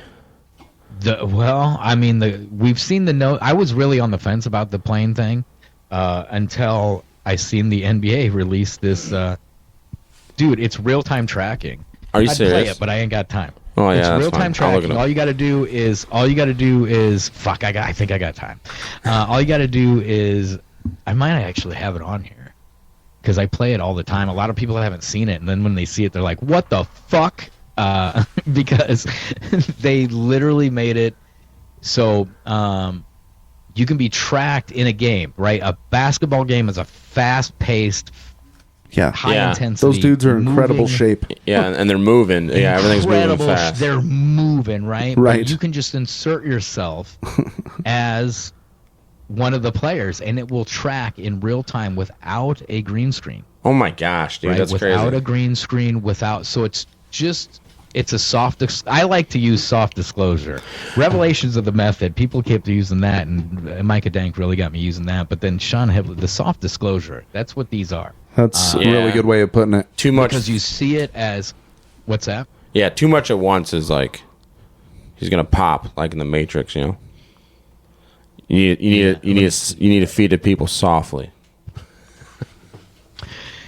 [SPEAKER 10] We've seen the no. I was really on the fence about the plane thing until I seen the NBA release this. Dude, it's real time tracking.
[SPEAKER 9] Are you
[SPEAKER 10] I'd
[SPEAKER 9] serious?
[SPEAKER 10] Play it, but I ain't got time.
[SPEAKER 9] Oh yeah,
[SPEAKER 10] it's
[SPEAKER 9] that's
[SPEAKER 10] real time
[SPEAKER 9] fine.
[SPEAKER 10] tracking. All you got to do is fuck. I think I got time. All you got to do is I might actually have it on here because I play it all the time. A lot of people haven't seen it, and then when they see it, they're like, "What the fuck?" Because they literally made it so you can be tracked in a game. Right, a basketball game is a fast-paced. High intensity.
[SPEAKER 7] Those dudes are in incredible shape.
[SPEAKER 9] Yeah, and they're moving. Yeah, everything's moving fast.
[SPEAKER 10] They're moving, right?
[SPEAKER 7] Right.
[SPEAKER 10] But you can just insert yourself as one of the players, and it will track in real time without a green screen.
[SPEAKER 9] Oh my gosh, dude, that's crazy.
[SPEAKER 10] Without a green screen, so it's a soft. I like to use soft disclosure. Revelations of the Method. People kept using that, and Micah Dank really got me using that. But then Sean Hebley, the soft disclosure. That's what these are.
[SPEAKER 7] That's a really good way of putting it.
[SPEAKER 9] Too much
[SPEAKER 10] because you see it as what's that?
[SPEAKER 9] Yeah, too much at once is like he's gonna pop like in the Matrix. You know, you need to feed the people softly.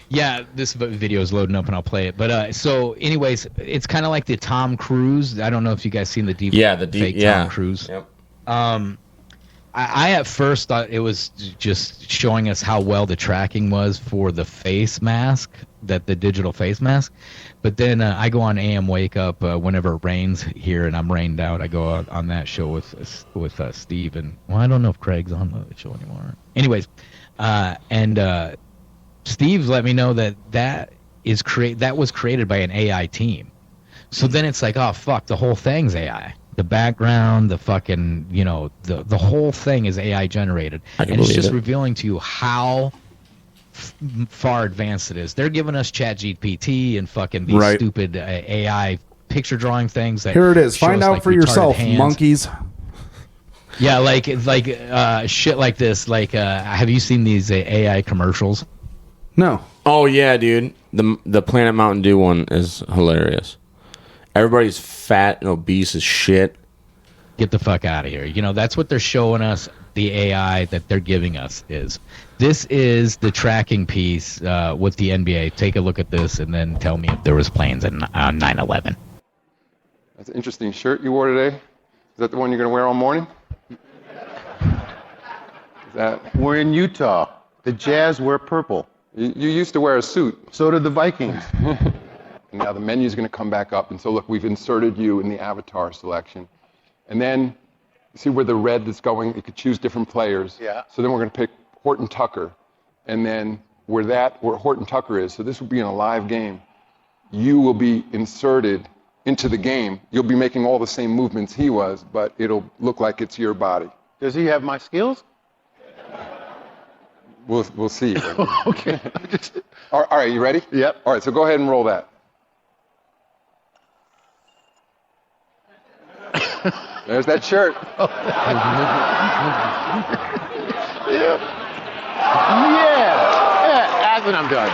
[SPEAKER 10] Yeah, this video is loading up and I'll play it. But so, anyways, it's kind of like the Tom Cruise. I don't know if you guys seen the deep fake Tom Cruise.
[SPEAKER 9] Yep.
[SPEAKER 10] I at first thought it was just showing us how well the tracking was for the face mask, the digital face mask. But then I go on AM Wake Up whenever it rains here and I'm rained out. I go out on that show with Steve and I don't know if Craig's on the show anymore. Anyways, and Steve let me know that was created by an AI team. So then it's like, oh fuck, the whole thing's AI. The background, the fucking, the whole thing is AI generated. And it's just revealing to you how far advanced it is. They're giving us ChatGPT and fucking these stupid AI picture drawing things.
[SPEAKER 7] Here it is. Find out for yourself, monkeys.
[SPEAKER 10] Yeah, like shit like this. Like, have you seen these AI commercials?
[SPEAKER 7] No.
[SPEAKER 9] Oh yeah, dude. The Planet Mountain Dew one is hilarious. Everybody's fat and obese as shit.
[SPEAKER 10] Get the fuck out of here. That's what they're showing us. The AI that they're giving us this is the tracking piece with the NBA. Take a look at this and then tell me if there was planes on 9/11.
[SPEAKER 8] That's an interesting shirt you wore today. Is that the one you're going to wear all morning?
[SPEAKER 16] We're in Utah. The Jazz wear purple.
[SPEAKER 8] You used to wear a suit.
[SPEAKER 16] So did the Vikings.
[SPEAKER 8] Now the menu's going to come back up, and so look, we've inserted you in the avatar selection. And then, see where the red is going? You could choose different players.
[SPEAKER 16] Yeah.
[SPEAKER 8] So then we're going to pick Horton Tucker. and then where Horton Tucker is, so this will be in a live game, you will be inserted into the game. You'll be making all the same movements he was, but it'll look like it's your body.
[SPEAKER 16] Does he have my skills?
[SPEAKER 8] We'll see.
[SPEAKER 16] Okay.
[SPEAKER 8] All right, you ready?
[SPEAKER 16] Yep.
[SPEAKER 8] All right, so go ahead and roll that. There's that shirt.
[SPEAKER 16] Yeah. That's what I'm doing.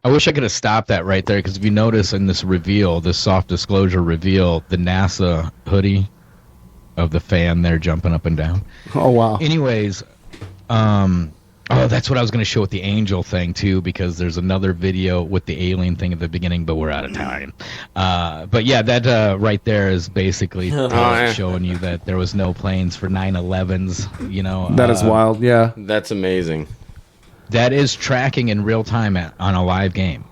[SPEAKER 10] I wish I could have stopped that right there, because if you notice in this reveal, this soft disclosure reveal, the NASA hoodie of the fan there jumping up and down.
[SPEAKER 7] Oh, wow.
[SPEAKER 10] Anyways, that's what I was going to show with the angel thing, too, because there's another video with the alien thing at the beginning, but we're out of time. But yeah, that right there is basically showing you that there was no planes for 9/11s, you know.
[SPEAKER 7] That is wild, yeah.
[SPEAKER 9] That's amazing.
[SPEAKER 10] That is tracking in real time on a live game.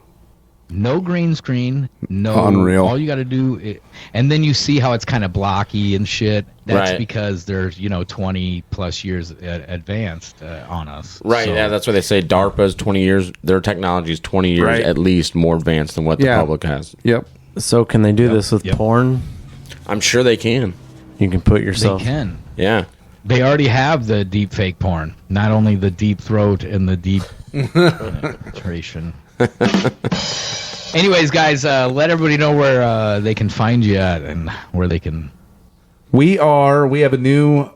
[SPEAKER 10] No green screen, no.
[SPEAKER 7] Unreal.
[SPEAKER 10] All you got to do, and then you see how it's kind of blocky and shit. That's
[SPEAKER 9] Right.
[SPEAKER 10] because there's 20 plus years advanced on us.
[SPEAKER 9] Right,
[SPEAKER 10] So-
[SPEAKER 9] yeah, that's why they say DARPA's 20 years, their technology is 20 years
[SPEAKER 11] Right.
[SPEAKER 9] at least more advanced than what the public has.
[SPEAKER 7] Yep.
[SPEAKER 11] So can they do this with porn?
[SPEAKER 9] I'm sure they can.
[SPEAKER 11] You can put yourself.
[SPEAKER 10] They can.
[SPEAKER 9] Yeah.
[SPEAKER 10] They already have the deep fake porn. Not only the deep throat and the deep penetration. Anyways, guys, let everybody know where they can find you at and where they can.
[SPEAKER 7] We have a new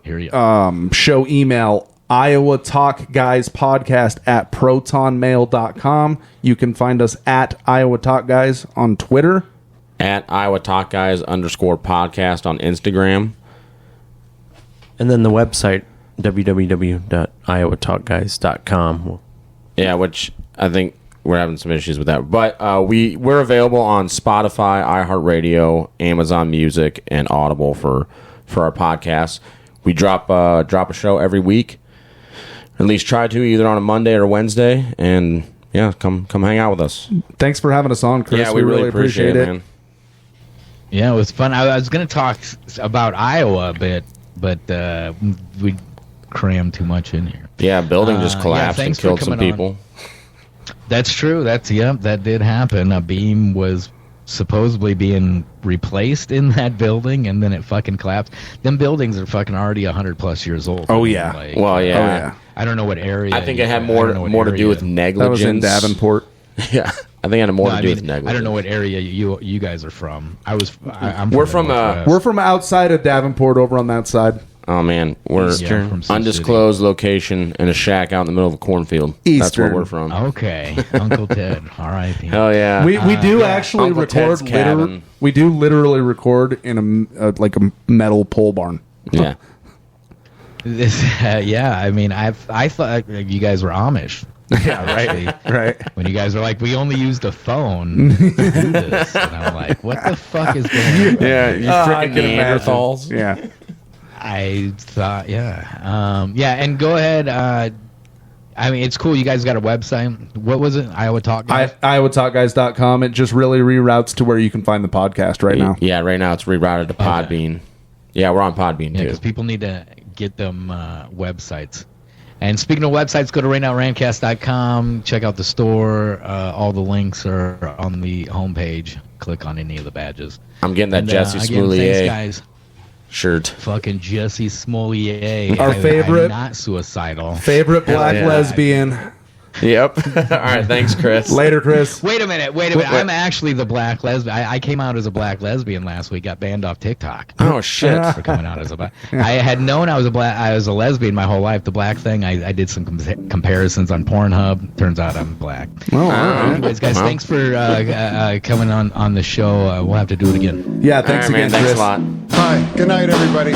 [SPEAKER 7] show email, Iowa Talk Guys Podcast at protonmail.com. You can find us at Iowa Talk Guys on Twitter.
[SPEAKER 9] At Iowa Talk Guys _podcast on Instagram.
[SPEAKER 11] And then the website, www.iowatalkguys.com.
[SPEAKER 9] Yeah, which I think we're having some issues with that. But we're available on Spotify, iHeartRadio, Amazon Music, and Audible for our podcasts. We drop a show every week. At least try to, either on a Monday or Wednesday. And yeah, come hang out with us.
[SPEAKER 7] Thanks for having us on, Chris.
[SPEAKER 9] Yeah, we really appreciate it, man.
[SPEAKER 10] Yeah, it was fun. I was going to talk about Iowa a bit, but we crammed too much in here.
[SPEAKER 9] Yeah, building just collapsed and killed some people.
[SPEAKER 10] On. That's true. That did happen. A beam was supposedly being replaced in that building, and then it fucking collapsed. Them buildings are fucking already 100 plus years old.
[SPEAKER 7] Oh, yeah.
[SPEAKER 10] Like,
[SPEAKER 9] Well, yeah.
[SPEAKER 7] Oh, yeah.
[SPEAKER 10] I don't know what area.
[SPEAKER 9] I think it had more to do with negligence.
[SPEAKER 7] That was in Davenport.
[SPEAKER 9] Yeah, I think it had more to do with negligence.
[SPEAKER 10] I don't know what area you guys are from.
[SPEAKER 9] We're from
[SPEAKER 7] outside of Davenport, over on that side.
[SPEAKER 9] Oh man, we're
[SPEAKER 10] from Sioux
[SPEAKER 9] undisclosed location in a shack out in the middle of a cornfield. That's
[SPEAKER 7] Eastern.
[SPEAKER 9] where we're from.
[SPEAKER 10] Okay, Uncle Ted, R.I.P.
[SPEAKER 9] Hell yeah.
[SPEAKER 7] We do actually
[SPEAKER 9] Uncle
[SPEAKER 7] record.
[SPEAKER 9] Ted's cabin.
[SPEAKER 7] We do literally record in a metal pole barn.
[SPEAKER 9] Yeah.
[SPEAKER 10] This, yeah. I mean, I thought you guys were Amish.
[SPEAKER 7] Yeah, right. Right.
[SPEAKER 10] When you guys were like, we only used a phone to do this, and I'm like, what the fuck is going on?
[SPEAKER 9] Yeah, you freaking Neanderthals.
[SPEAKER 7] Yeah.
[SPEAKER 10] I thought, yeah, and go ahead. I mean, it's cool. You guys got a website. What was it? Iowa Talk Guys?
[SPEAKER 7] IowaTalkGuys.com. It just really reroutes to where you can find the podcast right now.
[SPEAKER 9] Yeah, right now it's rerouted to Podbean. Yeah, we're on Podbean too.
[SPEAKER 10] Because people need to get them websites. And speaking of websites, go to rainedoutrantcast.com. Check out the store. All the links are on the homepage. Click on any of the badges.
[SPEAKER 9] I'm getting that Jesse
[SPEAKER 10] again,
[SPEAKER 9] Smollett
[SPEAKER 10] thanks, guys.
[SPEAKER 9] Shirt.
[SPEAKER 10] Fucking Jesse Smollett.
[SPEAKER 7] Our favorite.
[SPEAKER 10] I'm not suicidal.
[SPEAKER 7] Favorite black lesbian.
[SPEAKER 9] Yep. All right. Thanks, Chris.
[SPEAKER 7] Later, Chris.
[SPEAKER 10] Wait a minute. I'm actually the black lesbian. I came out as a black lesbian last week. Got banned off TikTok.
[SPEAKER 9] Oh shit!
[SPEAKER 10] For coming out as a black. I had known I was a lesbian my whole life. The black thing. I did some comparisons on Pornhub. Turns out I'm black.
[SPEAKER 7] Oh,
[SPEAKER 10] anyways, guys, thanks for coming on the show. We'll have to do it again.
[SPEAKER 7] Yeah, thanks
[SPEAKER 9] All right,
[SPEAKER 7] again,
[SPEAKER 9] man,
[SPEAKER 7] Chris.
[SPEAKER 9] Thanks a lot.
[SPEAKER 16] Hi. Good night, everybody.